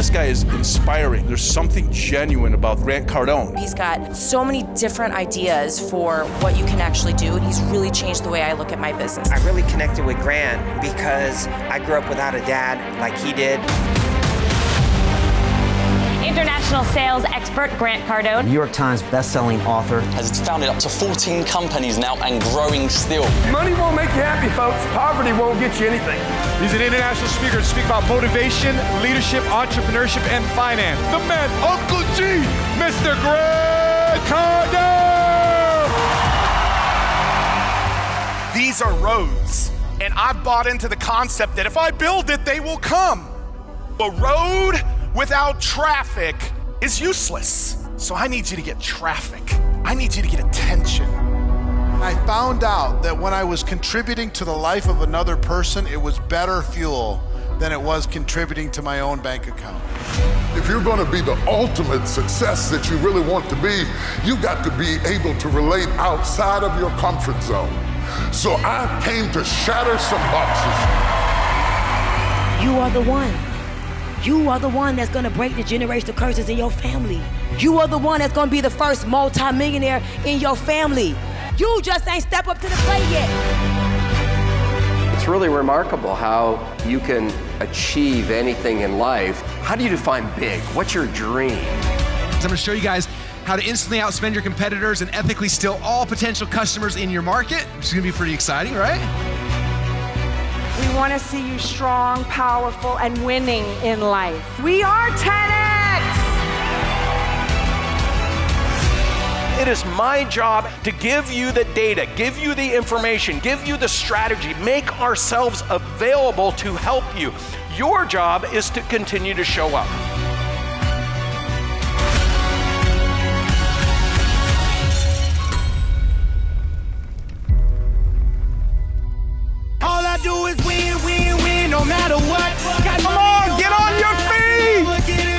This guy is inspiring. There's something genuine about Grant Cardone. He's got so many different ideas for what you can actually do, and he's really changed the way I look at my business. I really connected with Grant because I grew up without a dad like he did. International sales expert Grant Cardone. New York Times best-selling author. Has founded up to 14 companies now and growing still. Money won't make you happy, folks. Poverty won't get you anything. He's an international speaker to speak about motivation, leadership, entrepreneurship, and finance. The man, Uncle G, Mr. Grant Cardone! These are roads, and I bought into the concept that if I build it, they will come. A road without traffic is useless. So I need you to get traffic. I need you to get attention. I found out that when I was contributing to the life of another person, it was better fuel than it was contributing to my own bank account. If you're going to be the ultimate success that you really want to be, you've got to be able to relate outside of your comfort zone. So I came to shatter some boxes. You are the one. You are the one that's gonna break the generational curses in your family. You are the one that's gonna be the first multi-millionaire in your family. You just ain't step up to the plate yet. It's really remarkable how you can achieve anything in life. How do you define big? What's your dream? I'm gonna show you guys how to instantly outspend your competitors and ethically steal all potential customers in your market, which is gonna be pretty exciting, right? We want to see you strong, powerful, and winning in life. We are 10X! It is my job to give you the data, give you the information, give you the strategy, make ourselves available to help you. Your job is to continue to show up. All I do is win, win, win, no matter what. Come on, get on your feet!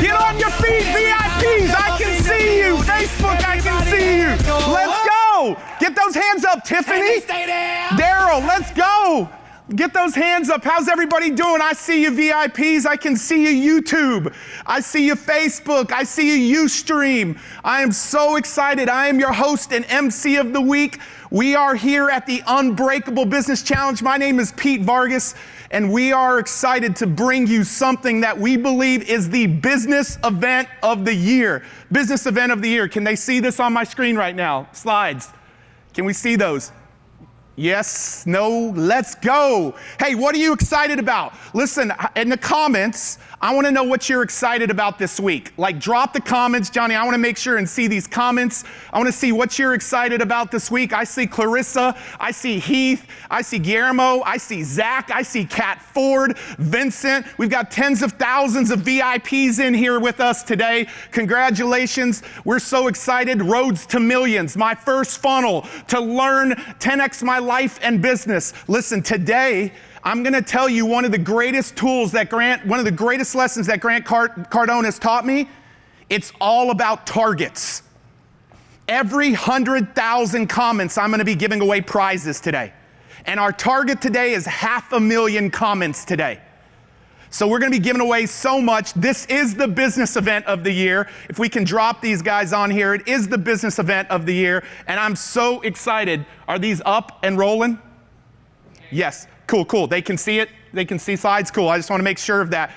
Get on your feet, VIPs! I can see you! Facebook, I can see you! Let's go! Get those hands up, Tiffany! Daryl, let's go! Get those hands up. How's everybody doing? I see you VIPs. I can see you YouTube. I see you Facebook. I see you Ustream. I am so excited. I am your host and MC of the week. We are here at the Unbreakable Business Challenge. My name is Pete Vargas, and we are excited to bring you something that we believe is the business event of the year. Business event of the year. Can they see this on my screen right now? Slides. Can we see those? Yes, no, let's go. Hey, what are you excited about? Listen, in the comments, I want to know what you're excited about this week. Like, drop the comments, Johnny. I want to make sure and see these comments. I want to see what you're excited about this week. I see Clarissa. I see Heath. I see Guillermo. I see Zach. I see Kat Ford, Vincent. We've got tens of thousands of VIPs in here with us today. Congratulations. We're so excited. Roads to Millions, my first funnel to learn 10X my life and business. Listen, today, I'm going to tell you one of the greatest tools that one of the greatest lessons that Grant Cardone has taught me. It's all about targets. Every 100,000 comments, I'm going to be giving away prizes today. And our target today is 500,000 comments today. So we're going to be giving away so much. This is the business event of the year. If we can drop these guys on here, it is the business event of the year. And I'm so excited. Are these up and rolling? Yes. Cool, cool. They can see it. They can see slides. Cool. I just want to make sure of that.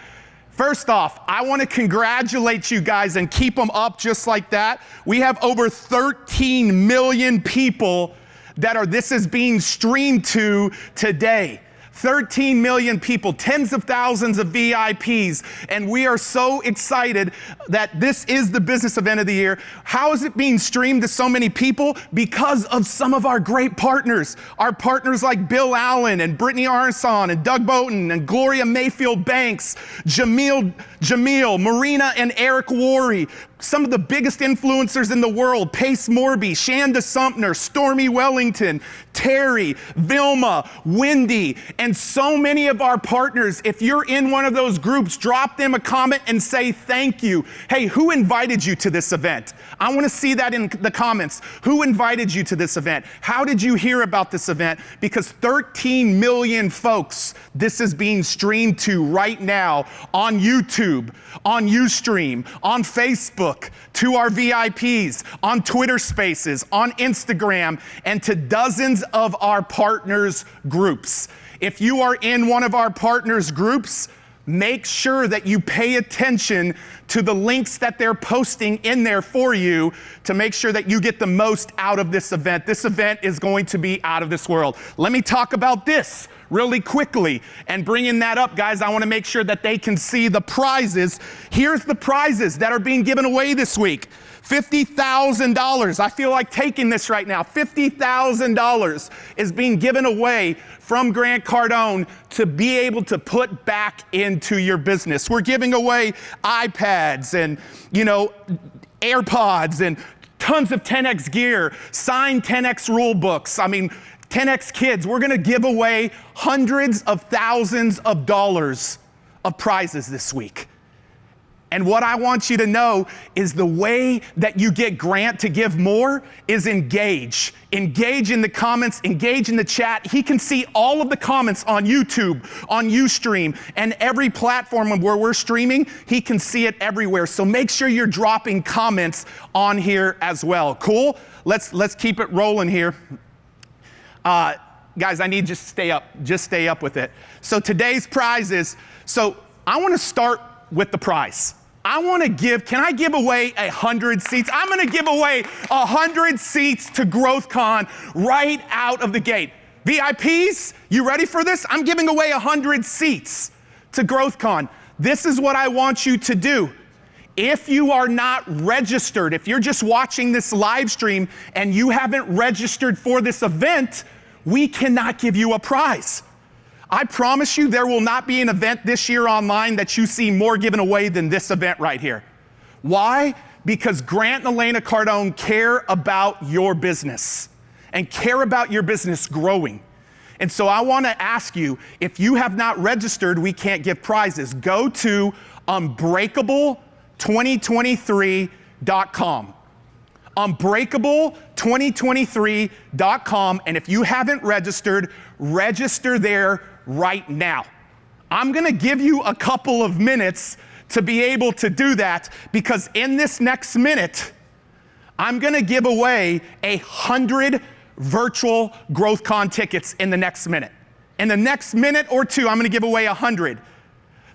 First off, I want to congratulate you guys and keep them up just like that. We have over 13 million people that this is being streamed to today. 13 million people, tens of thousands of VIPs, and we are so excited that this is the business event of the year. How is it being streamed to so many people? Because of some of our great partners. Our partners like Bill Allen and Brittany Arson and Doug Boughton and Gloria Mayfield Banks, Jamil, Marina and Eric Worre, some of the biggest influencers in the world: Pace Morby, Shanda Sumner, Stormy Wellington, Terry, Vilma, Wendy, and so many of our partners. If you're in one of those groups, drop them a comment and say thank you. Hey, who invited you to this event? I want to see that in the comments. Who invited you to this event? How did you hear about this event? Because 13 million folks this is being streamed to right now on YouTube, on Ustream, on Facebook, to our VIPs, on Twitter Spaces, on Instagram, and to dozens of our partners' groups. If you are in one of our partners' groups, make sure that you pay attention to the links that they're posting in there for you to make sure that you get the most out of this event. This event is going to be out of this world. Let me talk about this really quickly. And bringing that up, guys, I want to make sure that they can see the prizes. Here's the prizes that are being given away this week. $50,000. I feel like taking this right now. $50,000 is being given away from Grant Cardone to be able to put back into your business. We're giving away iPads and, AirPods and tons of 10X gear, signed 10X rule books. 10X kids. We're going to give away hundreds of thousands of dollars of prizes this week. And what I want you to know is the way that you get Grant to give more is engage. Engage in the comments, engage in the chat. He can see all of the comments on YouTube, on Ustream, and every platform where we're streaming. He can see it everywhere. So make sure you're dropping comments on here as well. Cool? Let's keep it rolling here. Guys, I need just stay up with it. So today's prizes. So I want to start with the prize. Can I give away 100 seats? I'm going to give away 100 seats to GrowthCon right out of the gate. VIPs, you ready for this? I'm giving away 100 seats to GrowthCon. This is what I want you to do. If you are not registered, if you're just watching this live stream and you haven't registered for this event, we cannot give you a prize. I promise you there will not be an event this year online that you see more given away than this event right here. Why? Because Grant and Elena Cardone care about your business and care about your business growing. And so I want to ask you, if you have not registered, we can't give prizes. Go to Unbreakable2023.com. Unbreakable2023.com. And if you haven't registered, register there right now. I'm going to give you a couple of minutes to be able to do that, because in this next minute, I'm going to give away 100 virtual GrowthCon tickets in the next minute. In the next minute or two, I'm going to give away 100.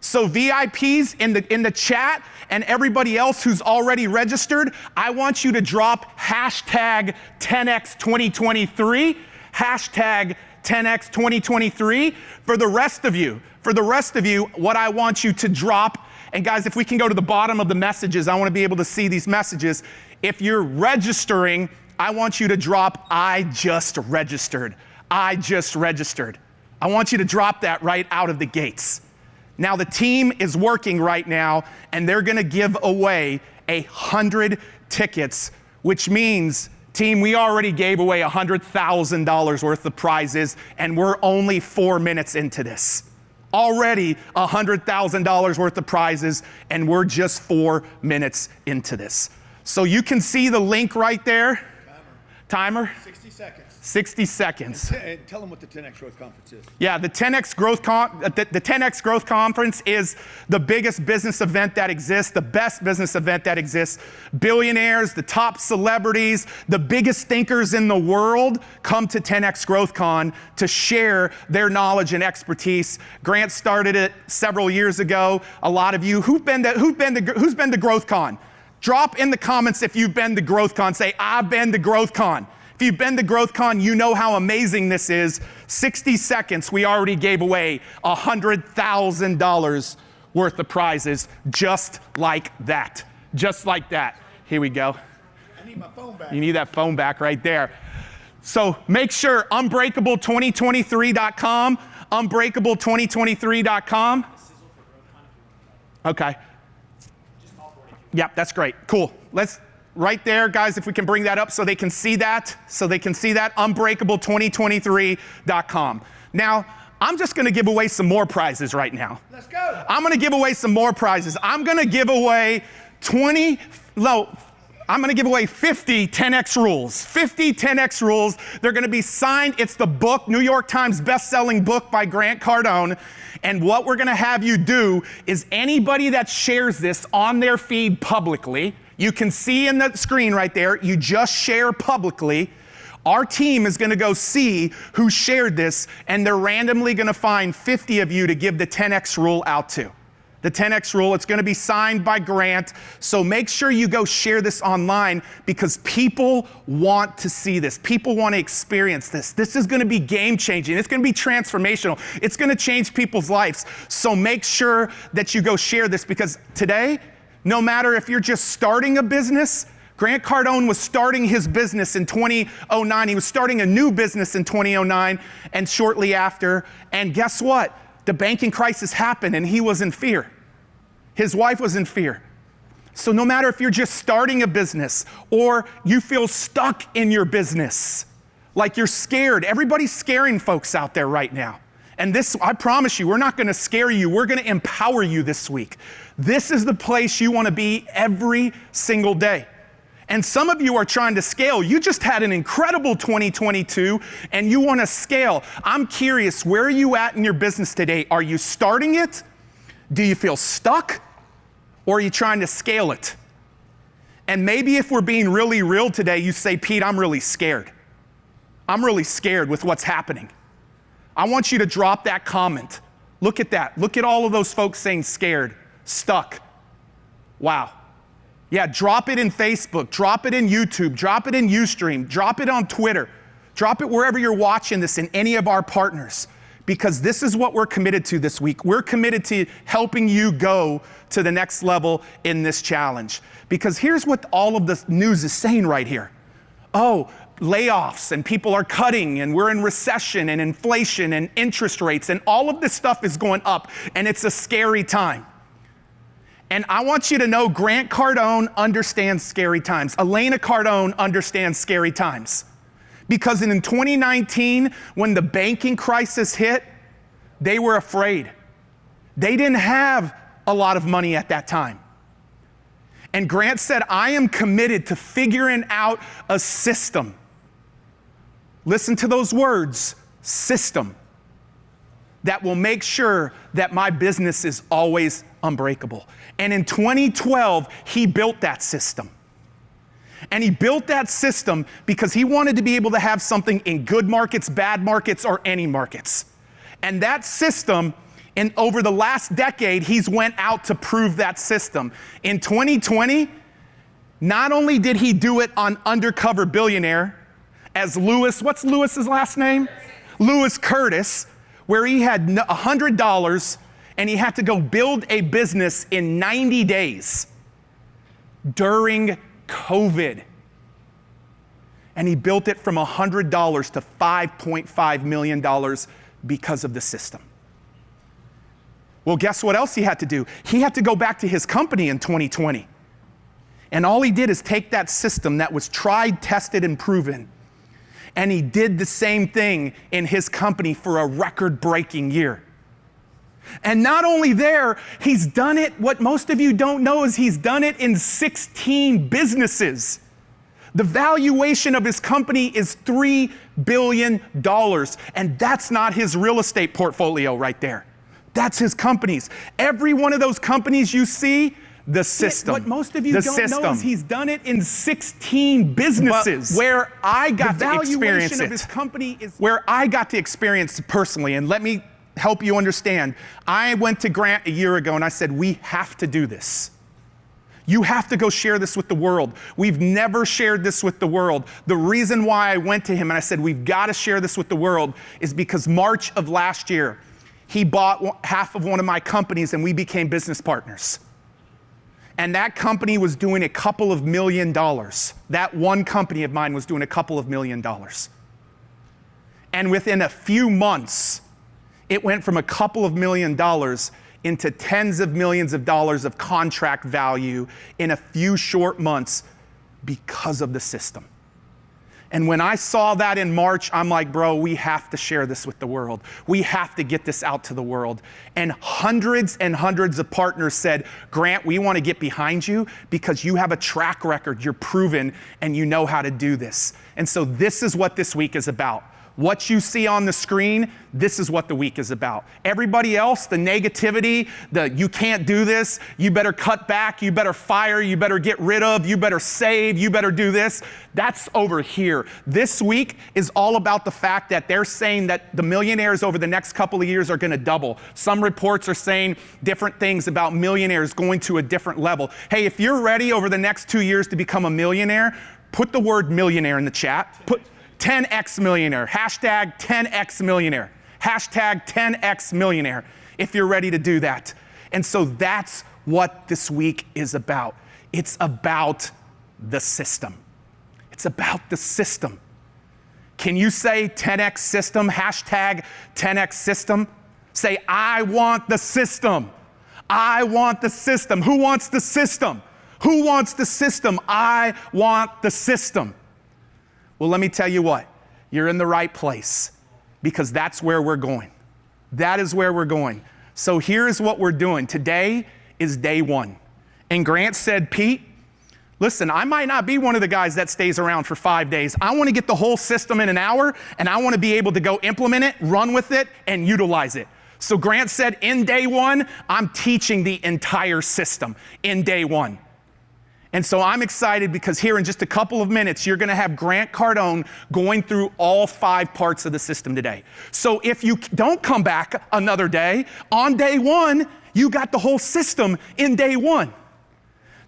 So VIPs in the chat and everybody else who's already registered, I want you to drop hashtag 10x2023, hashtag 10x2023. For the rest of you, what I want you to drop, and guys, if we can go to the bottom of the messages, I want to be able to see these messages. If you're registering, I want you to drop, I just registered. I just registered. I want you to drop that right out of the gates. Now the team is working right now, and they're going to give away 100 tickets, which means, team, we already gave away $100,000 worth of prizes, and we're only 4 minutes into this. Already $100,000 worth of prizes, and we're just 4 minutes into this. So you can see the link right there. Timer? 60 seconds. 60 seconds. And tell them what the 10X Growth Conference is. Yeah, the 10X Growth Conference is the biggest business event that exists, the best business event that exists. Billionaires, the top celebrities, the biggest thinkers in the world come to 10X GrowthCon to share their knowledge and expertise. Grant started it several years ago. A lot of you, who's been to GrowthCon? Drop in the comments if you've been to GrowthCon. Say, I've been to GrowthCon. If you've been to GrowthCon, you know how amazing this is. 60 seconds, we already gave away $100,000 worth of prizes just like that. Just like that. Here we go. I need my phone back. You need that phone back right there. So make sure, Unbreakable2023.com, Unbreakable2023.com. Okay. Yep, that's great. Cool. Let's, right there, guys, if we can bring that up so they can see that, unbreakable2023.com. Now, I'm just gonna give away some more prizes right now. Let's go. I'm gonna give away some more prizes. I'm gonna give away 50 10X rules. 50 10X rules. They're gonna be signed. It's the book, New York Times best-selling book by Grant Cardone. And what we're gonna have you do is anybody that shares this on their feed publicly, you can see in the screen right there, you just share publicly. Our team is gonna go see who shared this, and they're randomly gonna find 50 of you to give the 10X rule out to. The 10X rule, it's gonna be signed by Grant, so make sure you go share this online because people want to see this. People wanna experience this. This is gonna be game changing. It's gonna be transformational. It's gonna change people's lives. So make sure that you go share this because today, no matter if you're just starting a business, Grant Cardone was starting his business in 2009. He was starting a new business in 2009 and shortly after. And guess what? The banking crisis happened and he was in fear. His wife was in fear. So no matter if you're just starting a business or you feel stuck in your business, like you're scared, everybody's scaring folks out there right now. And this, I promise you, we're not gonna scare you, we're gonna empower you this week. This is the place you wanna be every single day. And some of you are trying to scale. You just had an incredible 2022 and you want to scale. I'm curious, where are you at in your business today? Are you starting it? Do you feel stuck? Or are you trying to scale it? And maybe if we're being really real today, you say, Pete, I'm really scared. I'm really scared with what's happening. I want you to drop that comment. Look at that. Look at all of those folks saying scared, stuck. Wow. Yeah, drop it in Facebook, drop it in YouTube, drop it in Ustream, drop it on Twitter, drop it wherever you're watching this in any of our partners, because this is what we're committed to this week. We're committed to helping you go to the next level in this challenge. Because here's what all of the news is saying right here. Oh, layoffs and people are cutting and we're in recession and inflation and interest rates and all of this stuff is going up and it's a scary time. And I want you to know Grant Cardone understands scary times. Elena Cardone understands scary times. Because in 2019, when the banking crisis hit, they were afraid. They didn't have a lot of money at that time. And Grant said, I am committed to figuring out a system. Listen to those words, system, that will make sure that my business is always unbreakable. And in 2012, he built that system. And he built that system because he wanted to be able to have something in good markets, bad markets, or any markets. And that system, over the last decade, he's went out to prove that system. In 2020, not only did he do it on Undercover Billionaire as Lewis, what's Lewis's last name? Lewis Curtis, where he had $100 and he had to go build a business in 90 days during COVID. And he built it from $100 to $5.5 million because of the system. Well, guess what else he had to do? He had to go back to his company in 2020. And all he did is take that system that was tried, tested, and proven, and he did the same thing in his company for a record-breaking year. And not only there, he's done it, what most of you don't know is he's done it in 16 businesses. The valuation of his company is $3 billion, and that's not his real estate portfolio right there. That's his companies. Every one of those companies you see, the system. What most of you don't know is he's done it in 16 businesses. But where I got to experience it, where I got to experience it personally, and let me help you understand. I went to Grant a year ago and I said, we have to do this. You have to go share this with the world. We've never shared this with the world. The reason why I went to him and I said, we've got to share this with the world is because March of last year, he bought half of one of my companies and we became business partners. And that company was doing a couple of $1 million. That one company of mine was doing a couple of $1 million. And within a few months, it went from a couple of $1 million into tens of millions of dollars of contract value in a few short months because of the system. And when I saw that in March, I'm like, bro, we have to share this with the world. We have to get this out to the world. And hundreds of partners said, Grant, we want to get behind you because you have a track record, you're proven, and you know how to do this. And so this is what this week is about. What you see on the screen, this is what the week is about. Everybody else, the negativity, the you can't do this, you better cut back, you better fire, you better get rid of, you better save, you better do this, that's over here. This week is all about the fact that they're saying that the millionaires over the next couple of years are going to double. Some reports are saying different things about millionaires going to a different level. Hey, if you're ready over the next 2 years to become a millionaire, put the word millionaire in the chat. Put 10x millionaire, hashtag 10x millionaire, hashtag 10x millionaire, if you're ready to do that. And so that's what this week is about. It's about the system. It's about the system. Can you say 10x system, hashtag 10x system? Say, I want the system. I want the system. Who wants the system? Who wants the system? I want the system. Well, let me tell you what, you're in the right place because that's where we're going. That is where we're going. So here's what we're doing. Today is day one. And Grant said, Pete, listen, I might not be one of the guys that stays around for 5 days. I want to get the whole system in an hour, and I want to be able to go implement it, run with it, and utilize it. So Grant said, in day one, I'm teaching the entire system in day one. And so I'm excited because here in just a couple of minutes, you're going to have Grant Cardone going through all 5 parts of the system today. So if you don't come back another day, on day one, you got the whole system in day one.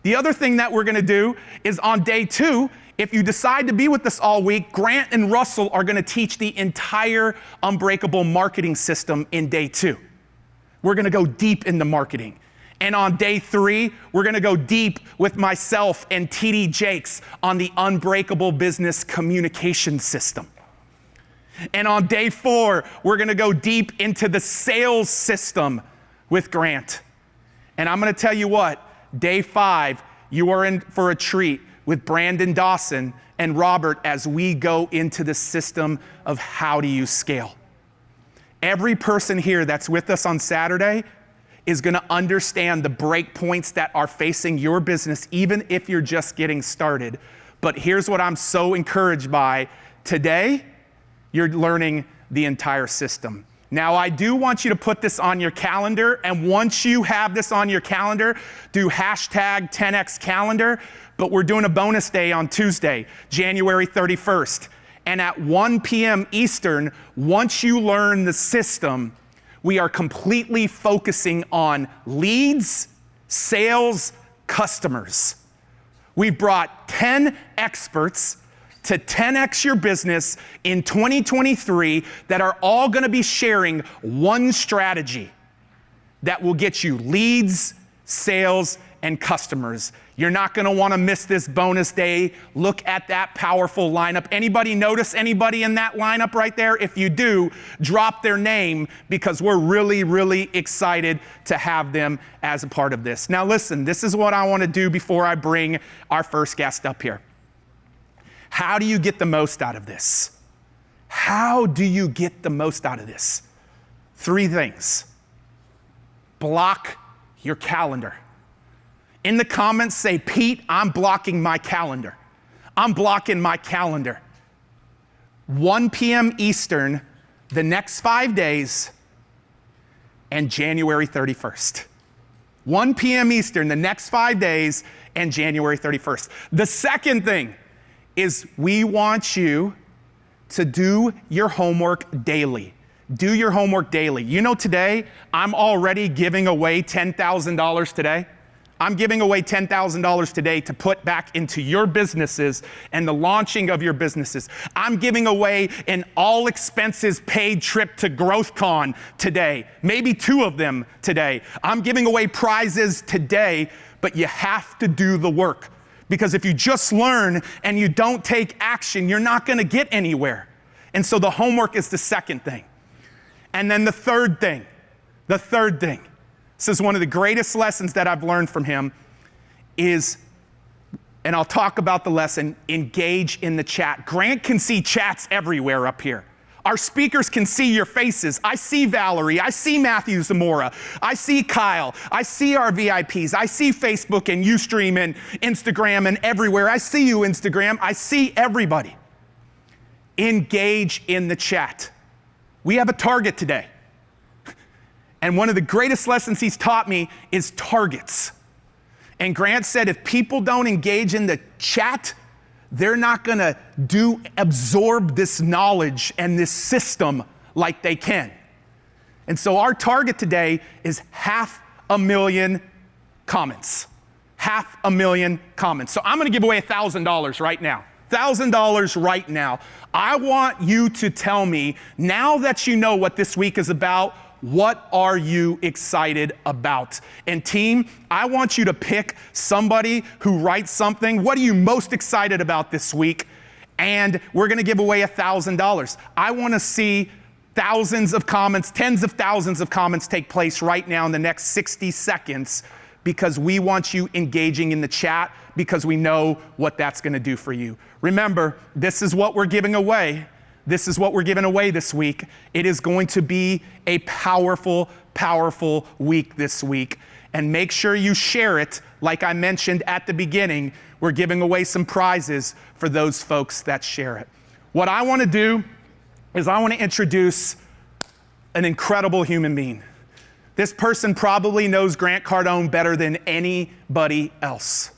The other thing that we're going to do is on day 2, if you decide to be with us all week, Grant and Russell are going to teach the entire Unbreakable marketing system in day 2. We're going to go deep into marketing. And on day 3, we're going to go deep with myself and TD Jakes on the Unbreakable business communication system. And on day 4, we're going to go deep into the sales system with Grant. And I'm going to tell you what, day 5, you are in for a treat with Brandon Dawson and Robert as we go into the system of how do you scale. Every person here that's with us on Saturday is going to understand the break points that are facing your business, even if you're just getting started. But here's what I'm so encouraged by. Today, you're learning the entire system. Now, I do want you to put this on your calendar, and once you have this on your calendar, do hashtag 10x calendar, but we're doing a bonus day on Tuesday, January 31st. And at 1 p.m. Eastern, once you learn the system, we are completely focusing on leads, sales, customers. We've brought 10 experts to 10x your business in 2023 that are all going to be sharing one strategy that will get you leads, sales, and customers. You're not going to want to miss this bonus day. Look at that powerful lineup. Anybody notice anybody in that lineup right there? If you do, drop their name because we're really, really excited to have them as a part of this. Now listen, this is what I want to do before I bring our first guest up here. How do you get the most out of this? How do you get the most out of this? 3 things. Block your calendar. In the comments, say, Pete, I'm blocking my calendar. I'm blocking my calendar. 1 p.m. Eastern, the next 5 days, and January 31st. 1 p.m. Eastern, the next 5 days, and January 31st. The second thing is we want you to do your homework daily. Do your homework daily. You know, today, I'm already giving away $10,000 today. I'm giving away $10,000 today to put back into your businesses and the launching of your businesses. I'm giving away an all expenses paid trip to GrowthCon today, maybe 2 of them today. I'm giving away prizes today, but you have to do the work. Because if you just learn and you don't take action, you're not going to get anywhere. And so the homework is the second thing. And then the third thing, says one of the greatest lessons that I've learned from him is, and I'll talk about the lesson, engage in the chat. Grant can see chats everywhere up here. Our speakers can see your faces. I see Valerie, I see Matthew Zamora, I see Kyle, I see our VIPs, I see Facebook and Ustream and Instagram and everywhere. I see you, Instagram, I see everybody. Engage in the chat. We have a target today. And one of the greatest lessons he's taught me is targets. And Grant said if people don't engage in the chat, they're not gonna absorb this knowledge and this system like they can. And so our target today is 500,000 comments. 500,000 comments. So I'm gonna give away $1,000 right now. $1,000 right now. I want you to tell me, now that you know what this week is about, what are you excited about? And team, I want you to pick somebody who writes something. What are you most excited about this week? And we're gonna give away $1,000. I wanna see thousands of comments, tens of thousands of comments take place right now in the next 60 seconds because we want you engaging in the chat because we know what that's gonna do for you. Remember, this is what we're giving away. This is what we're giving away this week. It is going to be a powerful, powerful week this week. And make sure you share it. Like I mentioned at the beginning, we're giving away some prizes for those folks that share it. What I want to do is I want to introduce an incredible human being. This person probably knows Grant Cardone better than anybody else.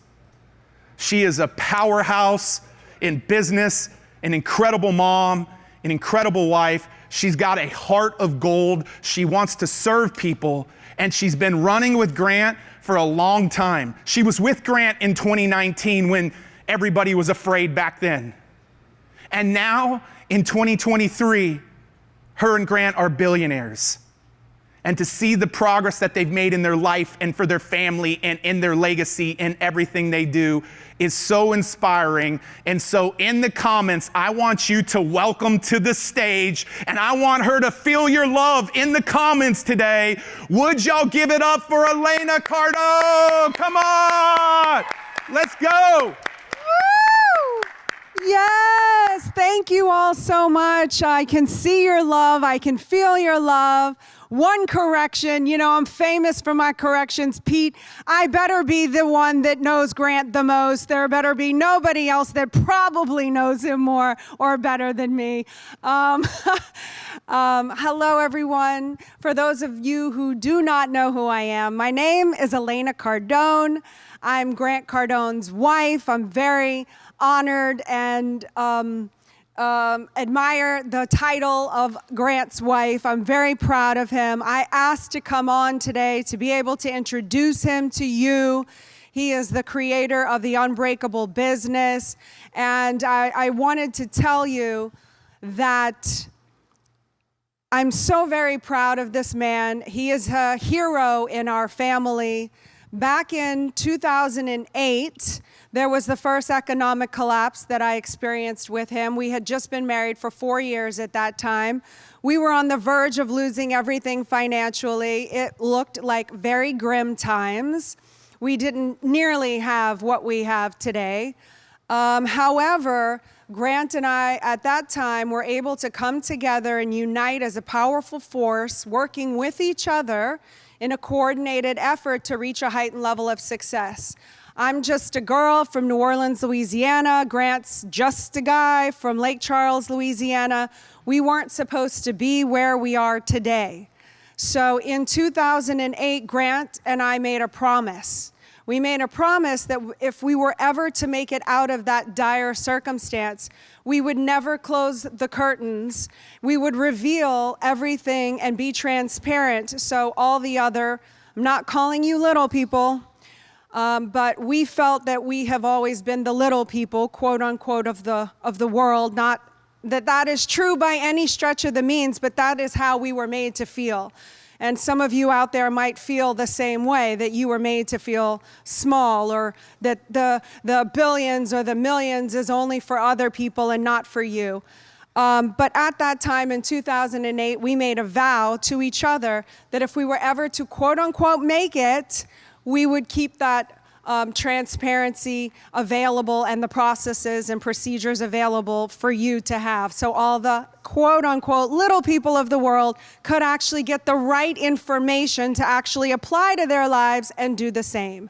She is a powerhouse in business, an incredible mom, an incredible wife. She's got a heart of gold. She wants to serve people, and she's been running with Grant for a long time. She was with Grant in 2019 when everybody was afraid back then. And now in 2023, her and Grant are billionaires. And to see the progress that they've made in their life and for their family and in their legacy and everything they do is so inspiring. And so in the comments, I want you to welcome to the stage, and I want her to feel your love in the comments today. Would y'all give it up for Elena Cardone? Come on, let's go. Woo! Yes, thank you all so much. I can see your love. I can feel your love. One correction, you know, I'm famous for my corrections. Pete, I better be the one that knows Grant the most. There better be nobody else that probably knows him more or better than me. Hello, everyone. For those of you who do not know who I am, my name is Elena Cardone. I'm Grant Cardone's wife. I'm very honored and admire the title of Grant's wife. I'm very proud of him. I asked to come on today to be able to introduce him to you. He is the creator of the Unbreakable business. And I wanted to tell you that I'm so very proud of this man. He is a hero in our family. Back in 2008, there was the first economic collapse that I experienced with him. We had just been married for 4 years at that time. We were on the verge of losing everything financially. It looked like very grim times. We didn't nearly have what we have today. However, Grant and I, at that time, were able to come together and unite as a powerful force, working with each other in a coordinated effort to reach a heightened level of success. I'm just a girl from New Orleans, Louisiana. Grant's just a guy from Lake Charles, Louisiana. We weren't supposed to be where we are today. So in 2008, Grant and I made a promise. We made a promise that if we were ever to make it out of that dire circumstance, we would never close the curtains. We would reveal everything and be transparent. So all the other, I'm not calling you little people, but we felt that we have always been the little people, quote unquote, of the world. Not that that is true by any stretch of the means, but that is how we were made to feel. And some of you out there might feel the same way, that you were made to feel small, or that the billions or the millions is only for other people and not for you. But at that time in 2008, we made a vow to each other that if we were ever to quote unquote make it, we would keep that transparency available and the processes and procedures available for you to have. So all the quote unquote little people of the world could actually get the right information to actually apply to their lives and do the same.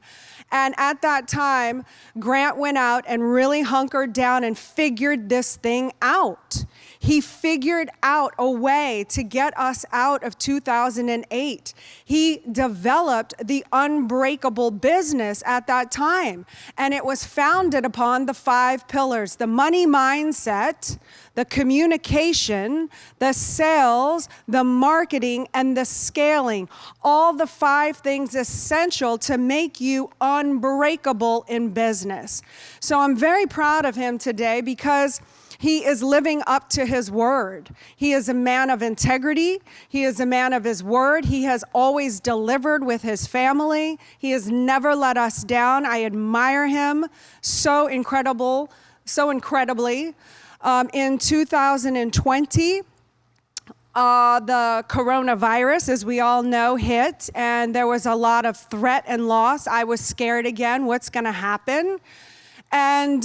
And at that time, Grant went out and really hunkered down and figured this thing out. He figured out a way to get us out of 2008. He developed the Unbreakable business at that time. And it was founded upon the 5 pillars: the money mindset, the communication, the sales, the marketing, and the scaling. All the 5 things essential to make you unbreakable in business. So I'm very proud of him today because he is living up to his word. He is a man of integrity. He is a man of his word. He has always delivered with his family. He has never let us down. I admire him so incredibly. In 2020, the coronavirus, as we all know, hit, and there was a lot of threat and loss. I was scared again. What's going to happen? And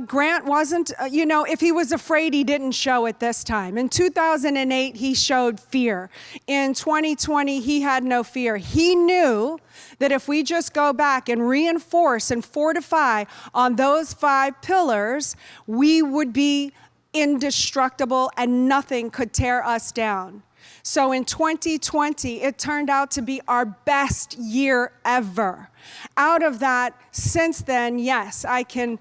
Grant wasn't, if he was afraid, he didn't show it this time. In 2008, he showed fear. In 2020, he had no fear. He knew that if we just go back and reinforce and fortify on those 5 pillars, we would be indestructible and nothing could tear us down. So in 2020, it turned out to be our best year ever. Out of that, since then, yes, I can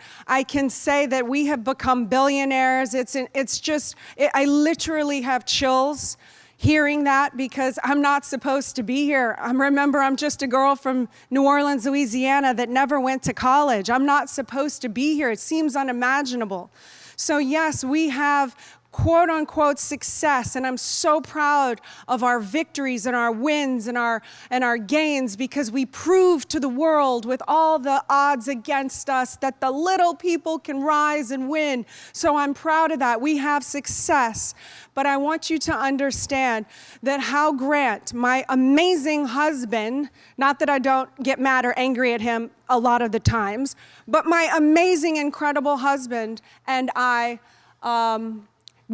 say that we have become billionaires. I literally have chills hearing that because I'm not supposed to be here. Remember, I'm just a girl from New Orleans, Louisiana that never went to college. I'm not supposed to be here. It seems unimaginable. So yes, we have quote unquote success, and I'm so proud of our victories and our wins and our gains because we proved to the world with all the odds against us that the little people can rise and win. So I'm proud of that. We have success. But I want you to understand that how Grant, my amazing husband, not that I don't get mad or angry at him a lot of the times, but my amazing, incredible husband and I,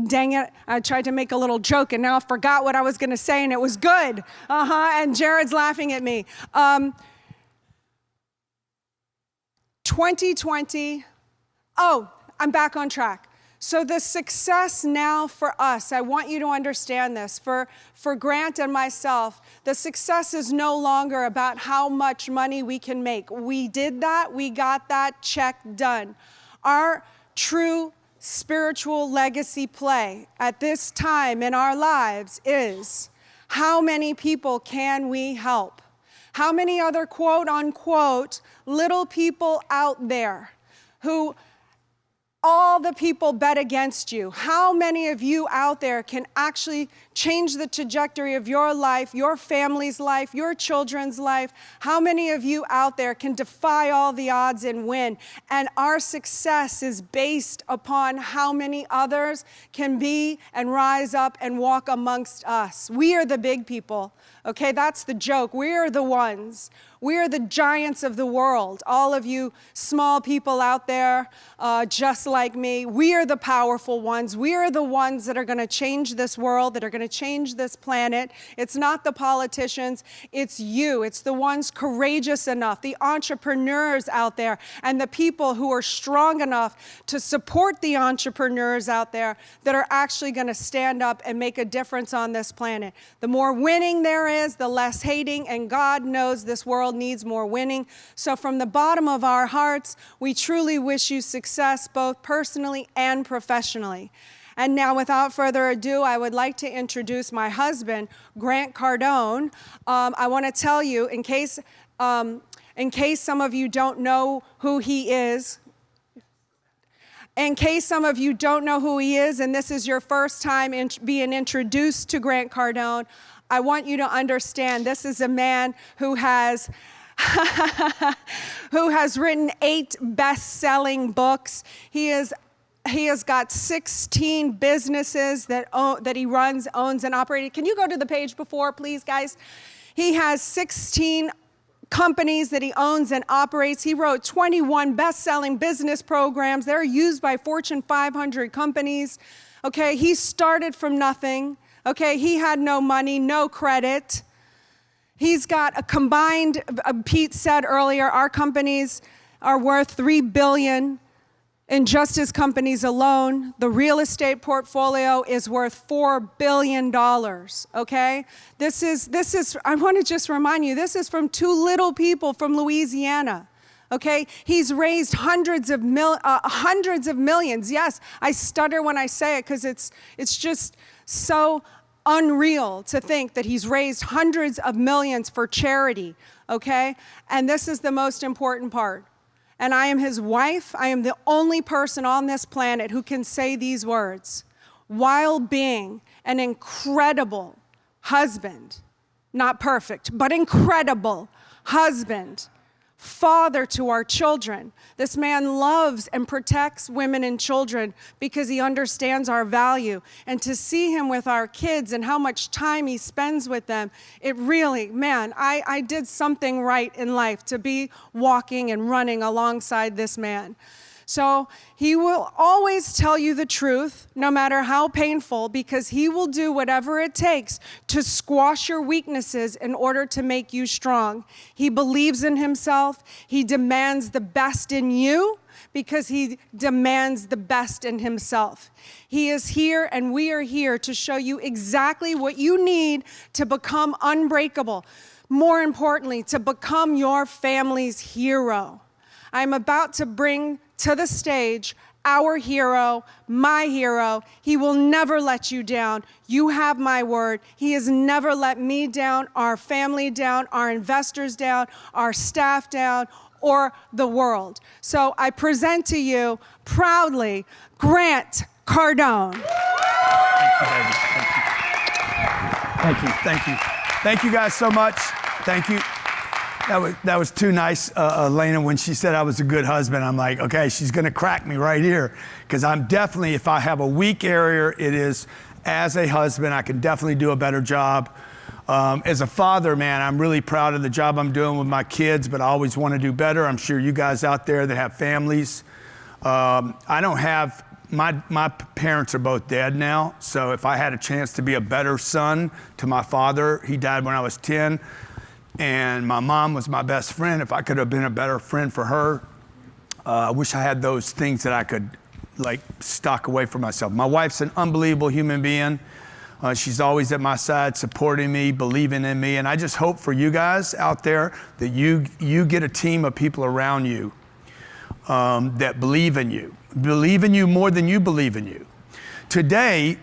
dang it, I tried to make a little joke and now I forgot what I was going to say and it was good. And Jared's laughing at me. 2020, I'm back on track. So the success now for us, I want you to understand this, for Grant and myself, the success is no longer about how much money we can make. We did that, we got that, check, done. Our true spiritual legacy play at this time in our lives is how many people can we help? How many other quote unquote little people out there who all the people bet against you? How many of you out there can actually change the trajectory of your life, your family's life, your children's life? How many of you out there can defy all the odds and win? And our success is based upon how many others can be and rise up and walk amongst us. We are the big people. Okay, that's the joke. We are the ones. We are the giants of the world. All of you small people out there, just like me, we are the powerful ones. We are the ones that are going to change this world, that are going to change this planet. It's not the politicians, it's you. It's the ones courageous enough, the entrepreneurs out there, and the people who are strong enough to support the entrepreneurs out there that are actually going to stand up and make a difference on this planet. The more winning there is, the less hating, and God knows this world needs more winning. So from the bottom of our hearts, we truly wish you success, both personally and professionally. And now, without further ado, I would like to introduce my husband, Grant Cardone. I want to tell you, in case some of you don't know who he is, and this is your first time being introduced to Grant Cardone, I want you to understand this is a man who has written 8 best-selling books. He is He has got 16 businesses that he runs, owns, and operates. Can you go to the page before, please, guys? He has 16 companies that he owns and operates. He wrote 21 best-selling business programs. They're used by Fortune 500 companies. Okay, he started from nothing. Okay, he had no money, no credit. He's got a combined, Pete said earlier, our companies are worth $3 billion. In just his companies alone, the real estate portfolio is worth $4 billion, okay? This is, I want to just remind you, this is from two little people from Louisiana, okay? He's raised hundreds of millions. Yes, I stutter when I say it because it's just so unreal to think that he's raised hundreds of millions for charity, okay? And this is the most important part. And I am his wife. I am the only person on this planet who can say these words while being an incredible husband, not perfect, but incredible husband, father to our children. This man loves and protects women and children because he understands our value. And to see him with our kids and how much time he spends with them, it really, man, I did something right in life to be walking and running alongside this man. So he will always tell you the truth, no matter how painful, because he will do whatever it takes to squash your weaknesses in order to make you strong. He believes in himself. He demands the best in you because he demands the best in himself. He is here and we are here to show you exactly what you need to become unbreakable. More importantly, to become your family's hero. I'm about to bring to the stage our hero, my hero. He will never let you down. You have my word. He has never let me down, our family down, our investors down, our staff down, or the world. So I present to you proudly Grant Cardone. Thank you, baby. Thank you. Thank you. Thank you guys so much. Thank you. That was too nice, Elena. When she said I was a good husband, I'm like, okay, she's gonna crack me right here. Because I'm definitely, if I have a weak area, it is as a husband, I can definitely do a better job. As a father, man, I'm really proud of the job I'm doing with my kids, but I always want to do better. I'm sure you guys out there that have families. I don't have, my parents are both dead now. So if I had a chance to be a better son to my father, he died when I was 10. And my mom was my best friend. If I could have been a better friend for her, I wish I had those things that I could like stock away for myself. My wife's an unbelievable human being. She's always at my side, supporting me, believing in me. And I just hope for you guys out there that you get a team of people around you that believe in you more than you believe in you. Today,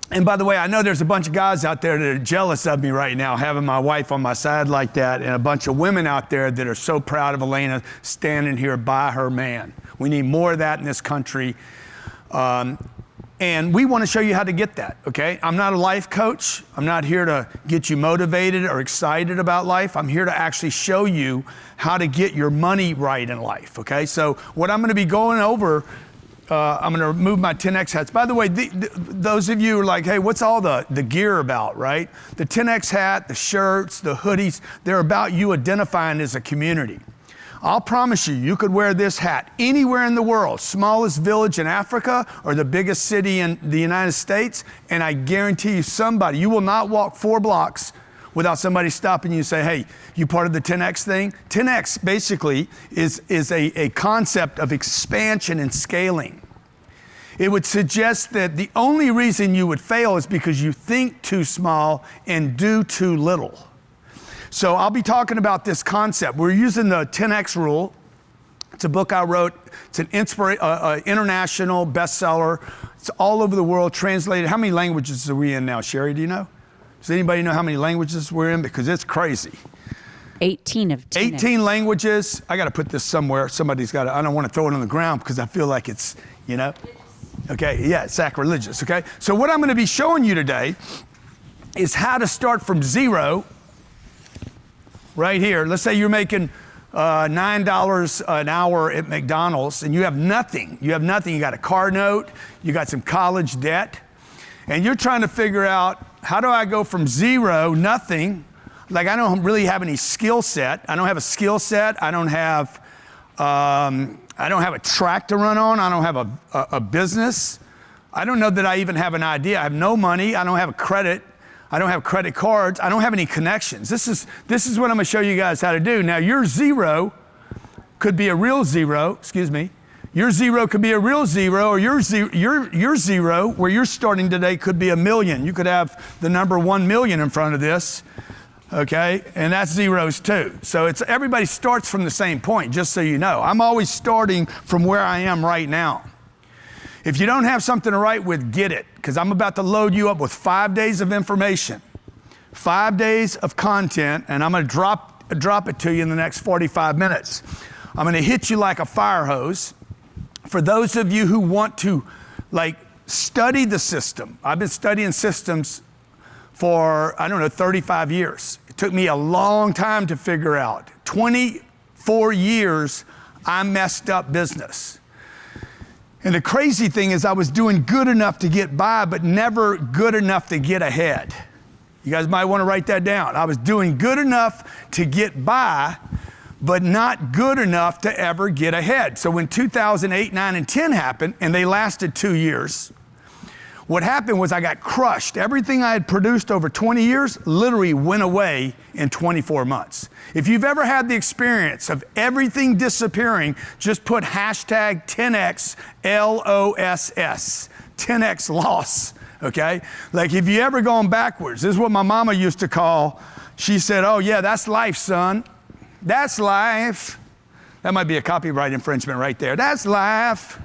and by the way, I know there's a bunch of guys out there that are jealous of me right now, having my wife on my side like that, and a bunch of women out there that are so proud of Elena standing here by her man. We need more of that in this country. And we want to show you how to get that, okay? I'm not a life coach. I'm not here to get you motivated or excited about life. I'm here to actually show you how to get your money right in life, okay? So what I'm going to be going over, I'm going to remove my 10X hats. By the way, those of you who are like, hey, what's all the gear about, right? The 10X hat, the shirts, the hoodies, they're about you identifying as a community. I'll promise you, you could wear this hat anywhere in the world, smallest village in Africa or the biggest city in the United States, and I guarantee you you will not walk 4 blocks without somebody stopping you and say, hey, you part of the 10X thing? 10X basically is a concept of expansion and scaling. It would suggest that the only reason you would fail is because you think too small and do too little. So I'll be talking about this concept. We're using the 10X rule. It's a book I wrote. It's an international bestseller. It's all over the world, translated. How many languages are we in now, Sherry, do you know? Does anybody know how many languages we're in? Because it's crazy. 18 of 10. 18 languages. I got to put this somewhere. Somebody's got to, I don't want to throw it on the ground because I feel like it's, you know. Okay, yeah, it's sacrilegious, okay? So what I'm going to be showing you today is how to start from zero right here. Let's say you're making $9 an hour at McDonald's, and you have nothing. You got a car note, you got some college debt, and you're trying to figure out, how do I go from zero, nothing, like I don't really have any skill set. I don't have a skill set. I don't have a track to run on. I don't have a business. I don't know that I even have an idea. I have no money. I don't have a credit. I don't have credit cards. I don't have any connections. This is what I'm gonna show you guys how to do. Now, your zero could be a real zero, excuse me. Your zero could be a real zero, or your zero, where you're starting today, could be 1 million. You could have the number 1 million in front of this, okay? And that's zeros too. So everybody starts from the same point, just so you know. I'm always starting from where I am right now. If you don't have something to write with, get it, because I'm about to load you up with 5 days of information, 5 days of content, and I'm going to drop it to you in the next 45 minutes. I'm going to hit you like a fire hose. For those of you who want to study the system, I've been studying systems for, 35 years. It took me a long time to figure out. 24 years, I messed up business. And the crazy thing is I was doing good enough to get by, but never good enough to get ahead. You guys might want to write that down. I was doing good enough to get by, but not good enough to ever get ahead. So when 2008, 9, and 10 happened, and they lasted 2 years, what happened was I got crushed. Everything I had produced over 20 years literally went away in 24 months. If you've ever had the experience of everything disappearing, just put hashtag 10X LOSS, 10X loss, okay? Like if you ever gone backwards, this is what my mama used to call, she said, oh yeah, that's life, son. That's life. That might be a copyright infringement right there. That's life.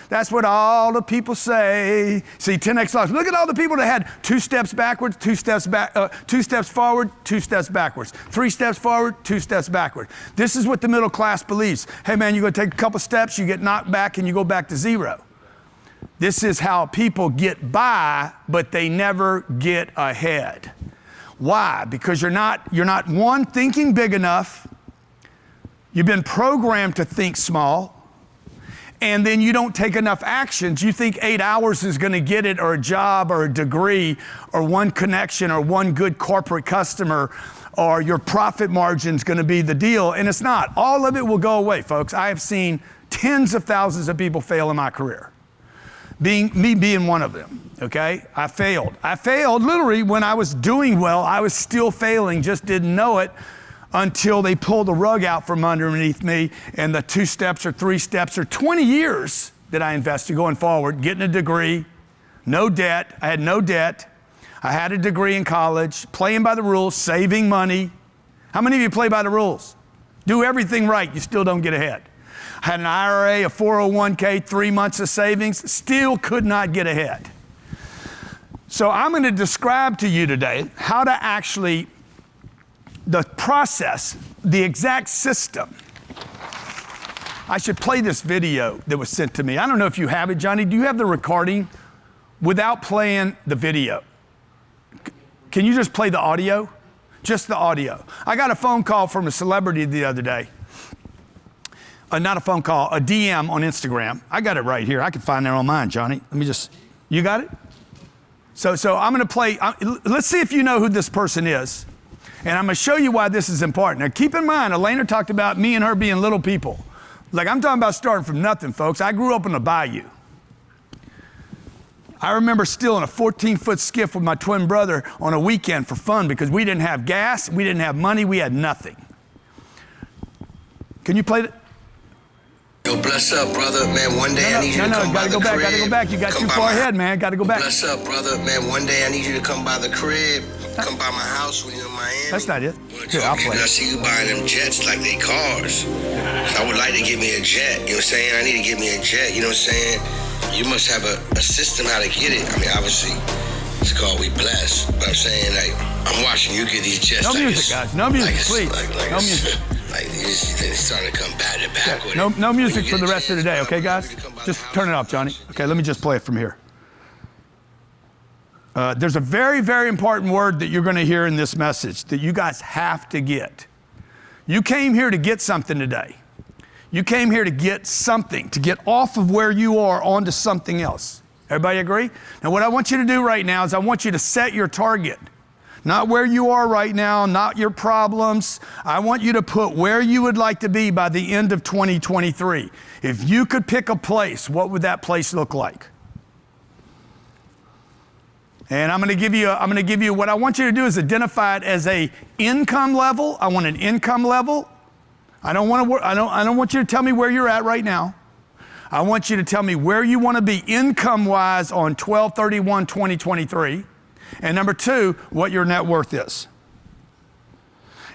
That's what all the people say. See, 10X loss. Look at all the people that had 2 steps backwards, 2 steps back, 2 steps forward, 2 steps backwards, 3 steps forward, 2 steps backward. This is what the middle class believes. Hey man, you're gonna take a couple steps, you get knocked back, and you go back to zero. This is how people get by, but they never get ahead. Why? Because you're not one, thinking big enough. You've been programmed to think small. And then you don't take enough actions. You think 8 hours is going to get it, or a job, or a degree, or one connection, or one good corporate customer, or your profit margin is going to be the deal. And it's not. All of it will go away, folks. I have seen tens of thousands of people fail in my career. Me being one of them, okay? I failed. I failed literally when I was doing well. I was still failing, just didn't know it, until they pulled the rug out from underneath me, and the 2 steps or 3 steps or 20 years that I invested going forward, getting a degree, no debt. I had no debt. I had a degree in college, playing by the rules, saving money. How many of you play by the rules? Do everything right, you still don't get ahead. I had an IRA, a 401k, 3 months of savings, still could not get ahead. So I'm going to describe to you today how to actually the process, the exact system. I should play this video that was sent to me. I don't know if you have it, Johnny. Do you have the recording without playing the video? Can you just play the audio? Just the audio. I got a phone call from a celebrity the other day. Not a phone call, a DM on Instagram. I got it right here. I can find it on mine, Johnny. Let me just, you got it? So I'm gonna play, let's see if you know who this person is. And I'm gonna show you why this is important. Now keep in mind, Elena talked about me and her being little people. Like I'm talking about starting from nothing, folks. I grew up in the bayou. I remember stealing a 14-foot skiff with my twin brother on a weekend for fun because we didn't have gas, we didn't have money, we had nothing. Can you play it? Yo, bless up, brother. Man, one day I need you to come by the crib. Gotta go back. You got too far ahead, man. Gotta go back. Bless up, brother. Man, one day I need you to come by the crib. Come by my house when you're in Miami. That's not it. Here, I'll play. I see you buying them jets like they cars. I would like to get me a jet. You know what I'm saying? I need to get me a jet. You know what I'm saying? You must have a system how to get it. I mean, obviously, it's called We Bless. But I'm saying, like, I'm watching you get these jets. No music, guys. No music, please. No music. Like, it's starting to come back to back with it. No music for the rest of the day, okay, guys? Just turn it off, Johnny. Okay, let me just play it from here. There's a very, very important word that you're going to hear in this message that you guys have to get. You came here to get something today. You came here to get something, to get off of where you are onto something else. Everybody agree? Now what I want you to do right now is I want you to set your target. Not where you are right now, not your problems. I want you to put where you would like to be by the end of 2023. If you could pick a place, what would that place look like? And I'm going to give you what I want you to do is identify it as a income level. I want an income level. I don't want you to tell me where you're at right now. I want you to tell me where you want to be income-wise on 12/31/2023. And number two, what your net worth is.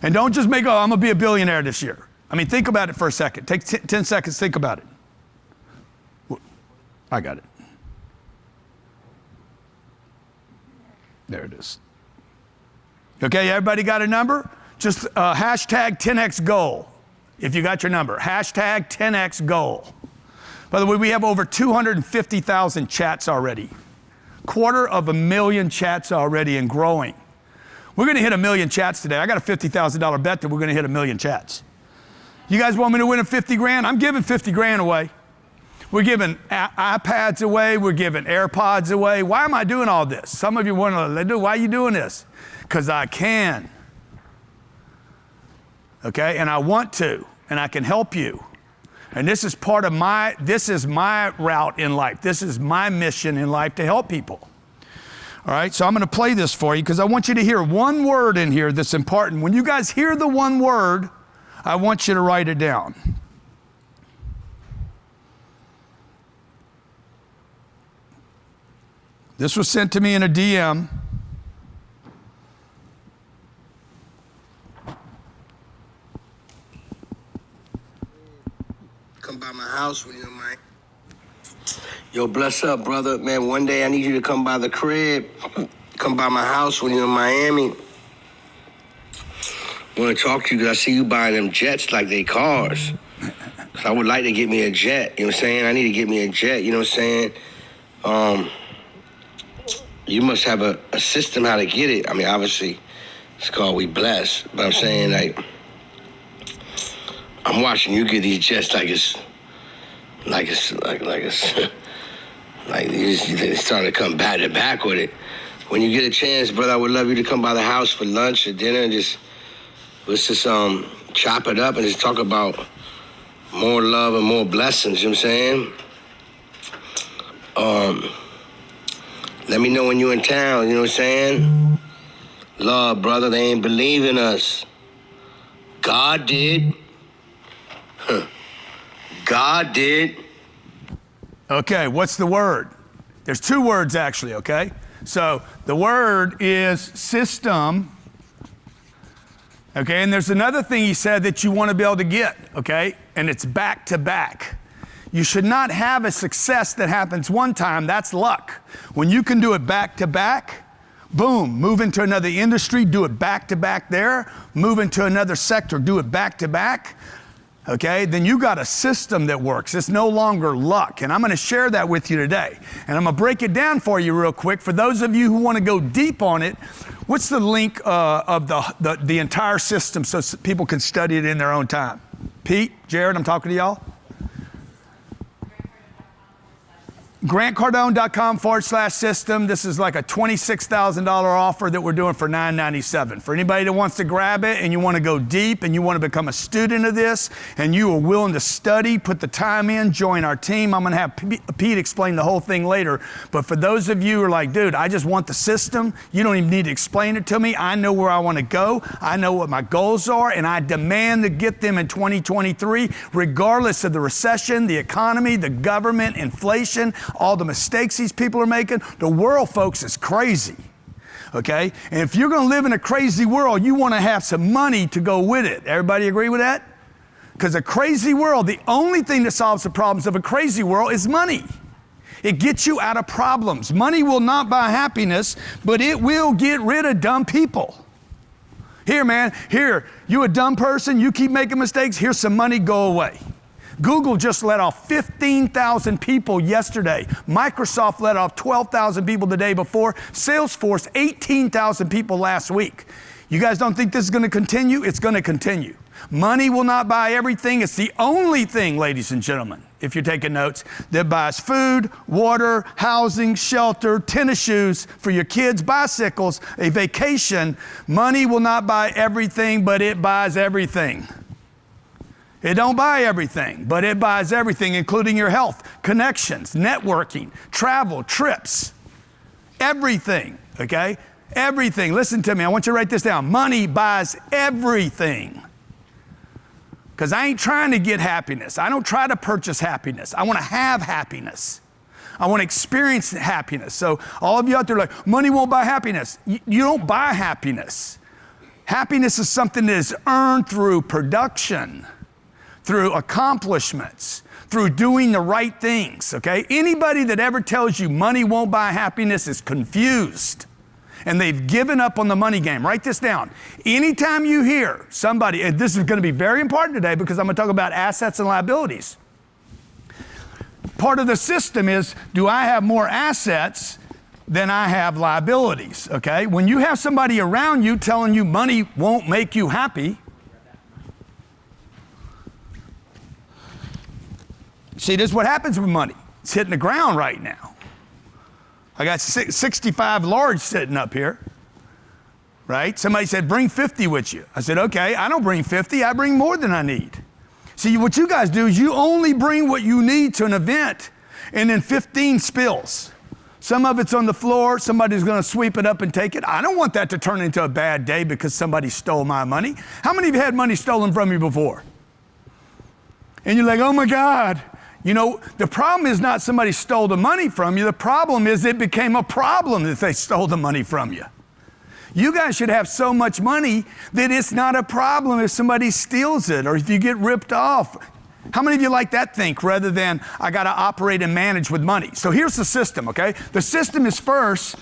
And don't just make, oh, I'm going to be a billionaire this year. I mean, think about it for a second. Take 10 seconds, think about it. I got it. There it is. Okay, everybody got a number? Just hashtag 10x goal. If you got your number, hashtag 10x goal. By the way, we have over 250,000 chats already. 250,000 chats already and growing. We're going to hit 1 million chats today. I got a $50,000 bet that we're going to hit 1 million chats. You guys want me to win a 50 grand? I'm giving 50 grand away. We're giving iPads away. We're giving AirPods away. Why am I doing all this? Some of you want to, why are you doing this? Because I can. Okay, and I want to, and I can help you. And this is part of this is my route in life. This is my mission in life to help people. All right, so I'm going to play this for you because I want you to hear one word in here that's important. When you guys hear the one word, I want you to write it down. This was sent to me in a DM. Come by my house when you don't mind. Yo, bless up, brother. Man, one day I need you to come by the crib. Come by my house when you're in Miami. I want to talk to you because I see you buying them jets like they cars. So I would like to get me a jet. You know what I'm saying? I need to get me a jet. You know what I'm saying? You must have a system how to get it. I mean, obviously, it's called We Bless. But I'm saying, like, I'm watching you get these jets like it's starting to come back to back with it. When you get a chance, brother, I would love you to come by the house for lunch or dinner and let's just chop it up and just talk about more love and more blessings, you know what I'm saying? Let me know when you're in town, you know what I'm saying? Love, brother, they ain't believe in us. God did. God did. Okay, what's the word? There's two words actually, okay? So the word is system. Okay, and there's another thing he said that you want to be able to get, okay? And it's back to back. You should not have a success that happens one time, that's luck. When you can do it back to back, boom, move into another industry, do it back to back there, move into another sector, do it back to back, okay? Then you got a system that works. It's no longer luck, and I'm gonna share that with you today. And I'm gonna break it down for you real quick. For those of you who wanna go deep on it, what's the link of the entire system so people can study it in their own time? Pete, Jared, I'm talking to y'all. GrantCardone.com/system. This is like a $26,000 offer that we're doing for $997. For anybody that wants to grab it and you want to go deep and you want to become a student of this and you are willing to study, put the time in, join our team. I'm going to have Pete explain the whole thing later. But for those of you who are like, dude, I just want the system. You don't even need to explain it to me. I know where I want to go. I know what my goals are, and I demand to get them in 2023, regardless of the recession, the economy, the government, inflation, all the mistakes these people are making. The world, folks, is crazy, okay? And if you're going to live in a crazy world, you want to have some money to go with it. Everybody agree with that? Because a crazy world, the only thing that solves the problems of a crazy world is money. It gets you out of problems. Money will not buy happiness, but it will get rid of dumb people. Here, man, here, you a dumb person, you keep making mistakes, here's some money, go away. Google just let off 15,000 people yesterday. Microsoft let off 12,000 people the day before. Salesforce, 18,000 people last week. You guys don't think this is going to continue? It's going to continue. Money will not buy everything. It's the only thing, ladies and gentlemen, if you're taking notes, that buys food, water, housing, shelter, tennis shoes for your kids, bicycles, a vacation. Money will not buy everything, but it buys everything. It don't buy everything, but it buys everything, including your health, connections, networking, travel, trips, everything, okay? Everything. Listen to me. I want you to write this down. Money buys everything. Because I ain't trying to get happiness. I don't try to purchase happiness. I want to have happiness. I want to experience happiness. So all of you out there are like, money won't buy happiness. You don't buy happiness. Happiness is something that is earned through production, through accomplishments, through doing the right things, okay? Anybody that ever tells you money won't buy happiness is confused. And they've given up on the money game. Write this down. Anytime you hear somebody, and this is going to be very important today because I'm going to talk about assets and liabilities. Part of the system is, do I have more assets than I have liabilities, okay? When you have somebody around you telling you money won't make you happy, see, this is what happens with money. It's hitting the ground right now. I got 65 large sitting up here, right? Somebody said, bring 50 with you. I said, okay, I don't bring 50, I bring more than I need. See, what you guys do is you only bring what you need to an event, and then 15 spills. Some of it's on the floor, somebody's gonna sweep it up and take it. I don't want that to turn into a bad day because somebody stole my money. How many of you had money stolen from you before? And you're like, oh my God. You know, the problem is not somebody stole the money from you. The problem is it became a problem that they stole the money from you. You guys should have so much money that it's not a problem if somebody steals it or if you get ripped off. How many of you like that think rather than I got to operate and manage with money? So here's the system, okay? The system is first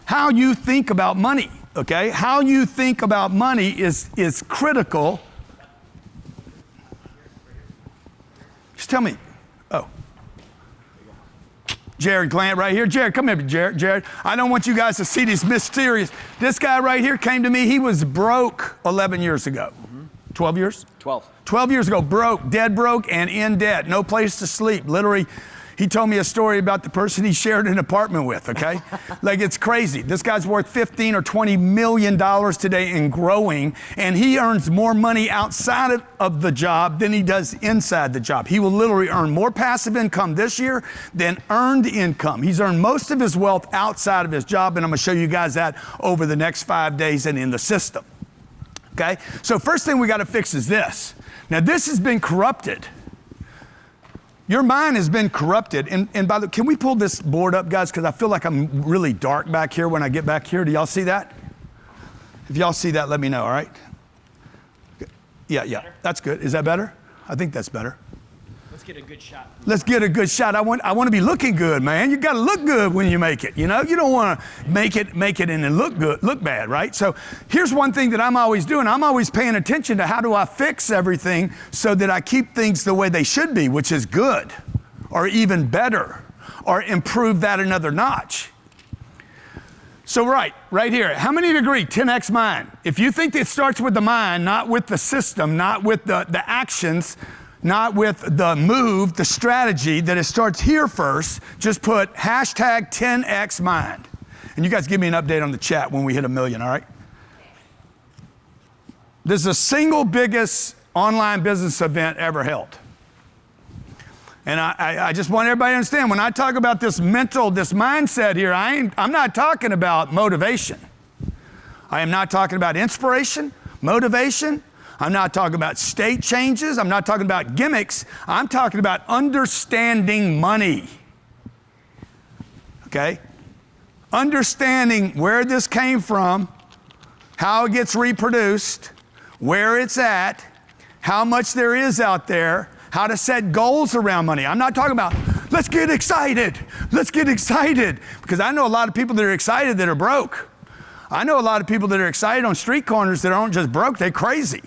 how you think about money, okay? How you think about money is critical. Just tell me. Oh. Jared Glant right here. Jared, come here, Jared. Jared, I don't want you guys to see these mysterious. This guy right here came to me. He was broke 11 years ago. 12 years? 12 years ago, broke, dead broke, and in debt. No place to sleep. Literally, he told me a story about the person he shared an apartment with, okay? Like, it's crazy. This guy's worth $15 or $20 million today and growing, and he earns more money outside of the job than he does inside the job. He will literally earn more passive income this year than earned income. He's earned most of his wealth outside of his job, and I'm gonna show you guys that over the next 5 days and in the system, okay? So first thing we gotta fix is this. Now, this has been corrupted. Your mind has been corrupted. And by the way, can we pull this board up, guys? Because I feel like I'm really dark back here when I get back here. Do y'all see that? If y'all see that, let me know, all right? Yeah, that's good. Is that better? I think that's better. Let's get a good shot. Let's get a good shot. I want to be looking good, man. You got to look good when you make it. You know, you don't want to make it and then look bad, right? So here's one thing that I'm always doing. I'm always paying attention to how do I fix everything so that I keep things the way they should be, which is good, or even better, or improve that another notch. So right here, how many of you agree? 10x mind. If you think it starts with the mind, not with the system, not with the actions, not with the move, the strategy, that it starts here first, just put hashtag 10x mind. And you guys give me an update on the chat when we hit 1 million, all right? This is the single biggest online business event ever held. And I just want everybody to understand, when I talk about this mindset here, I'm not talking about motivation. I am not talking about inspiration, motivation. I'm not talking about state changes. I'm not talking about gimmicks. I'm talking about understanding money. Okay? Understanding where this came from, how it gets reproduced, where it's at, how much there is out there, how to set goals around money. I'm not talking about, let's get excited. Let's get excited. Because I know a lot of people that are excited that are broke. I know a lot of people that are excited on street corners that aren't just broke, they're crazy.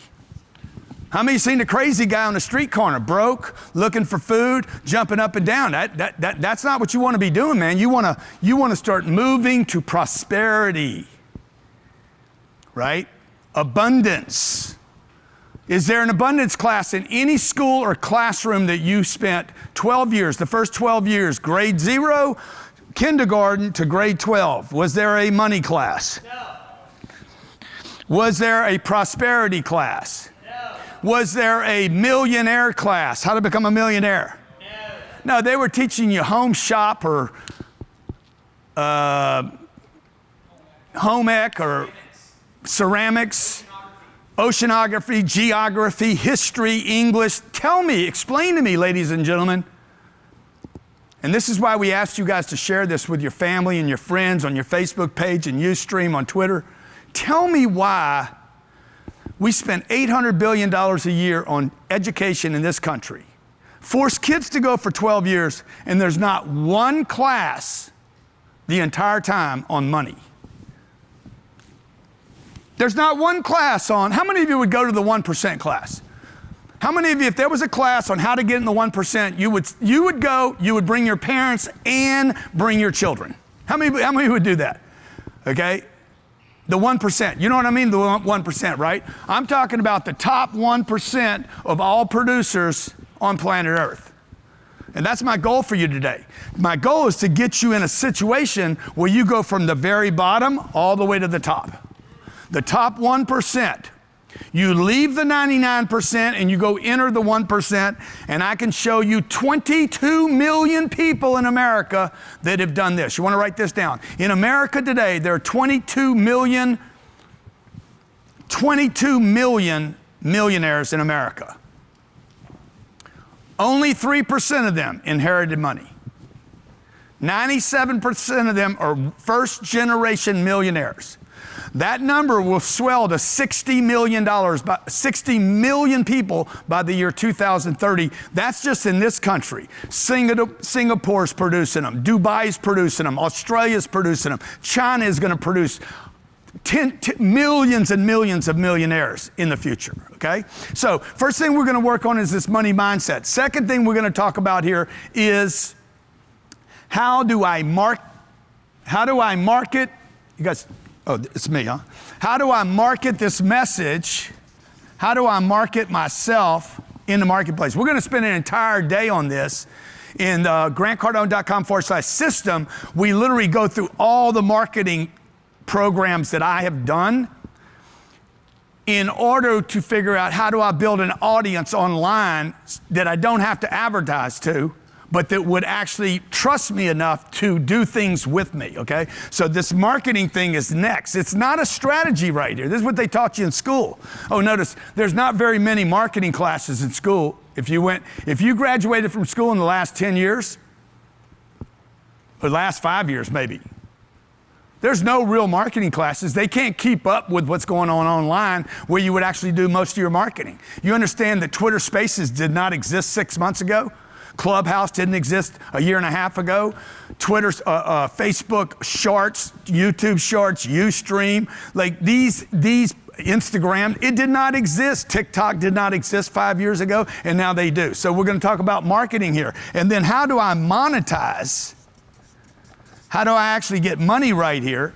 How many seen the crazy guy on the street corner, broke, looking for food, jumping up and down? That's not what you want to be doing, man. You want to start moving to prosperity, right? Abundance. Is there an abundance class in any school or classroom that you spent 12 years, the first 12 years, grade 0, kindergarten to grade 12? Was there a money class? No. Was there a prosperity class? No. Was there a millionaire class? How to become a millionaire? No. No, they were teaching you home shop or home ec or ceramics, oceanography, geography, history, English. Tell me, explain to me, ladies and gentlemen. And this is why we asked you guys to share this with your family and your friends on your Facebook page and Ustream on Twitter. Tell me why we spend $800 billion a year on education in this country. Force kids to go for 12 years, and there's not one class the entire time on money. There's not one class on, how many of you would go to the 1% class? How many of you, if there was a class on how to get in the 1%, you would go, you would bring your parents and bring your children? How many would do that? Okay? The 1%, you know what I mean? The 1%, right? I'm talking about the top 1% of all producers on planet Earth. And that's my goal for you today. My goal is to get you in a situation where you go from the very bottom all the way to the top. The top 1%. You leave the 99% and you go enter the 1%, and I can show you 22 million people in America that have done this. You want to write this down. In America today, there are 22 million millionaires in America. Only 3% of them inherited money. 97% of them are first-generation millionaires. That number will swell to $60 million, 60 million people by the year 2030. That's just in this country. Singapore's producing them. Dubai's producing them. Australia's producing them. China is going to produce millions and millions of millionaires in the future, okay? So first thing we're going to work on is this money mindset. Second thing we're going to talk about here is how do I market? You guys... Oh, it's me, huh? How do I market this message? How do I market myself in the marketplace? We're going to spend an entire day on this. In grantcardone.com/system, we literally go through all the marketing programs that I have done in order to figure out how do I build an audience online that I don't have to advertise to, but that would actually trust me enough to do things with me, okay? So this marketing thing is next. It's not a strategy right here. This is what they taught you in school. Oh, notice, there's not very many marketing classes in school. If you graduated from school in the last 10 years, or the last 5 years maybe, there's no real marketing classes. They can't keep up with what's going on online where you would actually do most of your marketing. You understand that Twitter Spaces did not exist 6 months ago? Clubhouse didn't exist a year and a half ago. Twitter's, Facebook Shorts, YouTube Shorts, Ustream, like these Instagram, it did not exist. TikTok did not exist 5 years ago, and now they do. So we're going to talk about marketing here. And then how do I monetize? How do I actually get money right here?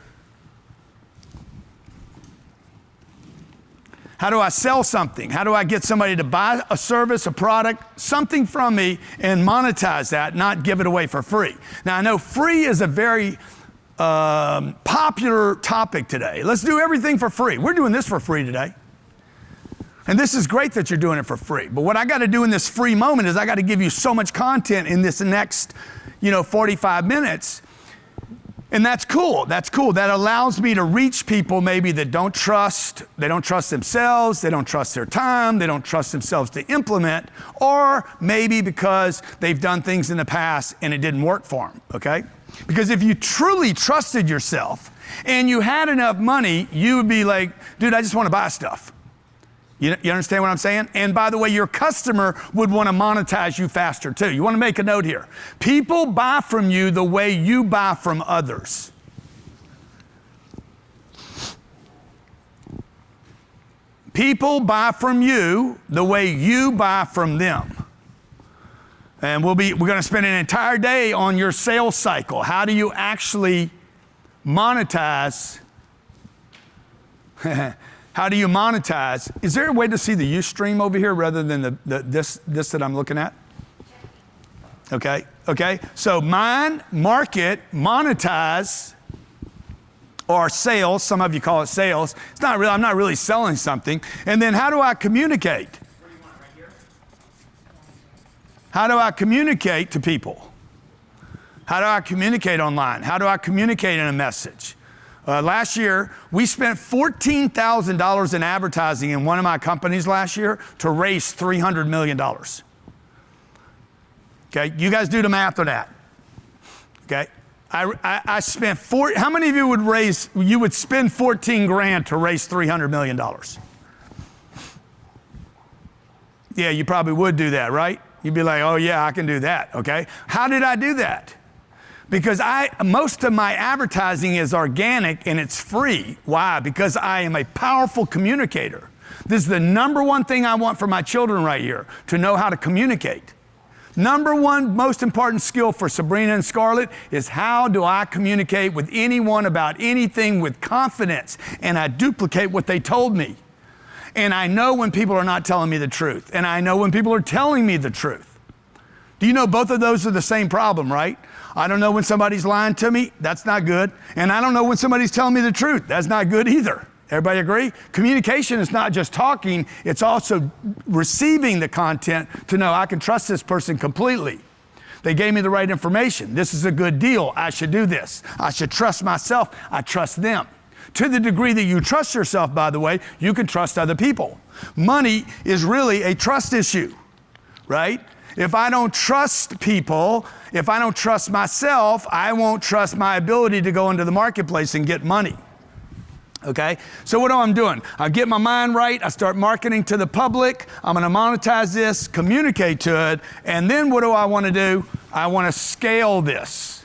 How do I sell something? How do I get somebody to buy a service, a product, something from me and monetize that, not give it away for free? Now, I know free is a very popular topic today. Let's do everything for free. We're doing this for free today. And this is great that you're doing it for free. But what I got to do in this free moment is I got to give you so much content in this next, 45 minutes. And that's cool. That's cool. That allows me to reach people maybe that don't trust. They don't trust themselves. They don't trust their time. They don't trust themselves to implement. Or maybe because they've done things in the past and it didn't work for them, okay? Because if you truly trusted yourself and you had enough money, you would be like, dude, I just want to buy stuff. You understand what I'm saying? And by the way, your customer would want to monetize you faster too. You want to make a note here. People buy from you the way you buy from others. People buy from you the way you buy from them. And we're going to spend an entire day on your sales cycle. How do you actually monetize How do you monetize? Is there a way to see the Ustream over here rather than this that I'm looking at? Okay, okay. So mine, market, monetize, or sales. Some of you call it sales. It's not real. I'm not really selling something. And then how do I communicate? How do I communicate to people? How do I communicate online? How do I communicate in a message? Last year, we spent $14,000 in advertising in one of my companies last year to raise $300 million. Okay, you guys do the math on that. Okay, I spent how many of you would spend 14 grand to raise $300 million? Yeah, you probably would do that, right? You'd be like, oh yeah, I can do that, okay? How did I do that? Because most of my advertising is organic and it's free. Why? Because I am a powerful communicator. This is the number one thing I want for my children right here, to know how to communicate. Number one most important skill for Sabrina and Scarlett is how do I communicate with anyone about anything with confidence, and I duplicate what they told me. And I know when people are not telling me the truth, and I know when people are telling me the truth. Do you know both of those are the same problem, right? I don't know when somebody's lying to me, that's not good. And I don't know when somebody's telling me the truth, that's not good either. Everybody agree? Communication is not just talking, it's also receiving the content to know I can trust this person completely. They gave me the right information. This is a good deal, I should do this. I should trust myself, I trust them. To the degree that you trust yourself, by the way, you can trust other people. Money is really a trust issue, right? If I don't trust people, if I don't trust myself, I won't trust my ability to go into the marketplace and get money. Okay, so what am I doing? I get my mind right, I start marketing to the public, I'm gonna monetize this, communicate to it, and then what do I wanna do? I wanna scale this.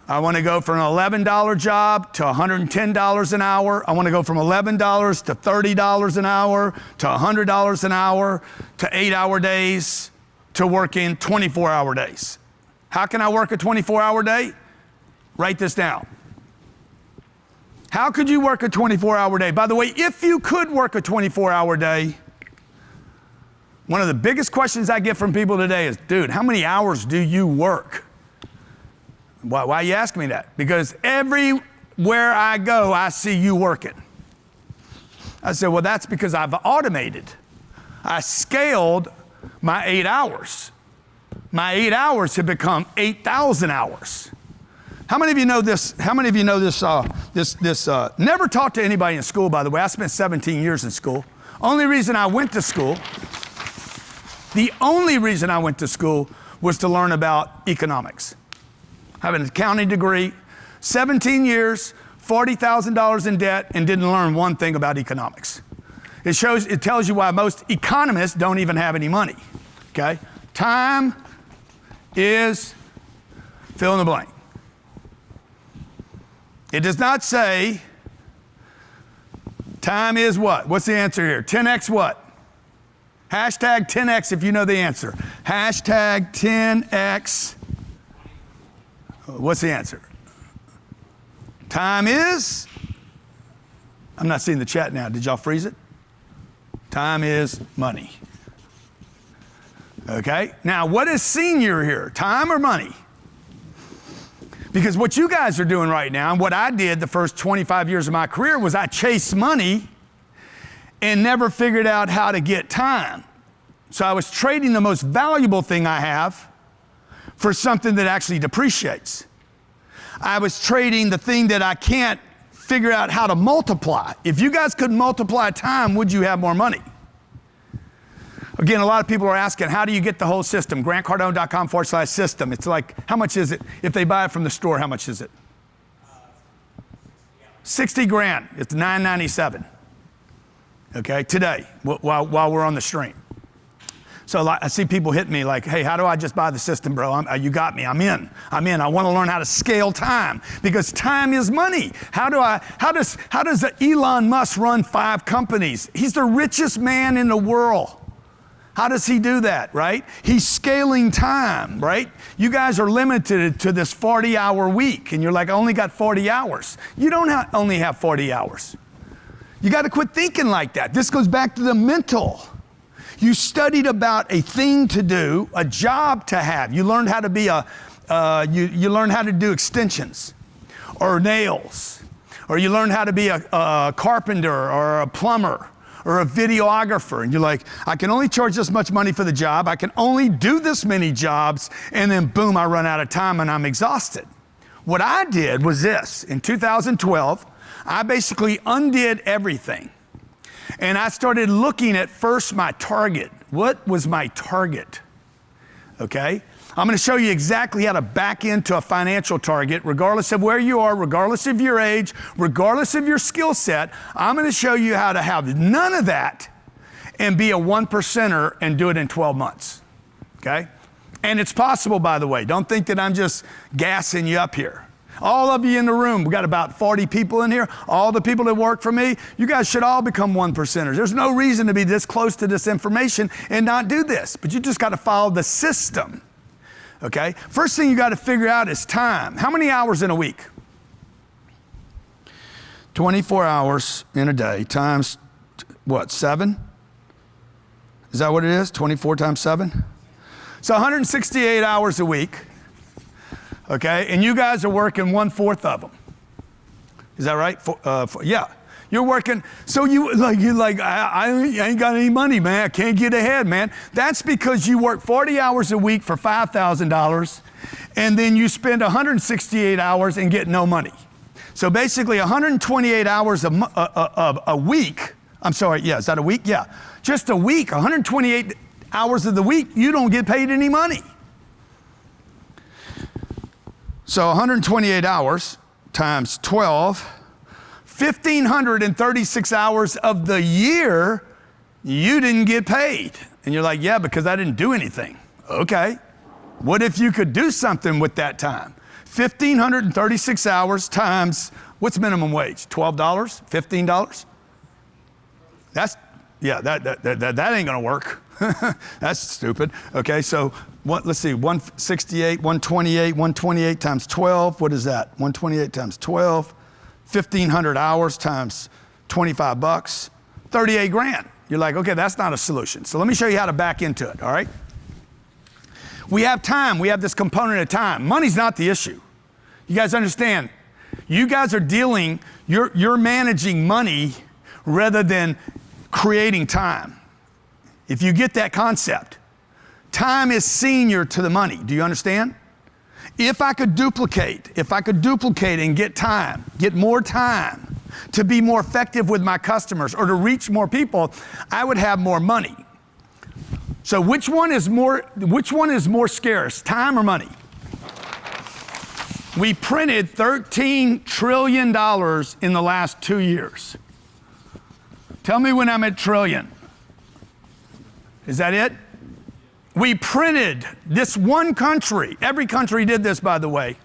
I wanna go from an $11 job to $110 an hour. I wanna go from $11 to $30 an hour, to $100 an hour, to 8-hour days, to working 24-hour days. How can I work a 24-hour day? Write this down. How could you work a 24-hour day? By the way, if you could work a 24-hour day, one of the biggest questions I get from people today is, dude, how many hours do you work? Why are you asking me that? Because everywhere I go, I see you working. I said, well, that's because I've automated. I scaled my 8 hours. My 8 hours have become 8,000 hours. How many of you know this? How many of you know this? Never talked to anybody in school, by the way. I spent 17 years in school. Only reason I went to school, the only reason I went to school was to learn about economics. I have an accounting degree, 17 years, $40,000 in debt, and didn't learn one thing about economics. It tells you why most economists don't even have any money, okay? Time is fill in the blank. It does not say time is what? What's the answer here? 10x what? Hashtag 10x if you know the answer. Hashtag 10x. What's the answer? Time is, I'm not seeing the chat now. Did y'all freeze it? Time is money. Okay, now what is senior here? Time or money? Because what you guys are doing right now, and what I did the first 25 years of my career, was I chased money and never figured out how to get time. So I was trading the most valuable thing I have for something that actually depreciates. I was trading the thing that I can't figure out how to multiply. If you guys could multiply time, would you have more money? Again, a lot of people are asking, how do you get the whole system? GrantCardone.com/system. It's like, how much is it? If they buy it from the store, how much is it? 60 grand. It's $9.97. Okay, today, while we're on the stream. So I see people hit me like, hey, how do I just buy the system, bro? You got me, I'm in. I want to learn how to scale time because time is money. How does Elon Musk run 5 companies? He's the richest man in the world. How does he do that, right? He's scaling time, right? You guys are limited to this 40-hour week, and you're like, I only got 40 hours. You don't only have 40 hours. You got to quit thinking like that. This goes back to the mental. You studied about a thing to do, a job to have. You learned how to be you learned how to do extensions or nails, or you learned how to be a carpenter or a plumber or a videographer, and you're like, I can only charge this much money for the job, I can only do this many jobs, and then boom, I run out of time and I'm exhausted. What I did was this. In 2012, I basically undid everything. And I started looking at first my target. What was my target? Okay? I'm going to show you exactly how to back into a financial target, regardless of where you are, regardless of your age, regardless of your skill set. I'm going to show you how to have none of that and be a 1%er and do it in 12 months. Okay? And it's possible, by the way. Don't think that I'm just gassing you up here. All of you in the room, we got about 40 people in here, all the people that work for me, you guys should all become 1%ers. There's no reason to be this close to this information and not do this, but you just got to follow the system. Okay? First thing you got to figure out is time. How many hours in a week? 24 hours in a day times, what, 7? Is that what it is? 24 times 7? So 168 hours a week. Okay? And you guys are working 1/4 of them. Is that right? Yeah. You're working, so you're like, I ain't got any money, man. I can't get ahead, man. That's because you work 40 hours a week for $5,000, and then you spend 168 hours and get no money. So basically 128 hours a week, I'm sorry, yeah, is that a week? Yeah. Just a week, 128 hours of the week, you don't get paid any money. So 128 hours times 12, 1,536 hours of the year, you didn't get paid. And you're like, yeah, because I didn't do anything. Okay. What if you could do something with that time? 1,536 hours times, what's minimum wage? $12? $15? That's, yeah, that ain't gonna work. That's stupid. Okay, so let's see, 168, 128 times 12, what is that? 128 times 12. 1,500 hours times 25 bucks, 38 grand. You're like, okay, that's not a solution. So let me show you how to back into it, all right? We have time. We have this component of time. Money's not the issue. You guys understand? You guys are dealing, you're managing money rather than creating time. If you get that concept, time is senior to the money. Do you understand? If I could duplicate and get time, get more time to be more effective with my customers or to reach more people, I would have more money. So which one is more scarce, time or money? We printed $13 trillion in the last 2 years. Tell me when I'm at trillion. Is that it? We printed, this one country, every country did this, by the way,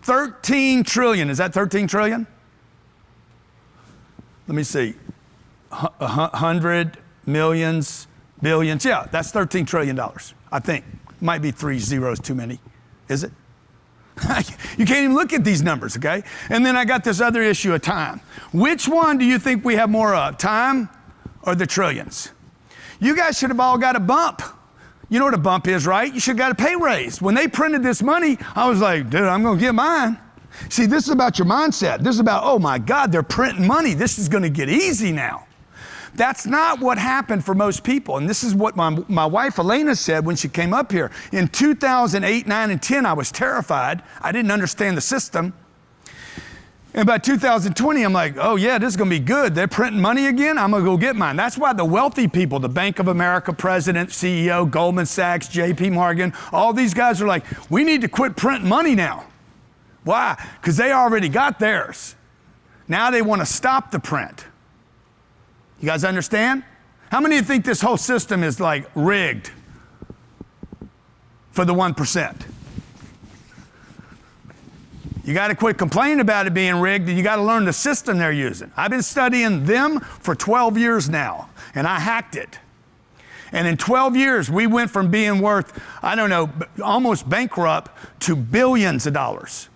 13 trillion. Is that 13 trillion? Let me see. 100, millions, billions. Yeah, that's $13 trillion, I think. Might be 3 zeros too many. Is it? You can't even look at these numbers, okay? And then I got this other issue of time. Which one do you think we have more of, time or the trillions? You guys should have all got a bump. You know what a bump is, right? You should have got a pay raise. When they printed this money, I was like, dude, I'm going to get mine. See, this is about your mindset. This is about, oh my God, they're printing money. This is going to get easy now. That's not what happened for most people. And this is what my wife, Elena, said when she came up here. In 2008, 9, and 10, I was terrified. I didn't understand the system. And by 2020, I'm like, oh yeah, this is going to be good. They're printing money again. I'm going to go get mine. That's why the wealthy people, the Bank of America president, CEO, Goldman Sachs, JP Morgan, all these guys are like, we need to quit printing money now. Why? Because they already got theirs. Now they want to stop the print. You guys understand? How many of you think this whole system is like rigged for the 1%? You got to quit complaining about it being rigged, and you got to learn the system they're using. I've been studying them for 12 years now, and I hacked it. And in 12 years, we went from being worth, I don't know, almost bankrupt to billions of dollars.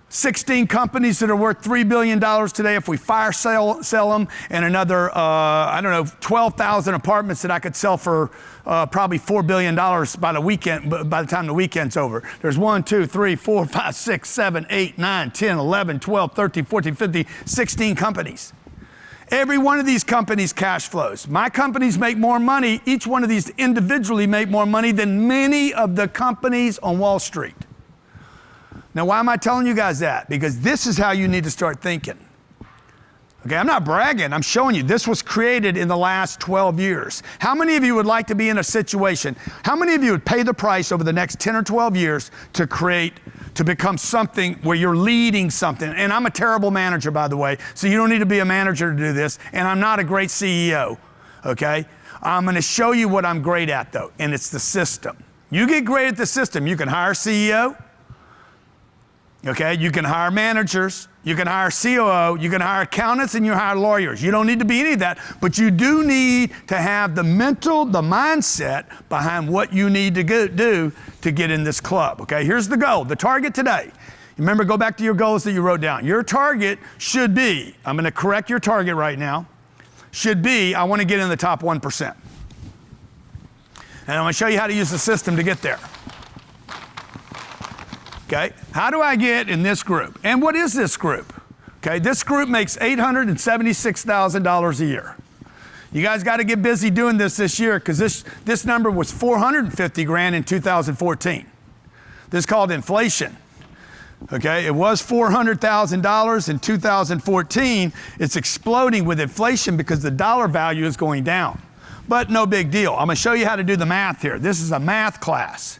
16 companies that are worth $3 billion today if we sell them, and another, 12,000 apartments that I could sell for probably $4 billion by the time the weekend's over. There's 1, 2, 3, 4, 5, 6, 7, 8, 9, 10, 11, 12, 13, 14, 15, 16 companies. Every one of these companies cash flows. My companies make more money. Each one of these individually make more money than many of the companies on Wall Street. Now, why am I telling you guys that? Because this is how you need to start thinking. Okay, I'm not bragging. I'm showing you. This was created in the last 12 years. How many of you would like to be in a situation? How many of you would pay the price over the next 10 or 12 years to become something where you're leading something? And I'm a terrible manager, by the way, so you don't need to be a manager to do this. And I'm not a great CEO, okay? I'm going to show you what I'm great at, though, and it's the system. You get great at the system. You can hire a CEO. Okay, you can hire managers, you can hire COO, you can hire accountants, and you hire lawyers. You don't need to be any of that, but you do need to have the mindset behind what you need to do to get in this club. Okay, here's the goal, the target today. Remember, go back to your goals that you wrote down. Your target should be, I'm going to correct your target right now, should be, I want to get in the top 1%. And I'm going to show you how to use the system to get there. Okay, how do I get in this group? And what is this group? Okay, this group makes $876,000 a year. You guys got to get busy doing this year, because this number was $450,000 in 2014. This is called inflation. Okay, it was $400,000 in 2014. It's exploding with inflation because the dollar value is going down. But no big deal. I'm going to show you how to do the math here. This is a math class.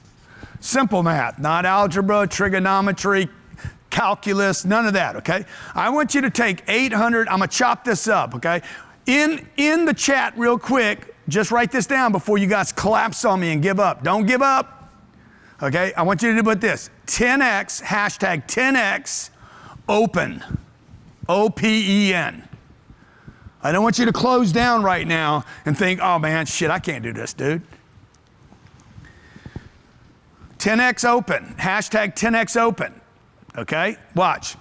Simple math, not algebra, trigonometry, calculus, none of that, okay? I want you to take 800, I'm gonna chop this up, okay? In the chat real quick, just write this down before you guys collapse on me and give up. Don't give up, okay? I want you to put this, 10X, hashtag 10X, open, O-P-E-N. I don't want you to close down right now and think, oh man, shit, I can't do this, dude. 10X open, hashtag 10X open, okay? Watch.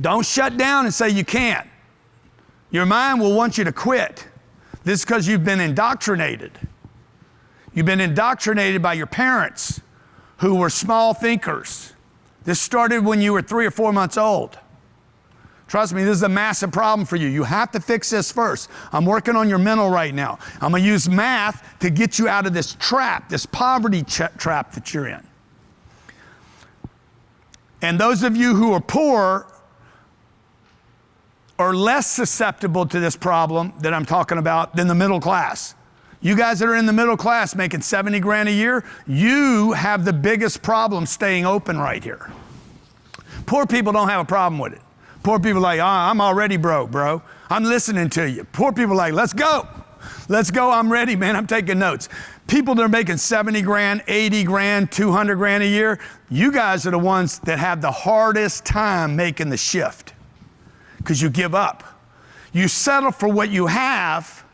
Don't shut down and say you can't. Your mind will want you to quit. This is because you've been indoctrinated. You've been indoctrinated by your parents who were small thinkers. This started when you were 3 or 4 months old. Trust me, this is a massive problem for you. You have to fix this first. I'm working on your mental right now. I'm going to use math to get you out of this trap, this poverty trap that you're in. And those of you who are poor are less susceptible to this problem that I'm talking about than the middle class. You guys that are in the middle class making 70 grand a year, you have the biggest problem staying open right here. Poor people don't have a problem with it. Poor people are like, I'm already broke, bro. I'm listening to you. Poor people are like, let's go. Let's go, I'm ready, man, I'm taking notes. People that are making 70 grand, 80 grand, 200 grand a year, you guys are the ones that have the hardest time making the shift because you give up. You settle for what you have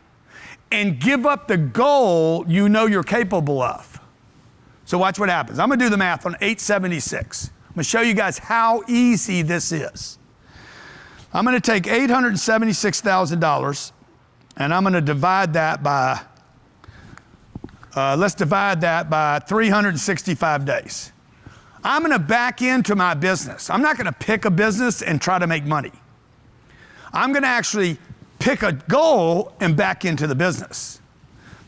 and give up the goal you know you're capable of. So watch what happens. I'm gonna do the math on 876. I'm gonna show you guys how easy this is. I'm going to take $876,000 and I'm going to divide that by, let's divide that by 365 days. I'm going to back into my business. I'm not going to pick a business and try to make money. I'm going to actually pick a goal and back into the business.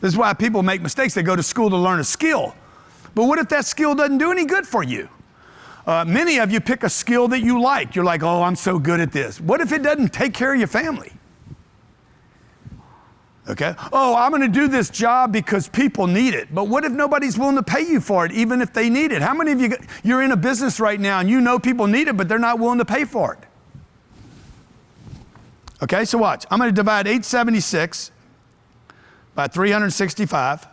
This is why people make mistakes. They go to school to learn a skill. But what if that skill doesn't do any good for you? Many of you pick a skill that you like. You're like, oh, I'm so good at this. What if it doesn't take care of your family? Okay? Oh, I'm going to do this job because people need it. But what if nobody's willing to pay you for it, even if they need it? How many of you, you're in a business right now and you know people need it, but they're not willing to pay for it? Okay, so watch. I'm going to divide 876 by 365.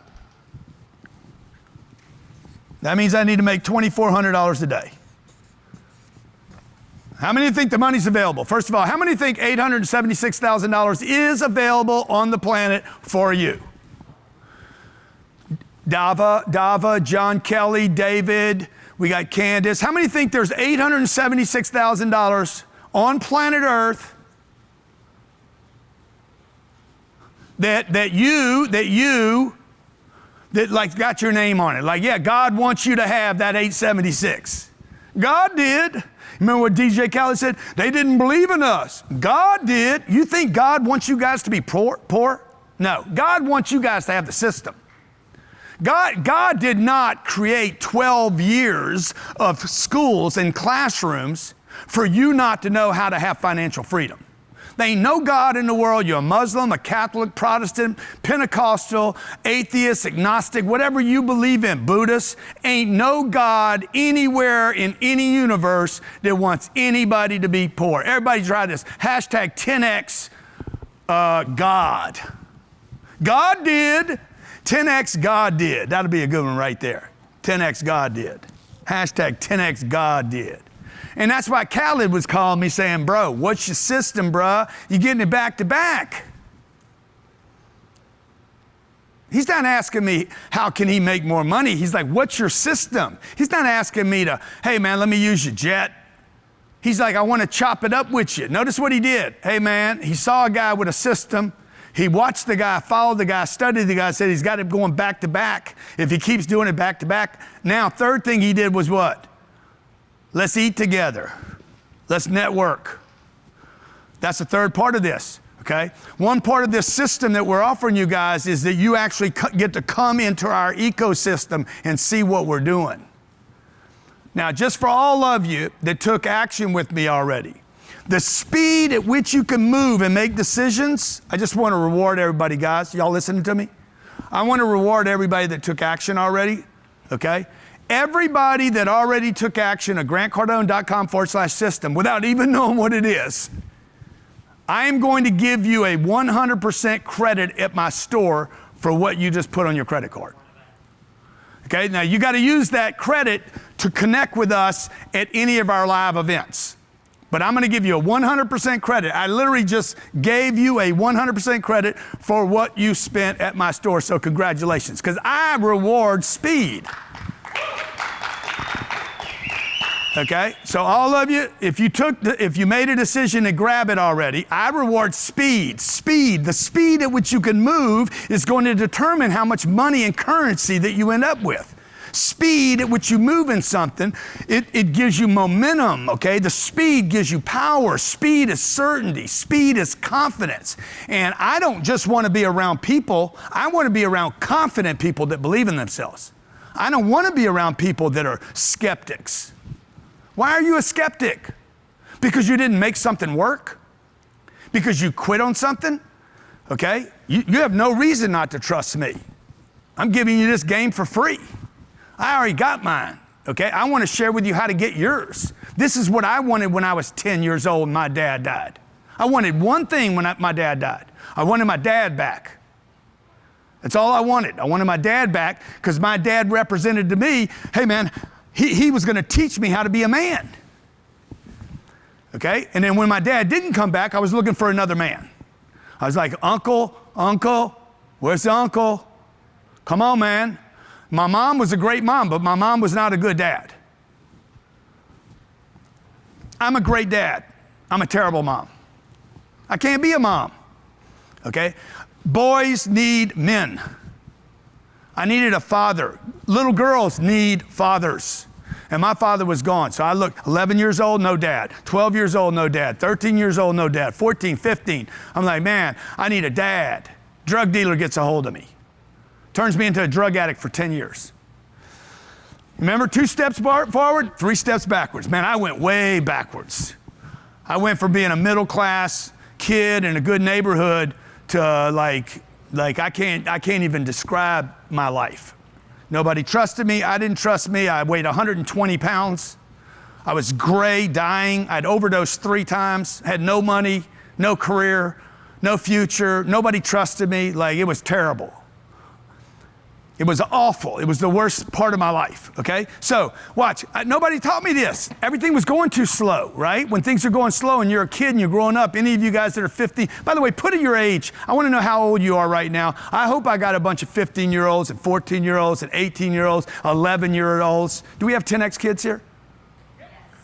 That means I need to make $2,400 a day. How many think the money's available? First of all, how many think $876,000 is available on the planet for you? Dava, John Kelly, David, we got Candace. How many think there's $876,000 on planet Earth that like got your name on it? Like, yeah, God wants you to have that 876. God did. Remember what DJ Khaled said? They didn't believe in us. God did. You think God wants you guys to be poor? No. God wants you guys to have the system. God did not create 12 years of schools and classrooms for you not to know how to have financial freedom. There ain't no God in the world. You're a Muslim, a Catholic, Protestant, Pentecostal, atheist, agnostic, whatever you believe in, Buddhist. Ain't no God anywhere in any universe that wants anybody to be poor. Everybody try this. Hashtag 10X God. God did. 10X God did. That'll be a good one right there. 10X God did. Hashtag 10X God did. And that's why Khaled was calling me saying, bro, what's your system, bro? You're getting it back to back. He's not asking me, how can he make more money? He's like, what's your system? He's not asking me to, hey, man, let me use your jet. He's like, I want to chop it up with you. Notice what he did. Hey, man, he saw a guy with a system. He watched the guy, followed the guy, studied the guy, said he's got it going back to back. If he keeps doing it back to back. Now, third thing he did was what? Let's eat together. Let's network. That's the third part of this, okay? One part of this system that we're offering you guys is that you actually get to come into our ecosystem and see what we're doing. Now, just for all of you that took action with me already, the speed at which you can move and make decisions, I just want to reward everybody, guys. Y'all listening to me? I want to reward everybody that took action already, okay? Everybody that already took action at grantcardone.com/system without even knowing what it is, I am going to give you a 100% credit at my store for what you just put on your credit card. Okay, now you got to use that credit to connect with us at any of our live events. But I'm going to give you a 100% credit. I literally just gave you a 100% credit for what you spent at my store, so congratulations, because I reward speed. Okay, so all of you, if you made a decision to grab it already, I reward speed. Speed, the speed at which you can move is going to determine how much money and currency that you end up with. Speed at which you move in something, it gives you momentum, okay? The speed gives you power. Speed is certainty. Speed is confidence. And I don't just want to be around people. I want to be around confident people that believe in themselves. I don't want to be around people that are skeptics. Why are you a skeptic? Because you didn't make something work? Because you quit on something? Okay? You have no reason not to trust me. I'm giving you this game for free. I already got mine. Okay? I want to share with you how to get yours. This is what I wanted when I was 10 years old and my dad died. I wanted one thing when my dad died. I wanted my dad back. That's all I wanted. I wanted my dad back because my dad represented to me, hey man, he was going to teach me how to be a man. Okay? And then when my dad didn't come back, I was looking for another man. I was like, Uncle, where's the uncle? Come on, man. My mom was a great mom, but my mom was not a good dad. I'm a great dad. I'm a terrible mom. I can't be a mom. Okay? Boys need men. I needed a father. Little girls need fathers. And my father was gone. So I looked 11 years old, no dad. 12 years old, no dad. 13 years old, no dad. 14, 15. I'm like, man, I need a dad. Drug dealer gets a hold of me. Turns me into a drug addict for 10 years. Remember, 2 steps forward, 3 steps backwards. Man, I went way backwards. I went from being a middle class kid in a good neighborhood to like I can't even describe my life. Nobody trusted me. I didn't trust me. I weighed 120 pounds. I was gray, dying. I'd overdosed 3 times, had no money, no career, no future. Nobody trusted me. Like, it was terrible. It was awful. It was the worst part of my life, okay? So, watch. Nobody taught me this. Everything was going too slow, right? When things are going slow and you're a kid and you're growing up, any of you guys that are 50, by the way, put in your age. I want to know how old you are right now. I hope I got a bunch of 15-year-olds and 14-year-olds and 18-year-olds, 11-year-olds. Do we have 10X kids here?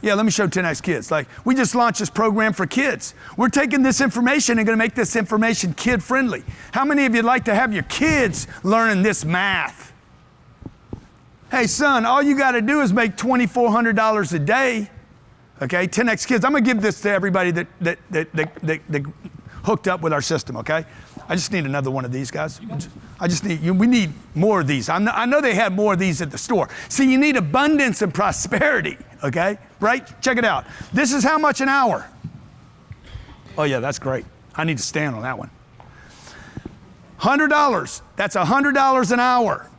Yeah, let me show 10X kids. Like, we just launched this program for kids. We're taking this information and going to make this information kid-friendly. How many of you would like to have your kids learning this math? Hey, son, all you got to do is make $2,400 a day. Okay, 10X kids. I'm going to give this to everybody that hooked up with our system, okay? I just need another one of these, guys. We need more of these. I know they had more of these at the store. See, you need abundance and prosperity, okay? Right? Check it out. This is how much an hour? Oh yeah, that's great. I need to stand on that one. $100, that's $100 an hour.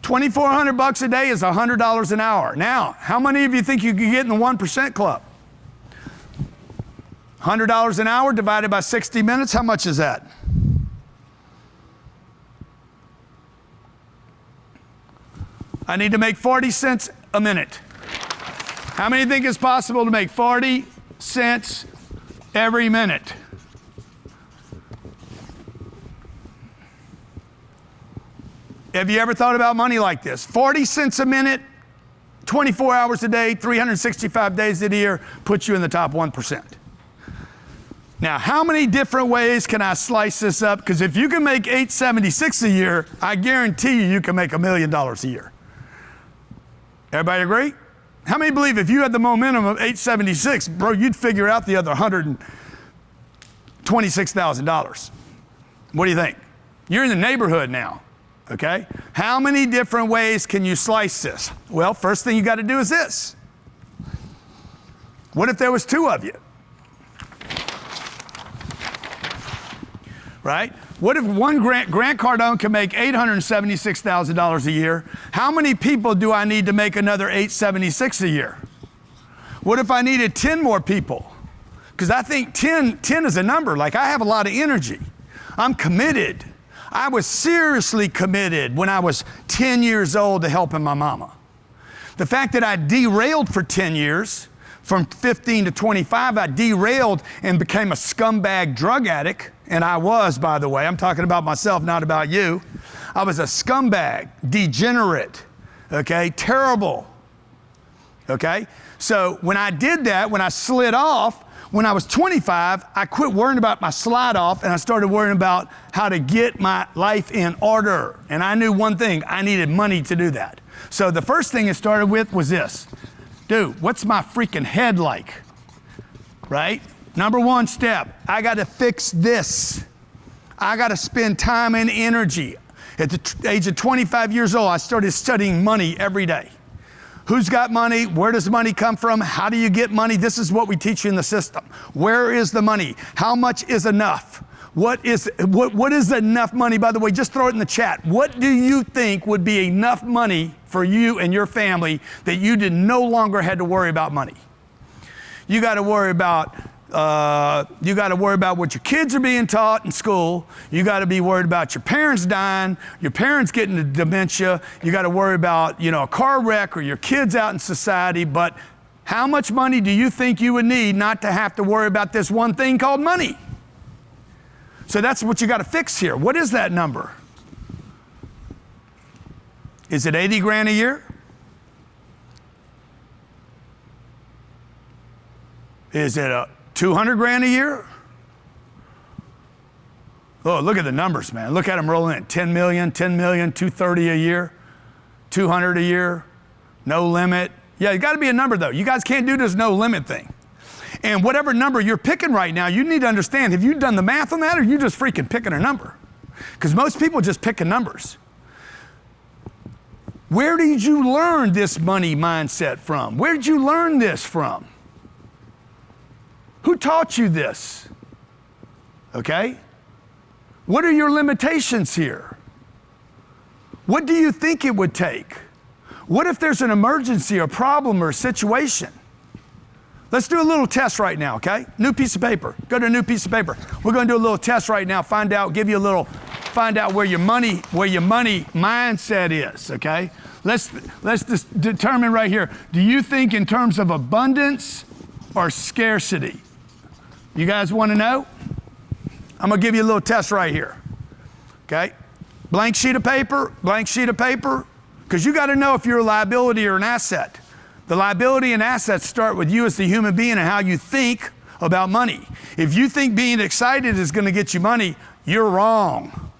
$2,400 a day is $100 an hour. Now, how many of you think you could get in the 1% club? $100 an hour divided by 60 minutes, how much is that? I need to make 40 cents a minute. How many think it's possible to make 40 cents every minute? Have you ever thought about money like this? 40 cents a minute, 24 hours a day, 365 days a year, puts you in the top 1%. Now, how many different ways can I slice this up? Because if you can make $876 a year, I guarantee you can make $1 million a year. Everybody agree? How many believe if you had the momentum of 876, bro, you'd figure out the other $126,000? What do you think? You're in the neighborhood now, okay? How many different ways can you slice this? Well, first thing you got to do is this. What if there was two of you? Right? What if one Grant Cardone can make $876,000 a year? How many people do I need to make another $876 a year? What if I needed 10 more people? Because I think 10 is a number. Like, I have a lot of energy. I'm committed. I was seriously committed when I was 10 years old to helping my mama. The fact that I derailed for 10 years, from 15 to 25, I derailed and became a scumbag drug addict. And I was, by the way. I'm talking about myself, not about you. I was a scumbag, degenerate, okay, terrible, okay? So when I did that, when I slid off, when I was 25, I quit worrying about my slide off and I started worrying about how to get my life in order. And I knew one thing, I needed money to do that. So the first thing it started with was this. Dude, what's my freaking head like, right? Number one step, I got to fix this. I got to spend time and energy. At the age of 25 years old, I started studying money every day. Who's got money? Where does money come from? How do you get money? This is what we teach you in the system. Where is the money? How much is enough? What is enough money? By the way, just throw it in the chat. What do you think would be enough money for you and your family that you no longer had to worry about money? You got to worry about what your kids are being taught in school. You got to be worried about your parents dying, your parents getting the dementia. You got to worry about, a car wreck or your kids out in society. But how much money do you think you would need not to have to worry about this one thing called money? So that's what you got to fix here. What is that number? Is it 80 grand a year? Is it 200 grand a year? Oh, look at the numbers, man. Look at them rolling in. 10 million, 230 a year, 200 a year, no limit. Yeah, you got to be a number though. You guys can't do this no limit thing. And whatever number you're picking right now, you need to understand, have you done the math on that or are you just freaking picking a number? Because most people just picking numbers. Where did you learn this money mindset from? Where did you learn this from? Who taught you this? Okay? What are your limitations here? What do you think it would take? What if there's an emergency or problem or a situation? Let's do a little test right now, okay? New piece of paper. Go to a new piece of paper. We're going to do a little test right now, find out, give you a little find out where your money mindset is, okay? Let's just determine right here. Do you think in terms of abundance or scarcity? You guys want to know? I'm going to give you a little test right here, okay? Blank sheet of paper, because you got to know if you're a liability or an asset. The liability and assets start with you as the human being and how you think about money. If you think being excited is going to get you money, you're wrong.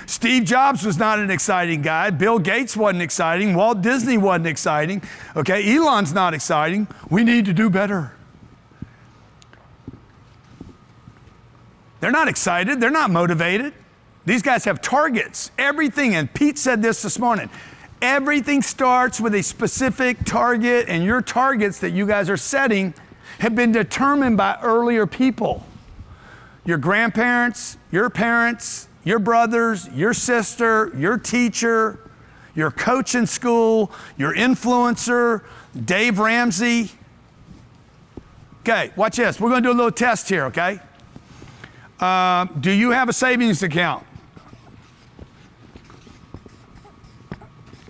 Steve Jobs was not an exciting guy. Bill Gates wasn't exciting. Walt Disney wasn't exciting. Okay, Elon's not exciting. We need to do better. They're not excited. They're not motivated. These guys have targets. Everything, and Pete said this morning, everything starts with a specific target, and your targets that you guys are setting have been determined by earlier people. Your grandparents, your parents, your brothers, your sister, your teacher, your coach in school, your influencer, Dave Ramsey. Okay, watch this. We're going to do a little test here, okay? Do you have a savings account?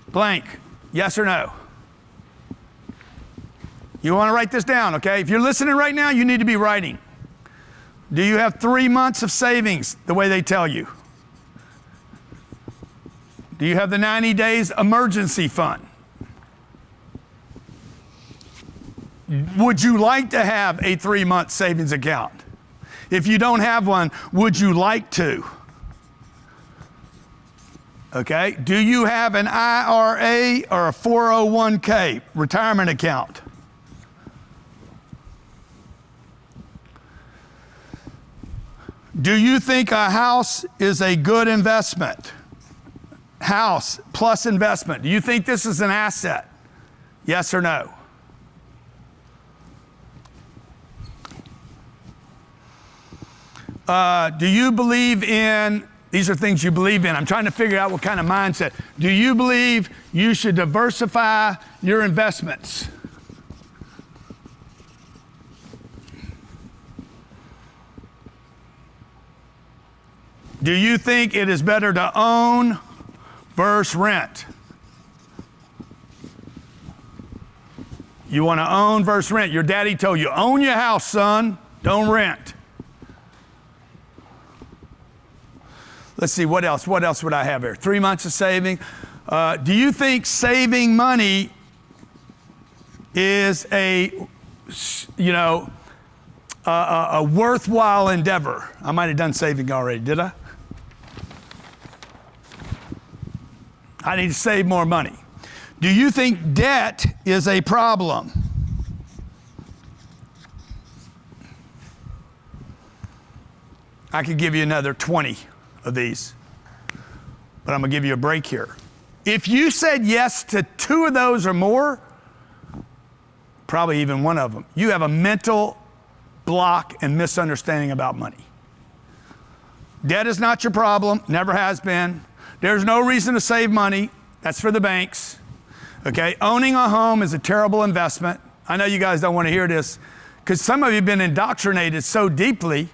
Blank. Yes or no? You want to write this down, okay? If you're listening right now, you need to be writing. Do you have 3 months of savings the way they tell you? Do you have the 90 days emergency fund? Would you like to have a 3-month savings account? If you don't have one, would you like to? Okay, do you have an IRA or a 401k retirement account? Do you think a house is a good investment? House plus investment. Do you think this is an asset? Yes or no? Do you believe in, these are things you believe in. I'm trying to figure out what kind of mindset. Do you believe you should diversify your investments? Do you think it is better to own versus rent? You want to own versus rent. Your daddy told you, own your house, son, don't rent. Let's see, what else? What else would I have here? 3 months of saving. Do you think saving money is a worthwhile endeavor? I might have done saving already, did I? I need to save more money. Do you think debt is a problem? I could give you another 20 of these, but I'm gonna give you a break here. If you said yes to 2 of those or more, probably even one of them, you have a mental block and misunderstanding about money. Debt is not your problem, never has been. There's no reason to save money. That's for the banks. Okay, owning a home is a terrible investment. I know you guys don't want to hear this because some of you have been indoctrinated so deeply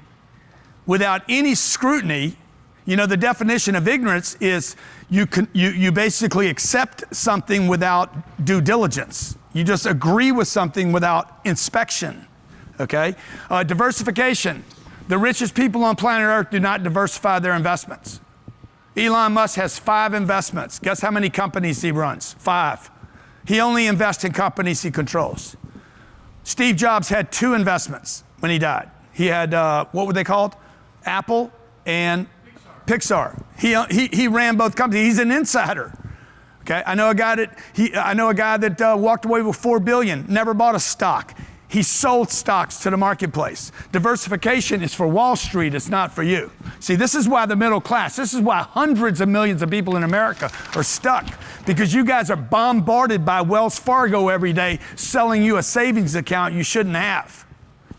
without any scrutiny. You know, the definition of ignorance is you basically accept something without due diligence. You just agree with something without inspection, okay? Diversification. The richest people on planet Earth do not diversify their investments. Elon Musk has 5 investments. Guess how many companies he runs? 5. He only invests in companies he controls. Steve Jobs had 2 investments when he died. He had, what were they called? Apple and Pixar. He ran both companies. He's an insider. Okay, I know a guy that walked away with $4 billion, never bought a stock. He sold stocks to the marketplace. Diversification is for Wall Street, it's not for you. See, this is why the middle class, this is why hundreds of millions of people in America are stuck, because you guys are bombarded by Wells Fargo every day selling you a savings account you shouldn't have.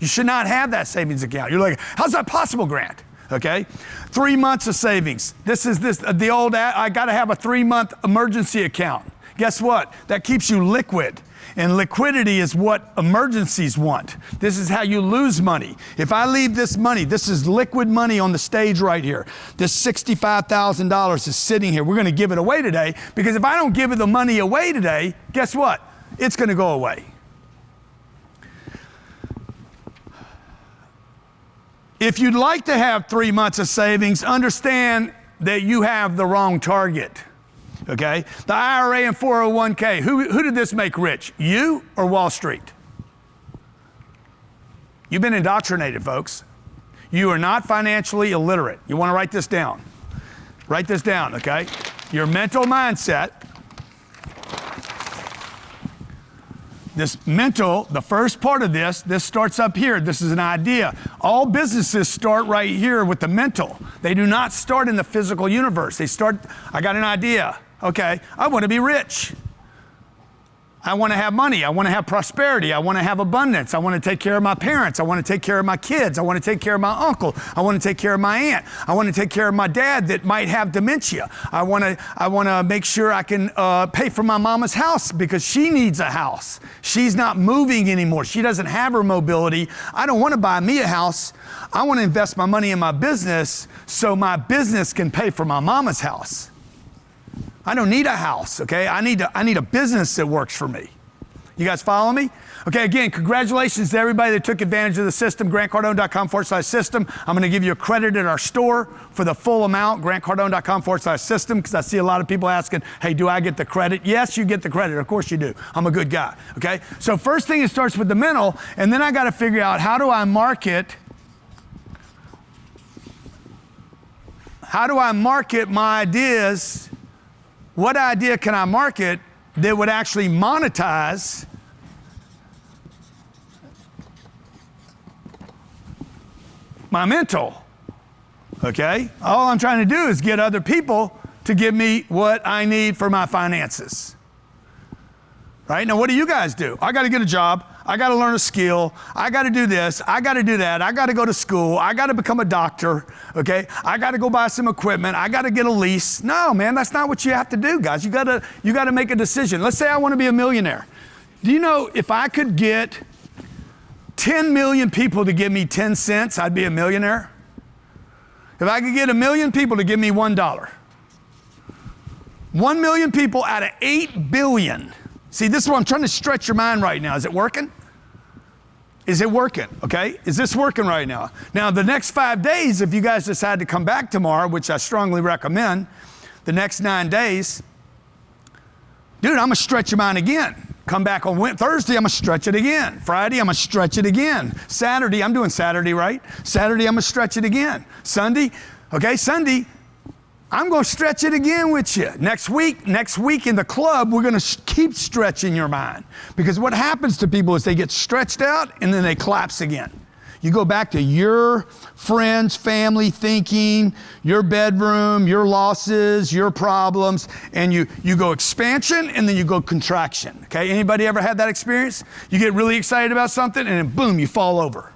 You should not have that savings account. You're like, how's that possible, Grant? Okay, 3 months of savings. This is the old, I gotta have a 3-month emergency account. Guess what? That keeps you liquid. And liquidity is what emergencies want. This is how you lose money. If I leave this money, this is liquid money on the stage right here. This $65,000 is sitting here. We're going to give it away today because if I don't give the money away today, guess what? It's going to go away. If you'd like to have 3 months of savings, understand that you have the wrong target. Okay? The IRA and 401k, who did this make rich? You or Wall Street? You've been indoctrinated, folks. You are not financially illiterate. You want to write this down. Write this down, okay? Your mental mindset. This mental, the first part of this starts up here. This is an idea. All businesses start right here with the mental. They do not start in the physical universe. They start, I got an idea. Okay, I want to be rich. I want to have money. I want to have prosperity. I want to have abundance. I want to take care of my parents. I want to take care of my kids. I want to take care of my uncle. I want to take care of my aunt. I want to take care of my dad that might have dementia. I want to make sure I can pay for my mama's house because she needs a house. She's not moving anymore. She doesn't have her mobility. I don't want to buy me a house. I want to invest my money in my business so my business can pay for my mama's house. I don't need a house, okay? I need a business that works for me. You guys follow me? Okay, again, congratulations to everybody that took advantage of the system, grantcardone.com/system. I'm gonna give you a credit at our store for the full amount, grantcardone.com/system, because I see a lot of people asking, hey, do I get the credit? Yes, you get the credit, of course you do. I'm a good guy, okay? So first thing, it starts with the mental, and then I gotta figure out how do I market my ideas. What idea can I market that would actually monetize my mental? Okay? All I'm trying to do is get other people to give me what I need for my finances. Right? Now, what do you guys do? I got to get a job. I got to learn a skill. I got to do this. I got to do that. I got to go to school. I got to become a doctor. Okay? I got to go buy some equipment. I got to get a lease. No, man, that's not what you have to do, guys. You got to make a decision. Let's say I want to be a millionaire. Do you know if I could get 10 million people to give me 10 cents, I'd be a millionaire? If I could get 1 million people to give me $1. 1 million people out of 8 billion. See, this is what I'm trying to stretch your mind right now. Is it working? Is it working? Okay? Is this working right now? Now, the next 5 days, if you guys decide to come back tomorrow, which I strongly recommend, the next 9 days, dude, I'm going to stretch your mind again. Come back on Thursday, I'm going to stretch it again. Friday, I'm going to stretch it again. Saturday, I'm doing Saturday, right? Saturday, I'm going to stretch it again. Sunday, okay, Sunday, I'm going to stretch it again with you. Next week in the club, we're going to keep stretching your mind. Because what happens to people is they get stretched out and then they collapse again. You go back to your friends, family thinking, your bedroom, your losses, your problems, and you go expansion and then you go contraction. Okay, anybody ever had that experience? You get really excited about something and then boom, you fall over.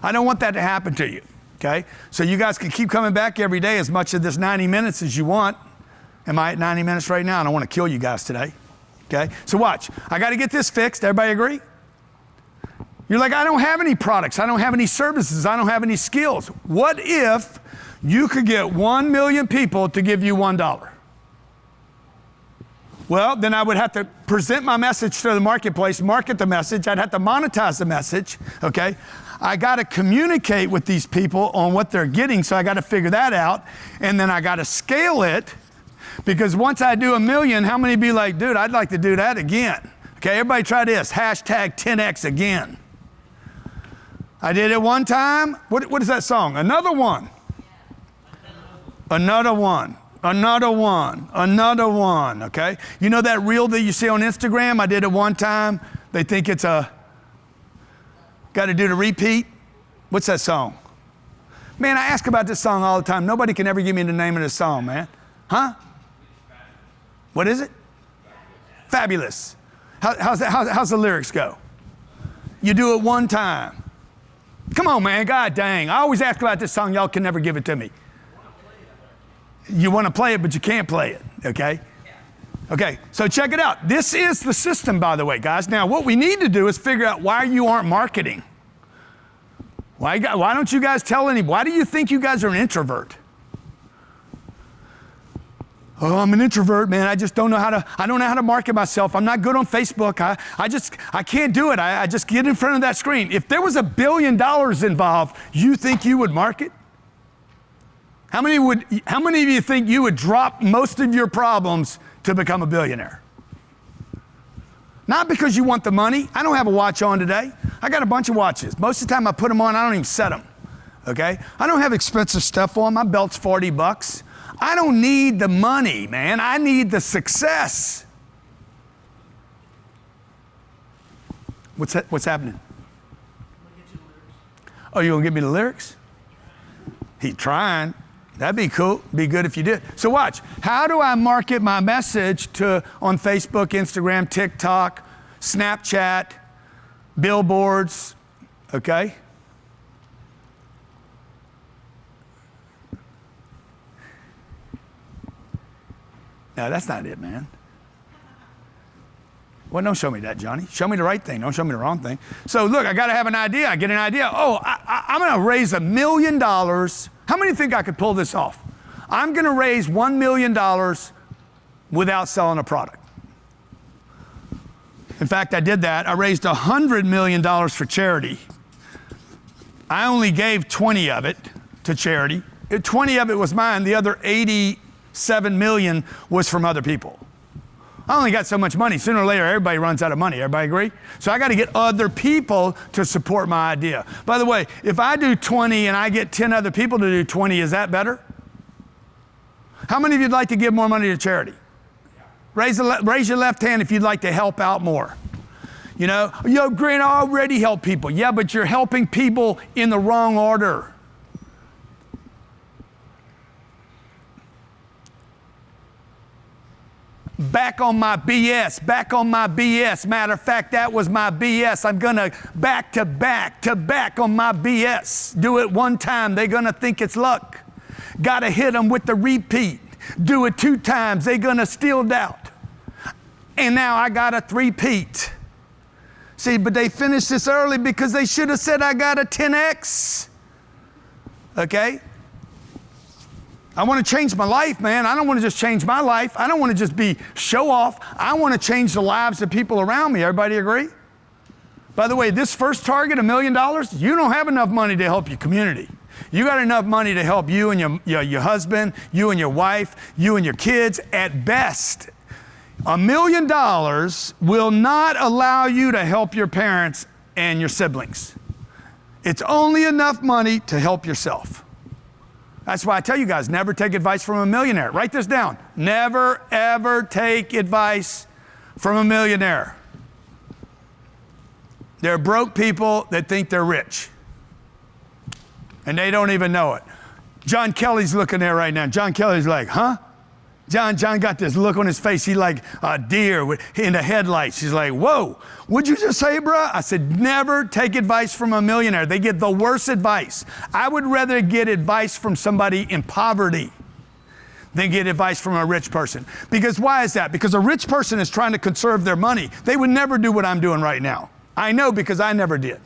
I don't want that to happen to you. Okay, so you guys can keep coming back every day as much of this 90 minutes as you want. Am I at 90 minutes right now? I don't want to kill you guys today. Okay, so watch. I got to get this fixed. Everybody agree? You're like, I don't have any products. I don't have any services. I don't have any skills. What if you could get 1 million people to give you $1? Well, then I would have to present my message to the marketplace, market the message. I'd have to monetize the message, okay? I got to communicate with these people on what they're getting, so I got to figure that out. And then I got to scale it, because once I do 1 million, how many be like, dude, I'd like to do that again? Okay, everybody try this, hashtag 10X again. I did it one time. What is that song? Another one. Another one. Another one. Another one, okay? You know that reel that you see on Instagram? I did it one time. They think it's got to do the repeat. What's that song? Man, I ask about this song all the time. Nobody can ever give me the name of the song, man. Huh? What is it? Fabulous. How's the lyrics go? You do it one time. Come on, man. God dang. I always ask about this song. Y'all can never give it to me. You want to play it, but you can't play it, okay? Okay, so check it out. This is the system, by the way, guys. Now, what we need to do is figure out why you aren't marketing. Why don't you guys tell anybody? Why do you think you guys are an introvert? Oh, I'm an introvert, man. I just don't know how to market myself. I'm not good on Facebook. I can't do it. I just get in front of that screen. If there was $1 billion involved, you think you would market? How many of you think you would drop most of your problems to become a billionaire? Not because you want the money. I don't have a watch on today. I got a bunch of watches. Most of the time I put them on, I don't even set them. Okay? I don't have expensive stuff on. My belt's $40. I don't need the money, man. I need the success. What's happening? Oh, you gonna give me the lyrics? He's trying. That'd be cool. Be good if you did. So watch. How do I market my message on Facebook, Instagram, TikTok, Snapchat, billboards? Okay. No, that's not it, man. Well, don't show me that, Johnny. Show me the right thing. Don't show me the wrong thing. So look, I got to have an idea. I get an idea. Oh, I'm going to raise $1 million. How many think I could pull this off? I'm going to raise $1 million without selling a product. In fact, I did that. I raised $100 million for charity. I only gave 20 of it to charity. 20 of it was mine. The other 87 million was from other people. I only got so much money. Sooner or later, everybody runs out of money. Everybody agree? So I got to get other people to support my idea. By the way, if I do 20 and I get 10 other people to do 20, is that better? How many of you'd like to give more money to charity? Raise your left hand if you'd like to help out more. You know, Grant, I already help people. Yeah, but you're helping people in the wrong order. Back on my BS, back on my BS. Matter of fact, that was my BS. I'm gonna back to back on my BS. Do it one time, they're gonna think it's luck. Gotta hit them with the repeat. Do it 2 times, they're gonna still doubt. And now I got a 3-peat. See, but they finished this early because they should have said I got a 10X. Okay? I want to change my life, man. I don't want to just change my life. I don't want to just be show off. I want to change the lives of people around me. Everybody agree? By the way, this first target, $1 million, you don't have enough money to help your community. You got enough money to help you and your husband, you and your wife, you and your kids at best. $1 million will not allow you to help your parents and your siblings. It's only enough money to help yourself. That's why I tell you guys, never take advice from a millionaire. Write this down. Never, ever take advice from a millionaire. They're broke people that think they're rich. And they don't even know it. John Kelly's looking there right now. John Kelly's like, huh? John got this look on his face. He's like a deer in the headlights. He's like, whoa, what'd you just say, bruh? I said, never take advice from a millionaire. They get the worst advice. I would rather get advice from somebody in poverty than get advice from a rich person. Because why is that? Because a rich person is trying to conserve their money. They would never do what I'm doing right now. I know because I never did.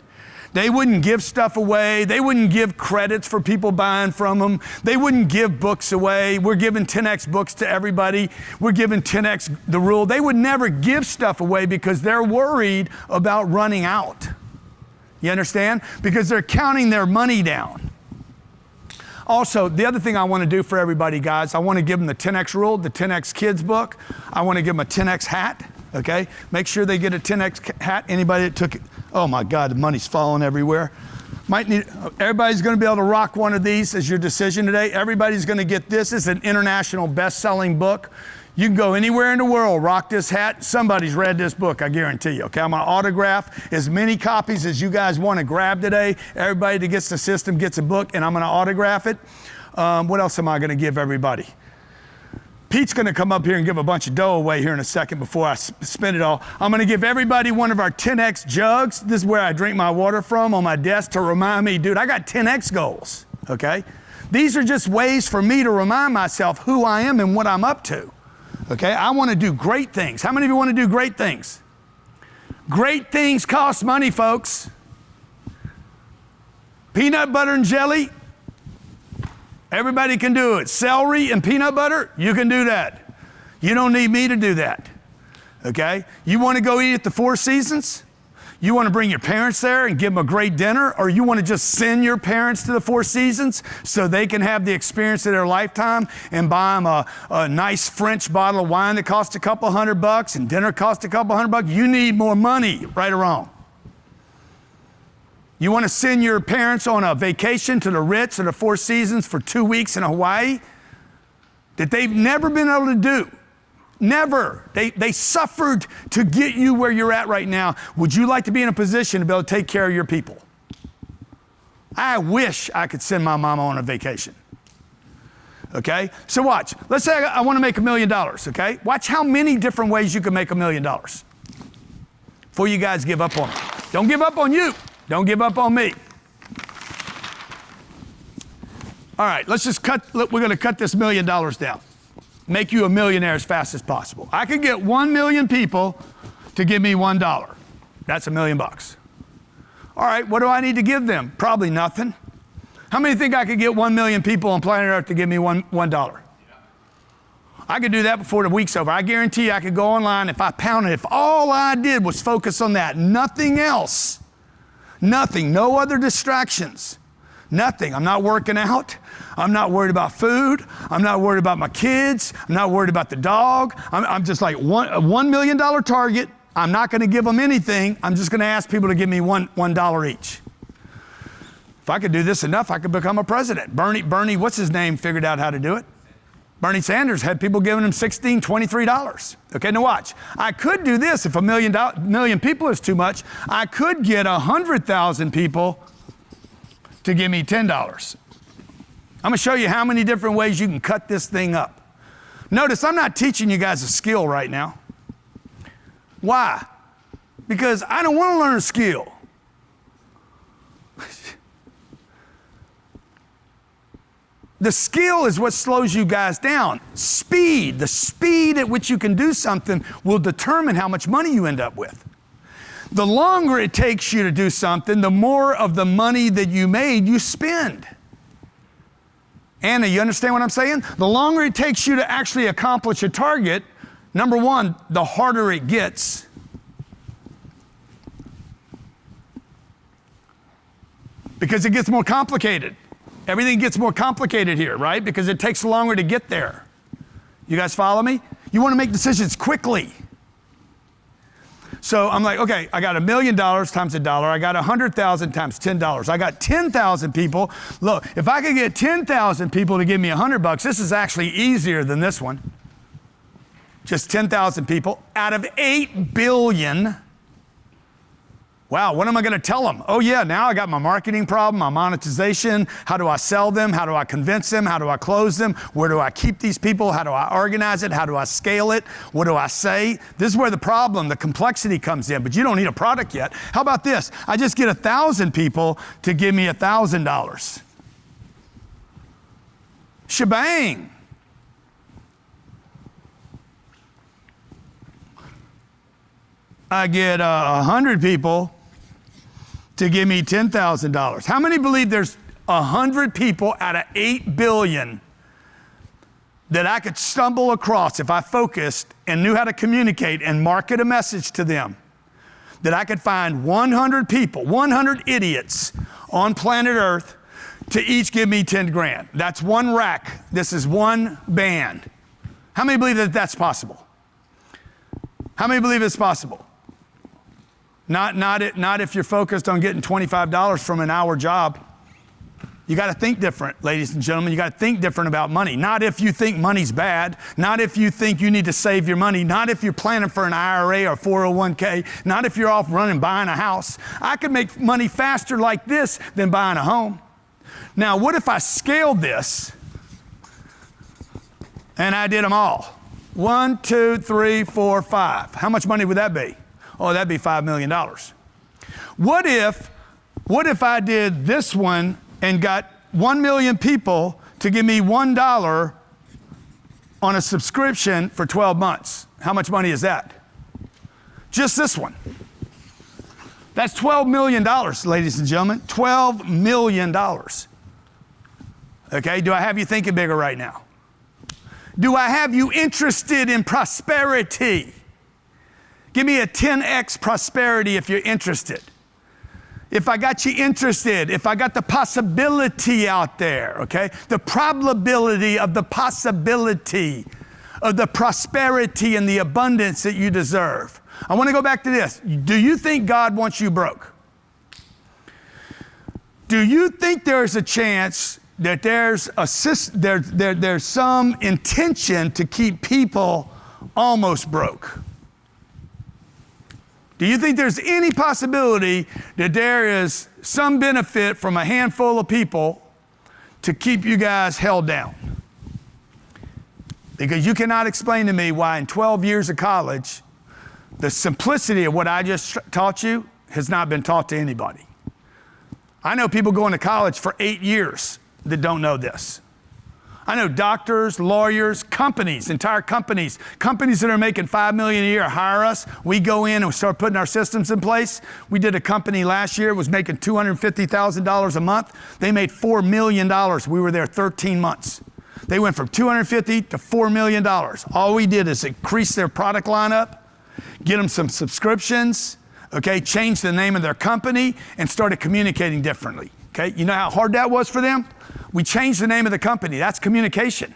They wouldn't give stuff away. They wouldn't give credits for people buying from them. They wouldn't give books away. We're giving 10X books to everybody. We're giving 10X the rule. They would never give stuff away because they're worried about running out. You understand? Because they're counting their money down. Also, the other thing I want to do for everybody, guys, I want to give them the 10X rule, the 10X kids book. I want to give them a 10X hat. Okay, make sure they get a 10X hat. Anybody that took it, oh my God, the money's falling everywhere. Everybody's going to be able to rock one of these as your decision today. Everybody's going to get this. It's an international best-selling book. You can go anywhere in the world, rock this hat. Somebody's read this book, I guarantee you. Okay, I'm going to autograph as many copies as you guys want to grab today. Everybody that gets the system gets a book, and I'm going to autograph it. What else am I going to give everybody? Pete's going to come up here and give a bunch of dough away here in a second before I spend it all. I'm going to give everybody one of our 10X jugs. This is where I drink my water from on my desk to remind me, dude, I got 10X goals, okay? These are just ways for me to remind myself who I am and what I'm up to, Okay, I want to do great things. How many of you want to do great things? Great things cost money, folks. Peanut butter and jelly, everybody can do it. Celery and peanut butter, you can do that. You don't need me to do that. Okay? You want to go eat at the Four Seasons? You want to bring your parents there and give them a great dinner? Or you want to just send your parents to the Four Seasons so they can have the experience of their lifetime and buy them a nice French bottle of wine that costs a couple $100 and dinner costs a couple $100? You need more money, right or wrong. You want to send your parents on a vacation to the Ritz or the Four Seasons for 2 weeks in Hawaii that they've never been able to do. Never. They suffered to get you where you're at right now. Would you like to be in a position to be able to take care of your people? I wish I could send my mama on a vacation. Okay? So watch. Let's say I want to make $1 million, okay? Watch how many different ways you can make $1 million before you guys give up on me. Don't give up on you. Don't give up on me. All right, let's just we're going to cut this $1 million down. Make you a millionaire as fast as possible. I could get 1 million people to give me $1. That's $1 million. All right, what do I need to give them? Probably nothing. How many think I could get 1 million people on planet Earth to give me $1? I could do that before the week's over. I guarantee you I could go online if I pounded, if all I did was focus on that, nothing else, nothing, no other distractions. Nothing. I'm not working out. I'm not worried about food. I'm not worried about my kids. I'm not worried about the dog. I'm just like a $1 million target. I'm not going to give them anything. I'm just going to ask people to give me $1 each. If I could do this enough, I could become a president. Bernie, what's his name, figured out how to do it. Bernie Sanders had people giving him $16, $23. Okay, now watch. I could do this if a million people is too much. I could get 100,000 people to give me $10. I'm going to show you how many different ways you can cut this thing up. Notice I'm not teaching you guys a skill right now. Why? Because I don't want to learn a skill. The skill is what slows you guys down. Speed, the speed at which you can do something will determine how much money you end up with. The longer it takes you to do something, the more of the money that you made you spend. Anna, you understand what I'm saying? The longer it takes you to actually accomplish a target, number one, the harder it gets. Because it gets more complicated. Everything gets more complicated here, right? Because it takes longer to get there. You guys follow me? You want to make decisions quickly. So I'm like, okay, I got $1 million times $1. I got 100,000 times $10. I got 10,000 people. Look, if I could get 10,000 people to give me $100, this is actually easier than this one. Just 10,000 people out of 8 billion. Wow, what am I going to tell them? Oh yeah, now I got my marketing problem, my monetization. How do I sell them? How do I convince them? How do I close them? Where do I keep these people? How do I organize it? How do I scale it? What do I say? This is where the problem, the complexity comes in, but you don't need a product yet. How about this? I just get 1,000 people to give me $1,000. Shebang. I get 100 people to give me $10,000. How many believe there's 100 people out of 8 billion that I could stumble across if I focused and knew how to communicate and market a message to them? That I could find 100 people, 100 idiots on planet Earth to each give me 10 grand. That's one rack. This is one band. How many believe that that's possible? How many believe it's possible? Not if you're focused on getting $25 from an hour job. You got to think different, ladies and gentlemen. You got to think different about money. Not if you think money's bad. Not if you think you need to save your money. Not if you're planning for an IRA or 401k. Not if you're off running buying a house. I could make money faster like this than buying a home. Now, what if I scaled this and I did them all? 1, 2, 3, 4, 5. How much money would that be? Oh, that'd be $5 million. What if I did this one and got 1 million people to give me $1 on a subscription for 12 months. How much money is that? Just this one. That's $12 million, ladies and gentlemen. $12 million. Okay, do I have you thinking bigger right now? Do I have you interested in prosperity? Give me a 10x prosperity if you're interested. If I got you interested, if I got the possibility out there, okay? The probability of the possibility of the prosperity and the abundance that you deserve. I want to go back to this. Do you think God wants you broke? Do you think there's a chance that there's some intention to keep people almost broke? Do you think there's any possibility that there is some benefit from a handful of people to keep you guys held down? Because you cannot explain to me why in 12 years of college, the simplicity of what I just taught you has not been taught to anybody. I know people going to college for 8 years that don't know this. I know doctors, lawyers, companies, entire companies that are making $5 million a year hire us. We go in and we start putting our systems in place. We did a company last year, was making $250,000 a month. They made $4 million. We were there 13 months. They went from $250,000 to $4 million. All we did is increase their product lineup, get them some subscriptions, okay, change the name of their company, and started communicating differently. Okay, you know how hard that was for them? We changed the name of the company. That's communication.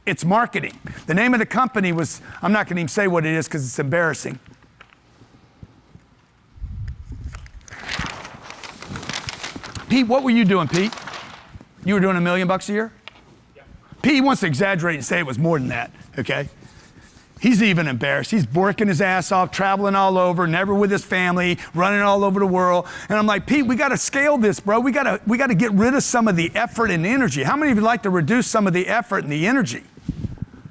It's marketing. The name of the company was, I'm not going to even say what it is because it's embarrassing. Pete, what were you doing, Pete? You were doing $1 million a year? Yeah. Pete wants to exaggerate and say it was more than that, okay? He's even embarrassed. He's working his ass off, traveling all over, never with his family, running all over the world. And I'm like, Pete, we got to scale this, bro. We got to get rid of some of the effort and energy. How many of you like to reduce some of the effort and the energy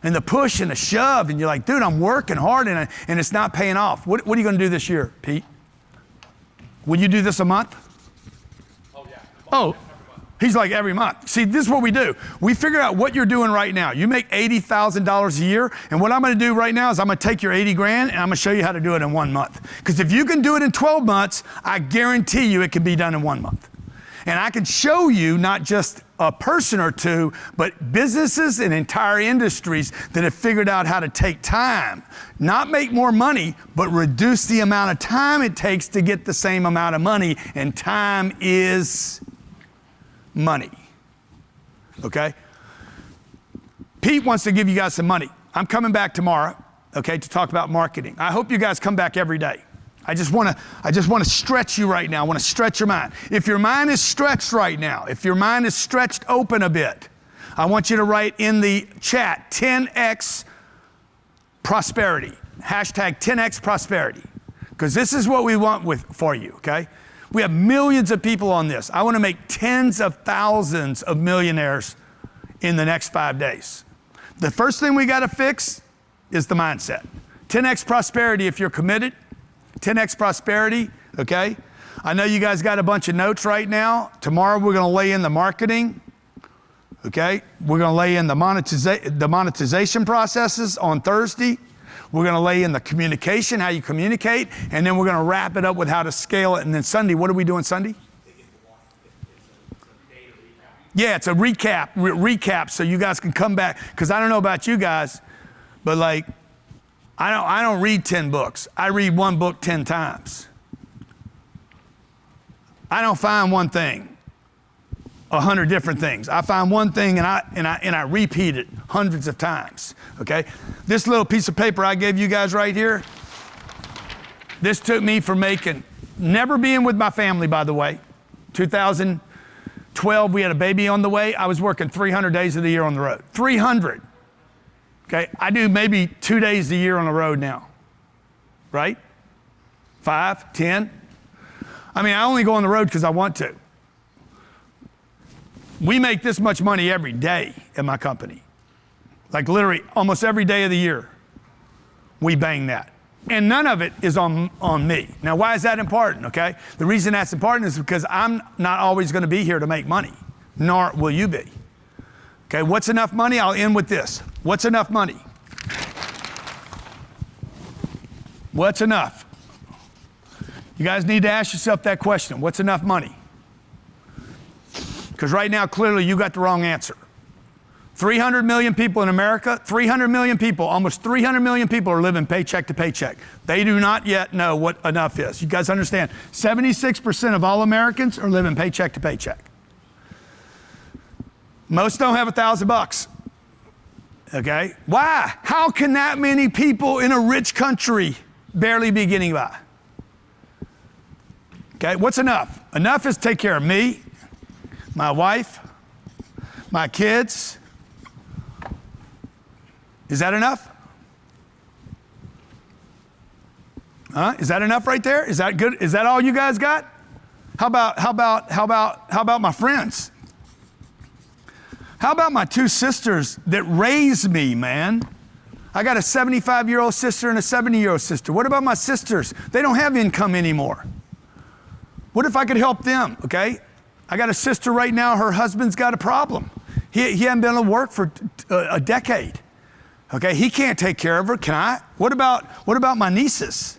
and the push and the shove? And you're like, dude, I'm working hard and it's not paying off. What are you going to do this year, Pete? Will you do this a month? Oh, yeah. Oh. He's like, every month. See, this is what we do. We figure out what you're doing right now. You make $80,000 a year, and what I'm gonna do right now is I'm gonna take your 80 grand and I'm gonna show you how to do it in 1 month. Because if you can do it in 12 months, I guarantee you it can be done in 1 month. And I can show you not just a person or two, but businesses and entire industries that have figured out how to take time, not make more money, but reduce the amount of time it takes to get the same amount of money, and time is money, okay? Pete wants to give you guys some money. I'm coming back tomorrow, okay, to talk about marketing. I hope you guys come back every day. I just want to stretch you right now. I want to stretch your mind. If your mind is stretched right now, if your mind is stretched open a bit, I want you to write in the chat 10x prosperity, hashtag 10x prosperity, because this is what we want for you, okay? We have millions of people on this. I want to make tens of thousands of millionaires in the next 5 days. The first thing we got to fix is the mindset. 10x prosperity if you're committed. 10x prosperity, okay? I know you guys got a bunch of notes right now. Tomorrow we're going to lay in the marketing, okay? We're going to lay in the monetization processes on Thursday. We're going to lay in the communication, how you communicate, and then we're going to wrap it up with how to scale it. And then Sunday, what are we doing Sunday? Yeah, it's a recap so you guys can come back. Because I don't know about you guys, but like, I don't read 10 books. I read one book 10 times. I don't find one thing, 100 different things. I find one thing and I repeat it hundreds of times, okay? This little piece of paper I gave you guys right here, this took me from never being with my family, by the way. 2012, we had a baby on the way. I was working 300 days of the year on the road. 300, okay? I do maybe 2 days a year on the road now, right? 5, 10. I mean, I only go on the road because I want to. We make this much money every day in my company. Like literally almost every day of the year, we bang that. And none of it is on me. Now, why is that important, okay? The reason that's important is because I'm not always gonna be here to make money, nor will you be. Okay, what's enough money? I'll end with this. What's enough money? What's enough? You guys need to ask yourself that question. What's enough money? Because right now, clearly, you got the wrong answer. 300 million people in America, 300 million people, almost 300 million people are living paycheck to paycheck. They do not yet know what enough is. You guys understand, 76% of all Americans are living paycheck to paycheck. Most don't have $1,000. Okay? Why? How can that many people in a rich country barely be getting by? Okay, what's enough? Enough is to take care of me, my wife, my kids. Is that enough? Huh? Is that enough right there? Is that good? Is that all you guys got? How about my friends? How about my two sisters that raised me, man? I got a 75-year-old sister and a 70-year-old sister. What about my sisters? They don't have income anymore. What if I could help them, okay? I got a sister right now, her husband's got a problem. He hasn't been able to work for a decade. Okay, he can't take care of her, can I? What about my nieces?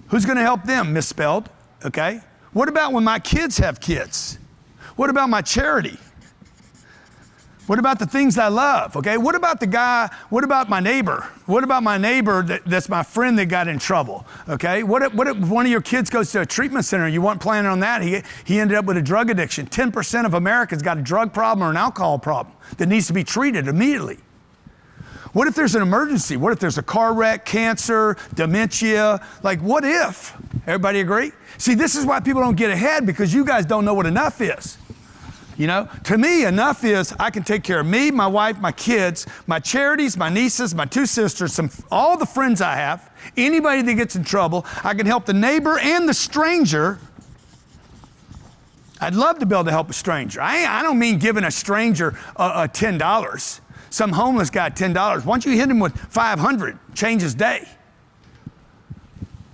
Who's gonna help them? Misspelled, okay? What about when my kids have kids? What about my charity? What about the things I love, okay? What about my neighbor? What about my neighbor that's my friend that got in trouble, okay? What if one of your kids goes to a treatment center and you weren't planning on that? He ended up with a drug addiction. 10% of Americans got a drug problem or an alcohol problem that needs to be treated immediately. What if there's an emergency? What if there's a car wreck, cancer, dementia? Like, what if? Everybody agree? See, this is why people don't get ahead, because you guys don't know what enough is. You know, to me, enough is I can take care of me, my wife, my kids, my charities, my nieces, my two sisters, all the friends I have, anybody that gets in trouble. I can help the neighbor and the stranger. I'd love to be able to help a stranger. I don't mean giving a stranger $10. Some homeless guy $10. Once you hit him with $500, change his day.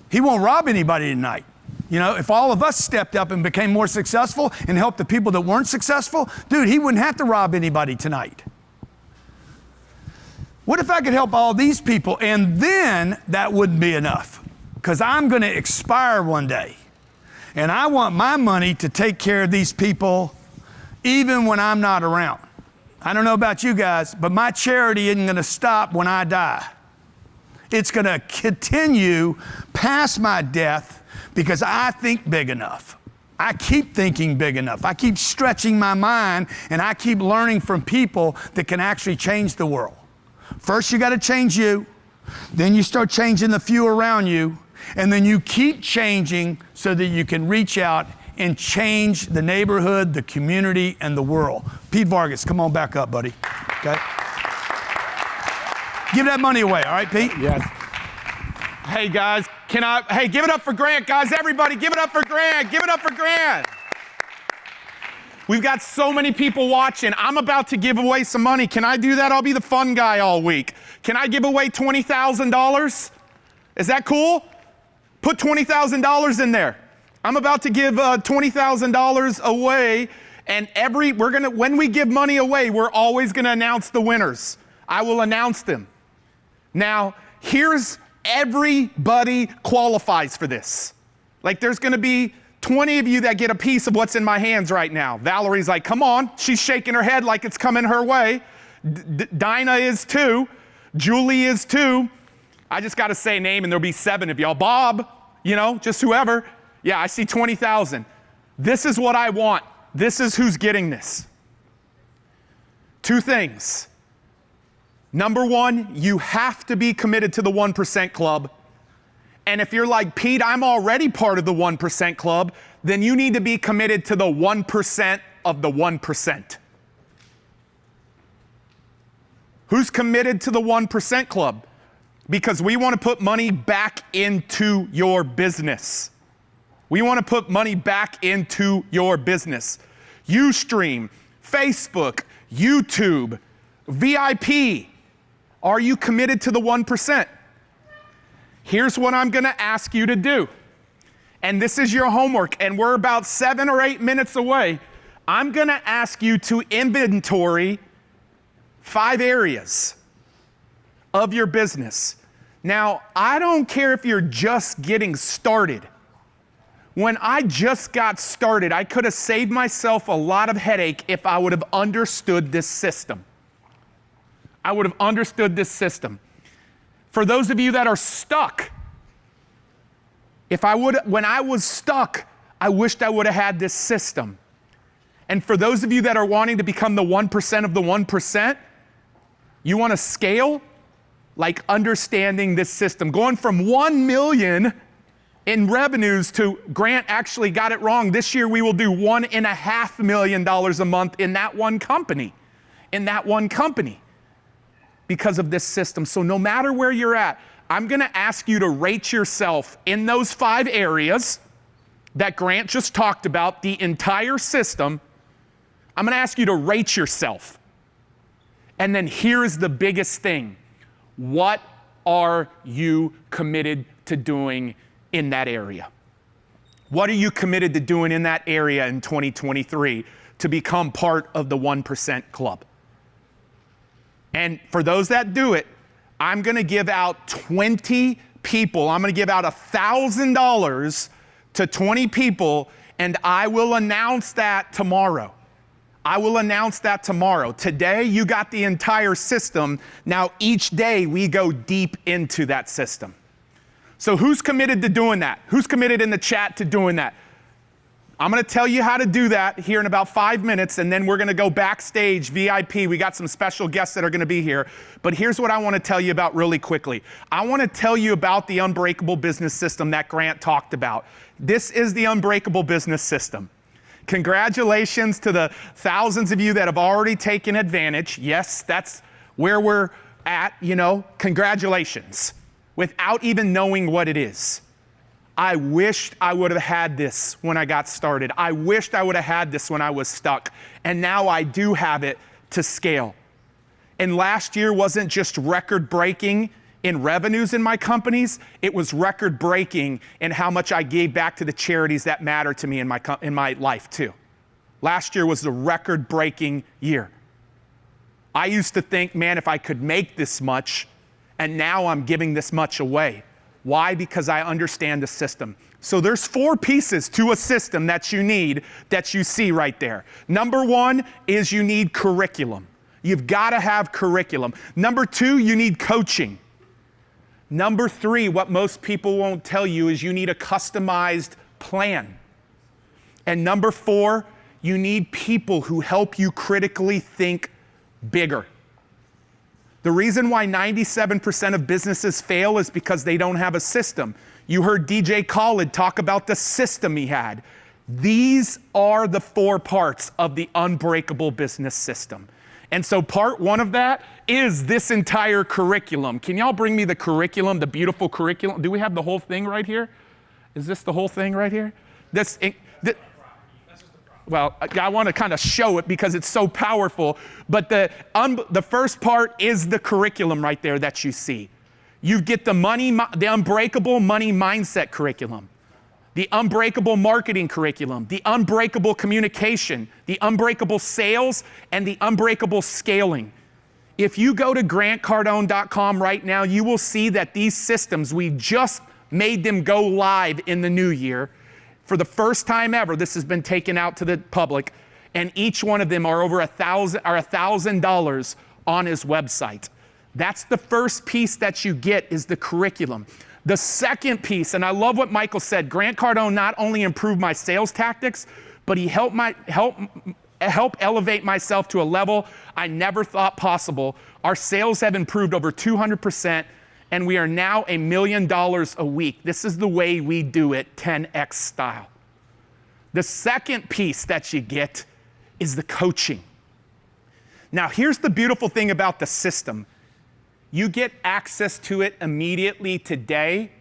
He won't rob anybody tonight. You know, if all of us stepped up and became more successful and helped the people that weren't successful, dude, he wouldn't have to rob anybody tonight. What if I could help all these people, and then that wouldn't be enough? Because I'm going to expire one day, and I want my money to take care of these people even when I'm not around. I don't know about you guys, but my charity isn't going to stop when I die. It's going to continue past my death, because I think big enough. I keep thinking big enough. I keep stretching my mind, and I keep learning from people that can actually change the world. First, you got to change you. Then you start changing the few around you. And then you keep changing so that you can reach out and change the neighborhood, the community, and the world. Pete Vargas, come on back up, buddy. Okay? Give that money away, all right, Pete? Yes. Hey, guys, hey, give it up for Grant, guys. Everybody, give it up for Grant. Give it up for Grant. We've got so many people watching. I'm about to give away some money. Can I do that? I'll be the fun guy all week. Can I give away $20,000? Is that cool? Put $20,000 in there. I'm about to give $20,000 away, and when we give money away, we're always gonna announce the winners. I will announce them. Now, everybody qualifies for this. Like, there's gonna be 20 of you that get a piece of what's in my hands right now. Valerie's like, come on. She's shaking her head like it's coming her way. Dinah is too. Julie is too. I just gotta say a name and there'll be 7 of y'all. Bob, just whoever. Yeah, I see 20,000. This is what I want. This is who's getting this. 2 things. Number 1, you have to be committed to the 1% Club. And if you're like, Pete, I'm already part of the 1% Club, then you need to be committed to the 1% of the 1%. Who's committed to the 1% Club? Because we want to put money back into your business. We want to put money back into your business. Ustream, Facebook, YouTube, VIP. Are you committed to the 1%? Here's what I'm going to ask you to do. And this is your homework, and we're about 7 or 8 minutes away. I'm going to ask you to inventory 5 areas of your business. Now, I don't care if you're just getting started. When I just got started, I could have saved myself a lot of headache if I would have understood this system. I would have understood this system. For those of you that are stuck, when I was stuck, I wished I would have had this system. And for those of you that are wanting to become the 1% of the 1%, you want to scale, like understanding this system. Going from 1 million in revenues to, Grant actually got it wrong. This year we will do $1.5 million a month in that one company. Because of this system. So no matter where you're at, I'm gonna ask you to rate yourself in those 5 areas that Grant just talked about, the entire system. I'm gonna ask you to rate yourself. And then here is the biggest thing. What are you committed to doing in that area? What are you committed to doing in that area in 2023 to become part of the 1% club? And for those that do it, I'm gonna give out 20 people. I'm gonna give out $1,000 to 20 people, and I will announce that tomorrow. Today, you got the entire system. Now, each day, we go deep into that system. So who's committed to doing that? Who's committed in the chat to doing that? I'm gonna tell you how to do that here in about 5 minutes, and then we're gonna go backstage, VIP. We got some special guests that are gonna be here. But here's what I wanna tell you about really quickly. I wanna tell you about the Unbreakable business system that Grant talked about. This is the Unbreakable business system. Congratulations to the thousands of you that have already taken advantage. Yes, that's where we're at, congratulations. Without even knowing what it is. I wished I would have had this when I got started. I wished I would have had this when I was stuck. And now I do have it to scale. And last year wasn't just record-breaking in revenues in my companies, it was record-breaking in how much I gave back to the charities that matter to me in my life too. Last year was a record-breaking year. I used to think, man, if I could make this much, and now I'm giving this much away. Why? Because I understand the system. So there's 4 pieces to a system that you need, that you see right there. Number 1 is you need curriculum. You've got to have curriculum. Number 2, you need coaching. Number 3, what most people won't tell you is you need a customized plan. And number 4, you need people who help you critically think bigger. The reason why 97% of businesses fail is because they don't have a system. You heard DJ Khaled talk about the system he had. These are the 4 parts of the Unbreakable business system. And so part 1 of that is this entire curriculum. Can y'all bring me the curriculum, the beautiful curriculum? Do we have the whole thing right here? Is this the whole thing right here? Well, I want to kind of show it because it's so powerful. But the first part is the curriculum right there that you see. You get the Unbreakable money mindset curriculum, the Unbreakable marketing curriculum, the Unbreakable communication, the Unbreakable sales, and the Unbreakable scaling. If you go to grantcardone.com right now, you will see that these systems, we've just made them go live in the new year. For the first time ever, this has been taken out to the public, and each one of them are over $1,000 on his website. That's the first piece that you get, is the curriculum. The second piece, and I love what Michael said, Grant Cardone not only improved my sales tactics, but he helped elevate myself to a level I never thought possible. Our sales have improved over 200%, and we are now $1 million a week. This is the way we do it, 10X style. The second piece that you get is the coaching. Now, here's the beautiful thing about the system. You get access to it immediately today,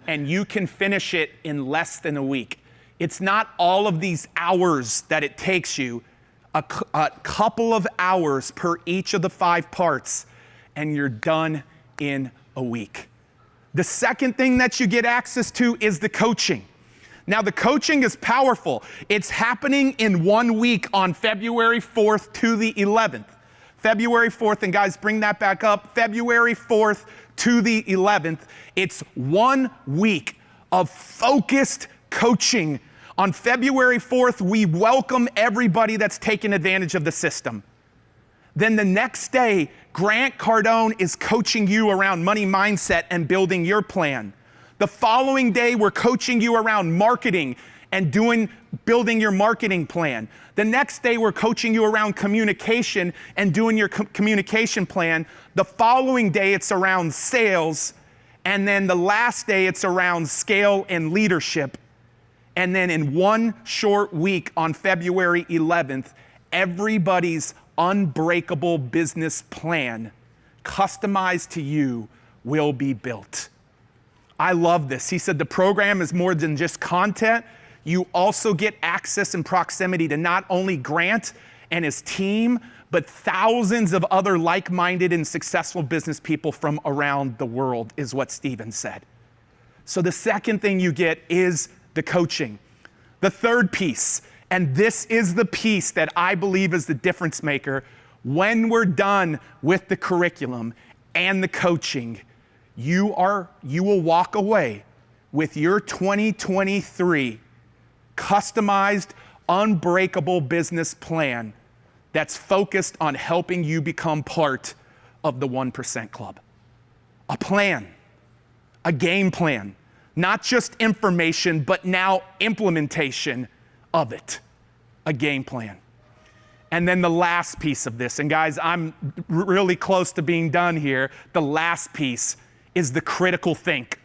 and you can finish it in less than a week. It's not all of these hours that it takes you, a couple of hours per each of the 5 parts, and you're done in a week. The second thing that you get access to is the coaching. Now, the coaching is powerful. It's happening in 1 week on February 4th to the 11th. February 4th, and guys, bring that back up, February 4th to the 11th. It's 1 week of focused coaching. On February 4th, we welcome everybody that's taken advantage of the system. Then the next day, Grant Cardone is coaching you around money mindset and building your plan. The following day, we're coaching you around marketing and building your marketing plan. The next day, we're coaching you around communication and doing your communication plan. The following day, it's around sales. And then the last day, it's around scale and leadership. And then in 1 short week on February 11th, everybody's unbreakable business plan, customized to you, will be built. I love this. He said the program is more than just content. You also get access and proximity to not only Grant and his team, but thousands of other like-minded and successful business people from around the world, is what Stephen said. So the second thing you get is the coaching. The third piece, and this is the piece that I believe is the difference maker, when we're done with the curriculum and the coaching, you will walk away with your 2023 customized, unbreakable business plan that's focused on helping you become part of the 1% Club. A plan, a game plan, not just information, but now implementation of it, a game plan. And then the last piece of this, and guys, I'm really close to being done here. The last piece is the critical think,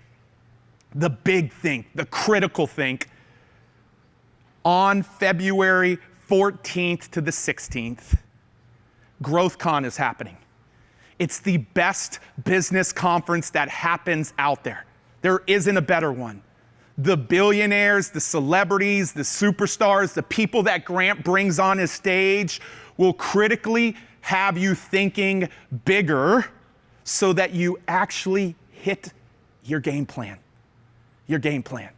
the big think, the critical think. On February 14th to the 16th, GrowthCon is happening. It's the best business conference that happens out there. There isn't a better one. The billionaires, the celebrities, the superstars, the people that Grant brings on his stage will critically have you thinking bigger so that you actually hit your game plan. Your game plan.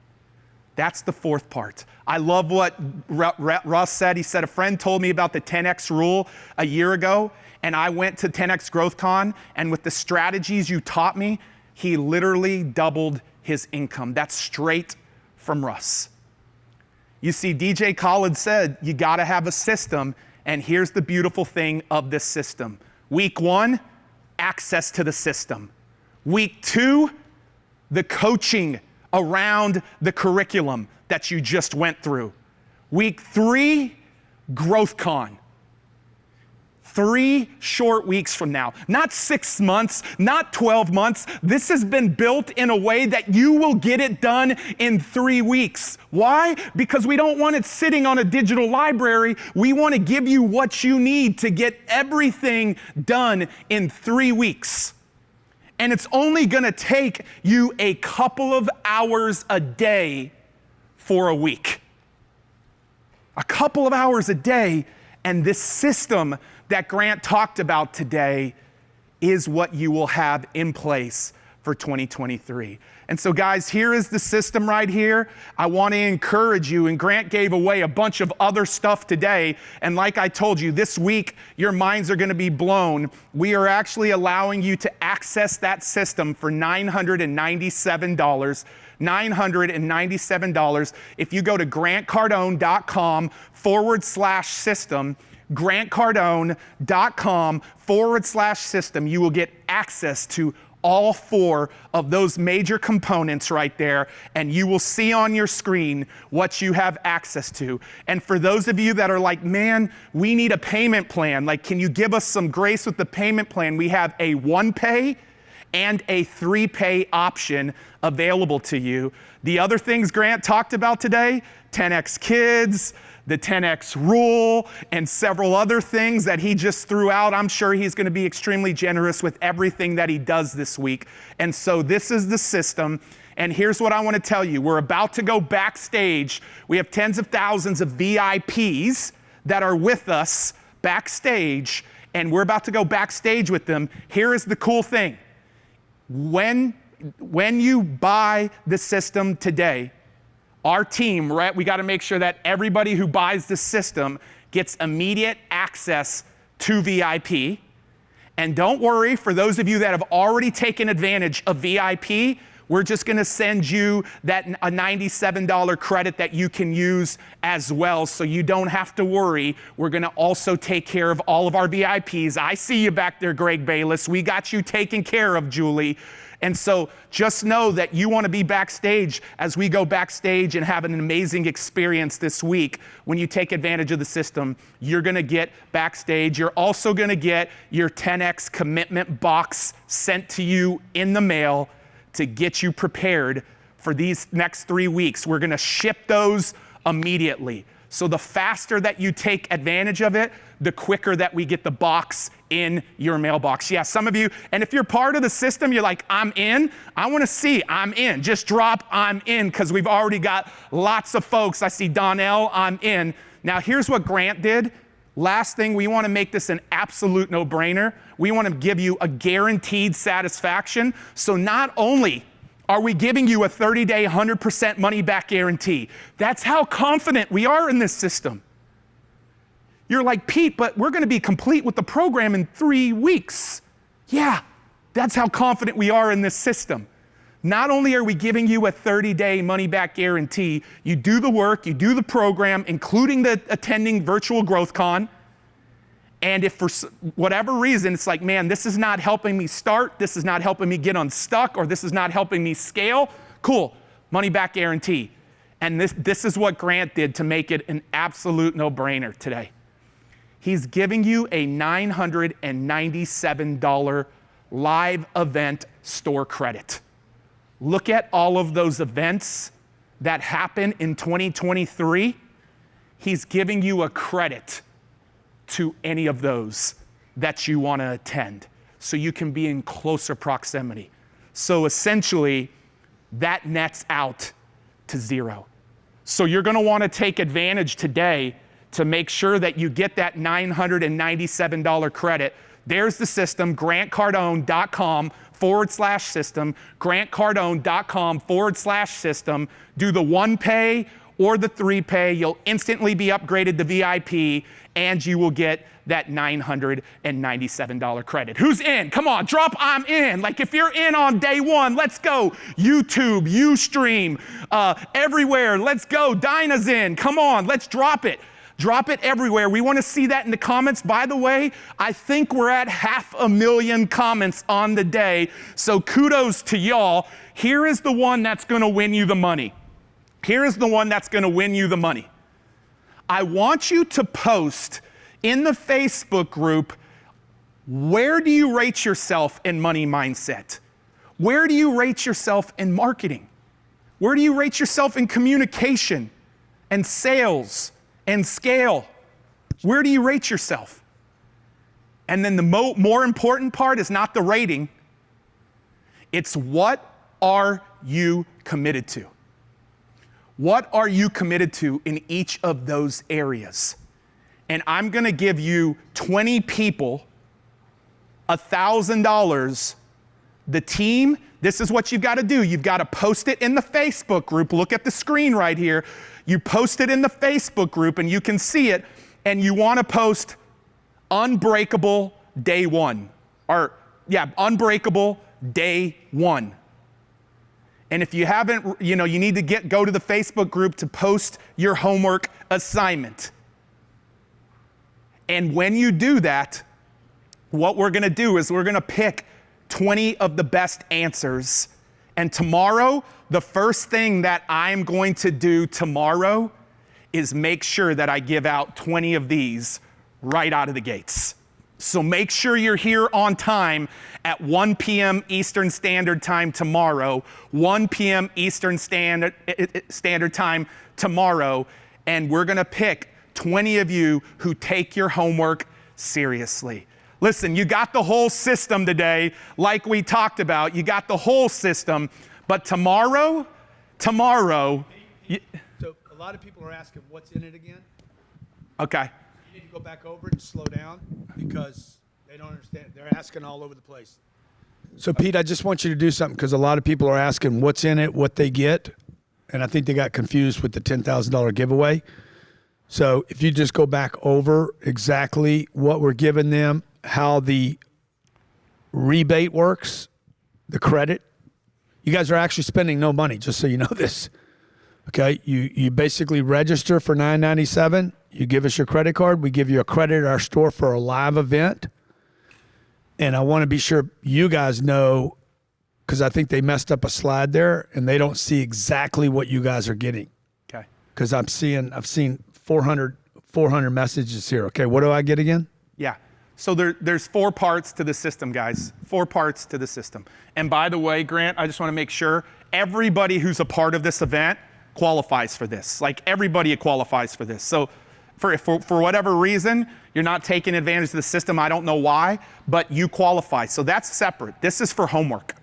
That's the fourth part. I love what Russ said. He said, a friend told me about the 10X rule a year ago, and I went to 10X GrowthCon, and with the strategies you taught me, he literally doubled his income. That's straight from Russ. You see, DJ Khaled said, you gotta have a system, and here's the beautiful thing of this system. Week 1, access to the system. Week 2, the coaching around the curriculum that you just went through. Week 3, GrowthCon. 3 short weeks from now, not 6 months, not 12 months. This has been built in a way that you will get it done in 3 weeks. Why? Because we don't want it sitting on a digital library. We want to give you what you need to get everything done in 3 weeks. And it's only going to take you a couple of hours a day for a week. A couple of hours a day, and this system that Grant talked about today is what you will have in place for 2023. And so guys, here is the system right here. I want to encourage you, and Grant gave away a bunch of other stuff today. And like I told you, this week, your minds are going to be blown. We are actually allowing you to access that system for $997. $997. If you go to grantcardone.com/system, grantcardone.com/system, you will get access to all 4 of those major components right there, and you will see on your screen what you have access to. And for those of you that are like, man, we need a payment plan, like, can you give us some grace with the payment plan? We have a 1-pay and a 3-pay option available to you. The other things Grant talked about today, 10X Kids, the 10X rule, and several other things that he just threw out. I'm sure he's going to be extremely generous with everything that he does this week. And so this is the system. And here's what I want to tell you. We're about to go backstage. We have tens of thousands of VIPs that are with us backstage, and we're about to go backstage with them. Here is the cool thing. When you buy the system today, our team, right, we got to make sure that everybody who buys the system gets immediate access to VIP. And don't worry, for those of you that have already taken advantage of VIP, we're just going to send you a $97 credit that you can use as well, so you don't have to worry. We're going to also take care of all of our VIPs. I see you back there, Greg Bayless. We got you taken care of, Julie. And so just know that you want to be backstage as we go backstage and have an amazing experience this week. When you take advantage of the system, you're going to get backstage. You're also going to get your 10X commitment box sent to you in the mail to get you prepared for these next 3 weeks. We're going to ship those immediately. So the faster that you take advantage of it, the quicker that we get the box in your mailbox. Yeah, some of you, and if you're part of the system, you're like, I'm in. I want to see I'm in. Just drop I'm in, because we've already got lots of folks. I see Donnell, I'm in. Now here's what Grant did. Last thing, we want to make this an absolute no-brainer. We want to give you a guaranteed satisfaction. So not only are we giving you a 30-day, 100% money-back guarantee, that's how confident we are in this system. You're like, Pete, but we're going to be complete with the program in 3 weeks. Yeah, that's how confident we are in this system. Not only are we giving you a 30-day money-back guarantee, you do the work, you do the program, including the attending Virtual Growth Con, and if for whatever reason it's like, man, this is not helping me start, this is not helping me get unstuck, or this is not helping me scale, cool, money-back guarantee. And this is what Grant did to make it an absolute no-brainer today. He's giving you a $997 live event store credit. Look at all of those events that happen in 2023. He's giving you a credit to any of those that you want to attend, so you can be in closer proximity. So essentially, that nets out to zero. So you're going to want to take advantage today to make sure that you get that $997 credit. There's the system, grantcardone.com/system, grantcardone.com/system. Do the 1-pay or the 3-pay. You'll instantly be upgraded to VIP, and you will get that $997 credit. Who's in? Come on, drop I'm in. Like if you're in on day one, let's go. YouTube, Ustream, everywhere, let's go. Dinah's in, come on, let's drop it. Drop it everywhere. We want to see that in the comments. By the way, I think we're at 500,000 comments on the day, so kudos to y'all. Here is the one that's going to win you the money. Here is the one that's going to win you the money. I want you to post in the Facebook group, where do you rate yourself in money mindset? Where do you rate yourself in marketing? Where do you rate yourself in communication and sales and scale? Where do you rate yourself? And then the more important part is not the rating. It's what are you committed to? What are you committed to in each of those areas? And I'm going to give you 20 people $1,000. The team, this is what you've got to do. You've got to post it in the Facebook group. Look at the screen right here. You post it in the Facebook group and you can see it, and you want to post Unbreakable Day 1. Unbreakable Day 1. And if you haven't, you need to go to the Facebook group to post your homework assignment. And when you do that, what we're going to do is we're going to pick 20 of the best answers. And tomorrow, the first thing that I'm going to do tomorrow is make sure that I give out 20 of these right out of the gates. So make sure you're here on time at 1 p.m. Eastern Standard Time tomorrow, 1 p.m. Eastern Standard Time tomorrow, and we're going to pick 20 of you who take your homework seriously. Listen, you got the whole system today, like we talked about. You got the whole system, but tomorrow. So a lot of people are asking, what's in it again? Okay. You need to go back over and slow down because they don't understand. They're asking all over the place. So, Pete, I just want you to do something because a lot of people are asking what's in it, what they get, and I think they got confused with the $10,000 giveaway. So if you just go back over exactly what we're giving them, how the rebate works, the credit. You guys are actually spending no money, just so you know this. Okay, you basically register for $9.97. You give us your credit card. We give you a credit at our store for a live event. And I want to be sure you guys know, because I think they messed up a slide there, and they don't see exactly what you guys are getting. Okay. Because I've seen 400 messages here. Okay, what do I get again? Yeah. So there's 4 parts to the system, guys. 4 parts to the system. And by the way, Grant, I just want to make sure everybody who's a part of this event qualifies for this. Like, everybody qualifies for this. So for whatever reason, you're not taking advantage of the system. I don't know why, but you qualify. So that's separate. This is for homework.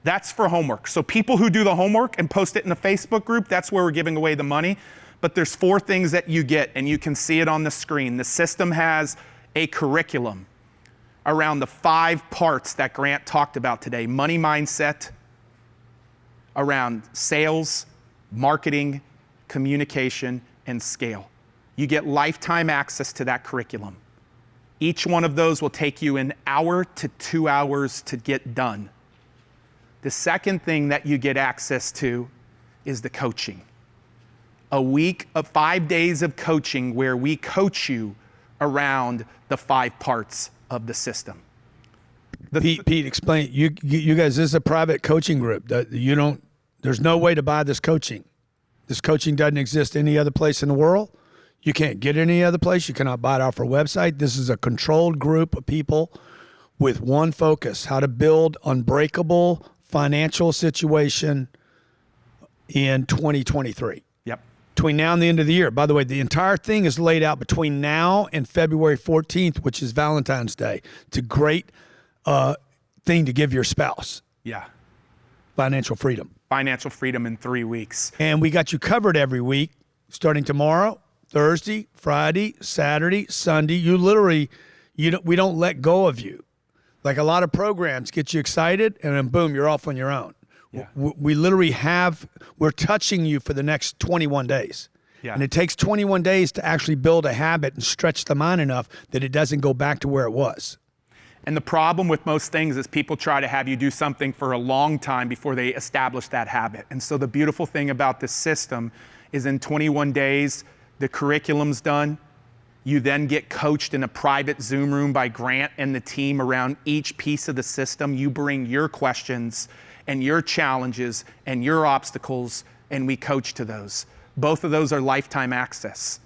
That's for homework. So people who do the homework and post it in the Facebook group, that's where we're giving away the money. But there's 4 things that you get, and you can see it on the screen. The system has a curriculum around the 5 parts that Grant talked about today. Money mindset, around sales, marketing, communication, and scale. You get lifetime access to that curriculum. Each one of those will take you an hour to 2 hours to get done. The second thing that you get access to is the coaching. A week of 5 days of coaching where we coach you around the 5 parts of the system. Pete, explain. You guys, this is a private coaching group. There's no way to buy this coaching. This coaching doesn't exist any other place in the world. You can't get it any other place. You cannot buy it off our website. This is a controlled group of people with one focus: how to build unbreakable financial situation in 2023. Yep. Between now and the end of the year. By the way, the entire thing is laid out between now and February 14th, which is Valentine's Day. It's a great thing to give your spouse. Yeah. Financial freedom. Financial freedom in 3 weeks. And we got you covered every week, starting tomorrow, Thursday, Friday, Saturday, Sunday. We don't let go of you. Like a lot of programs get you excited, and then boom, you're off on your own. Yeah. We literally we're touching you for the next 21 days. Yeah. And it takes 21 days to actually build a habit and stretch the mind enough that it doesn't go back to where it was. And the problem with most things is people try to have you do something for a long time before they establish that habit. And so the beautiful thing about this system is in 21 days, the curriculum's done. You then get coached in a private Zoom room by Grant and the team around each piece of the system. You bring your questions and your challenges and your obstacles, and we coach to those. Both of those are lifetime access.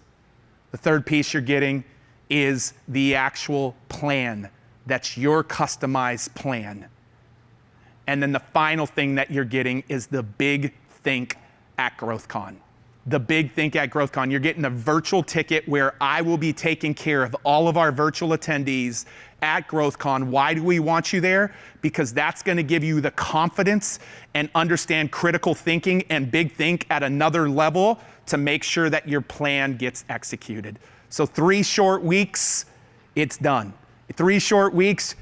The third piece you're getting is the actual plan. That's your customized plan. And then the final thing that you're getting is the Big Think at GrowthCon. The Big Think at GrowthCon. You're getting a virtual ticket where I will be taking care of all of our virtual attendees at GrowthCon. Why do we want you there? Because that's going to give you the confidence and understand critical thinking and Big Think at another level to make sure that your plan gets executed. So 3 short weeks, it's done. 3 short weeks,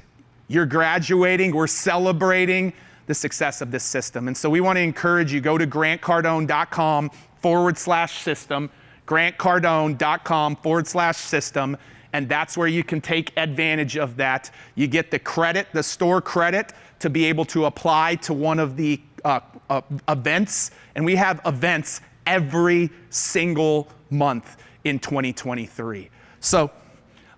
you're graduating. We're celebrating the success of this system. And so we want to encourage you, go to grantcardone.com/system, grantcardone.com/system, and that's where you can take advantage of that. You get the credit, the store credit, to be able to apply to one of the events. And we have events every single month in 2023. So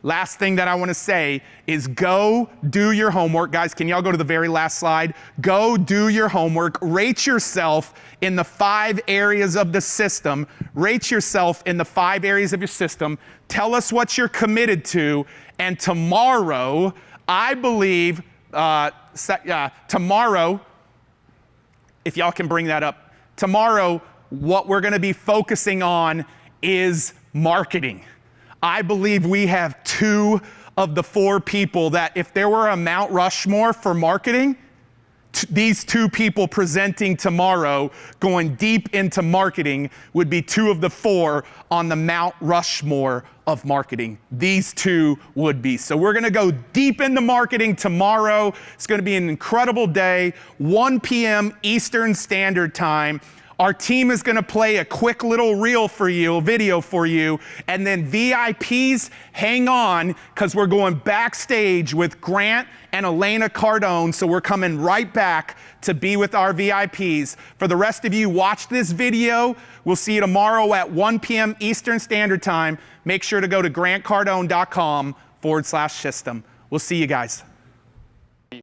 last thing that I want to say is go do your homework. Guys, can y'all go to the very last slide? Go do your homework. Rate yourself in the 5 areas of the system. Rate yourself in the 5 areas of your system. Tell us what you're committed to. And tomorrow, I believe, tomorrow, if y'all can bring that up, tomorrow, what we're going to be focusing on is marketing. I believe we have 2 of the 4 people that if there were a Mount Rushmore for marketing, these 2 people presenting tomorrow going deep into marketing would be 2 of the 4 on the Mount Rushmore of marketing. These 2 would be. So we're going to go deep into marketing tomorrow. It's going to be an incredible day, 1 p.m. Eastern Standard Time. Our team is going to play a quick little reel for you, a video for you, and then VIPs, hang on, because we're going backstage with Grant and Elena Cardone, so we're coming right back to be with our VIPs. For the rest of you, watch this video. We'll see you tomorrow at 1 p.m. Eastern Standard Time. Make sure to go to grantcardone.com/system. We'll see you guys.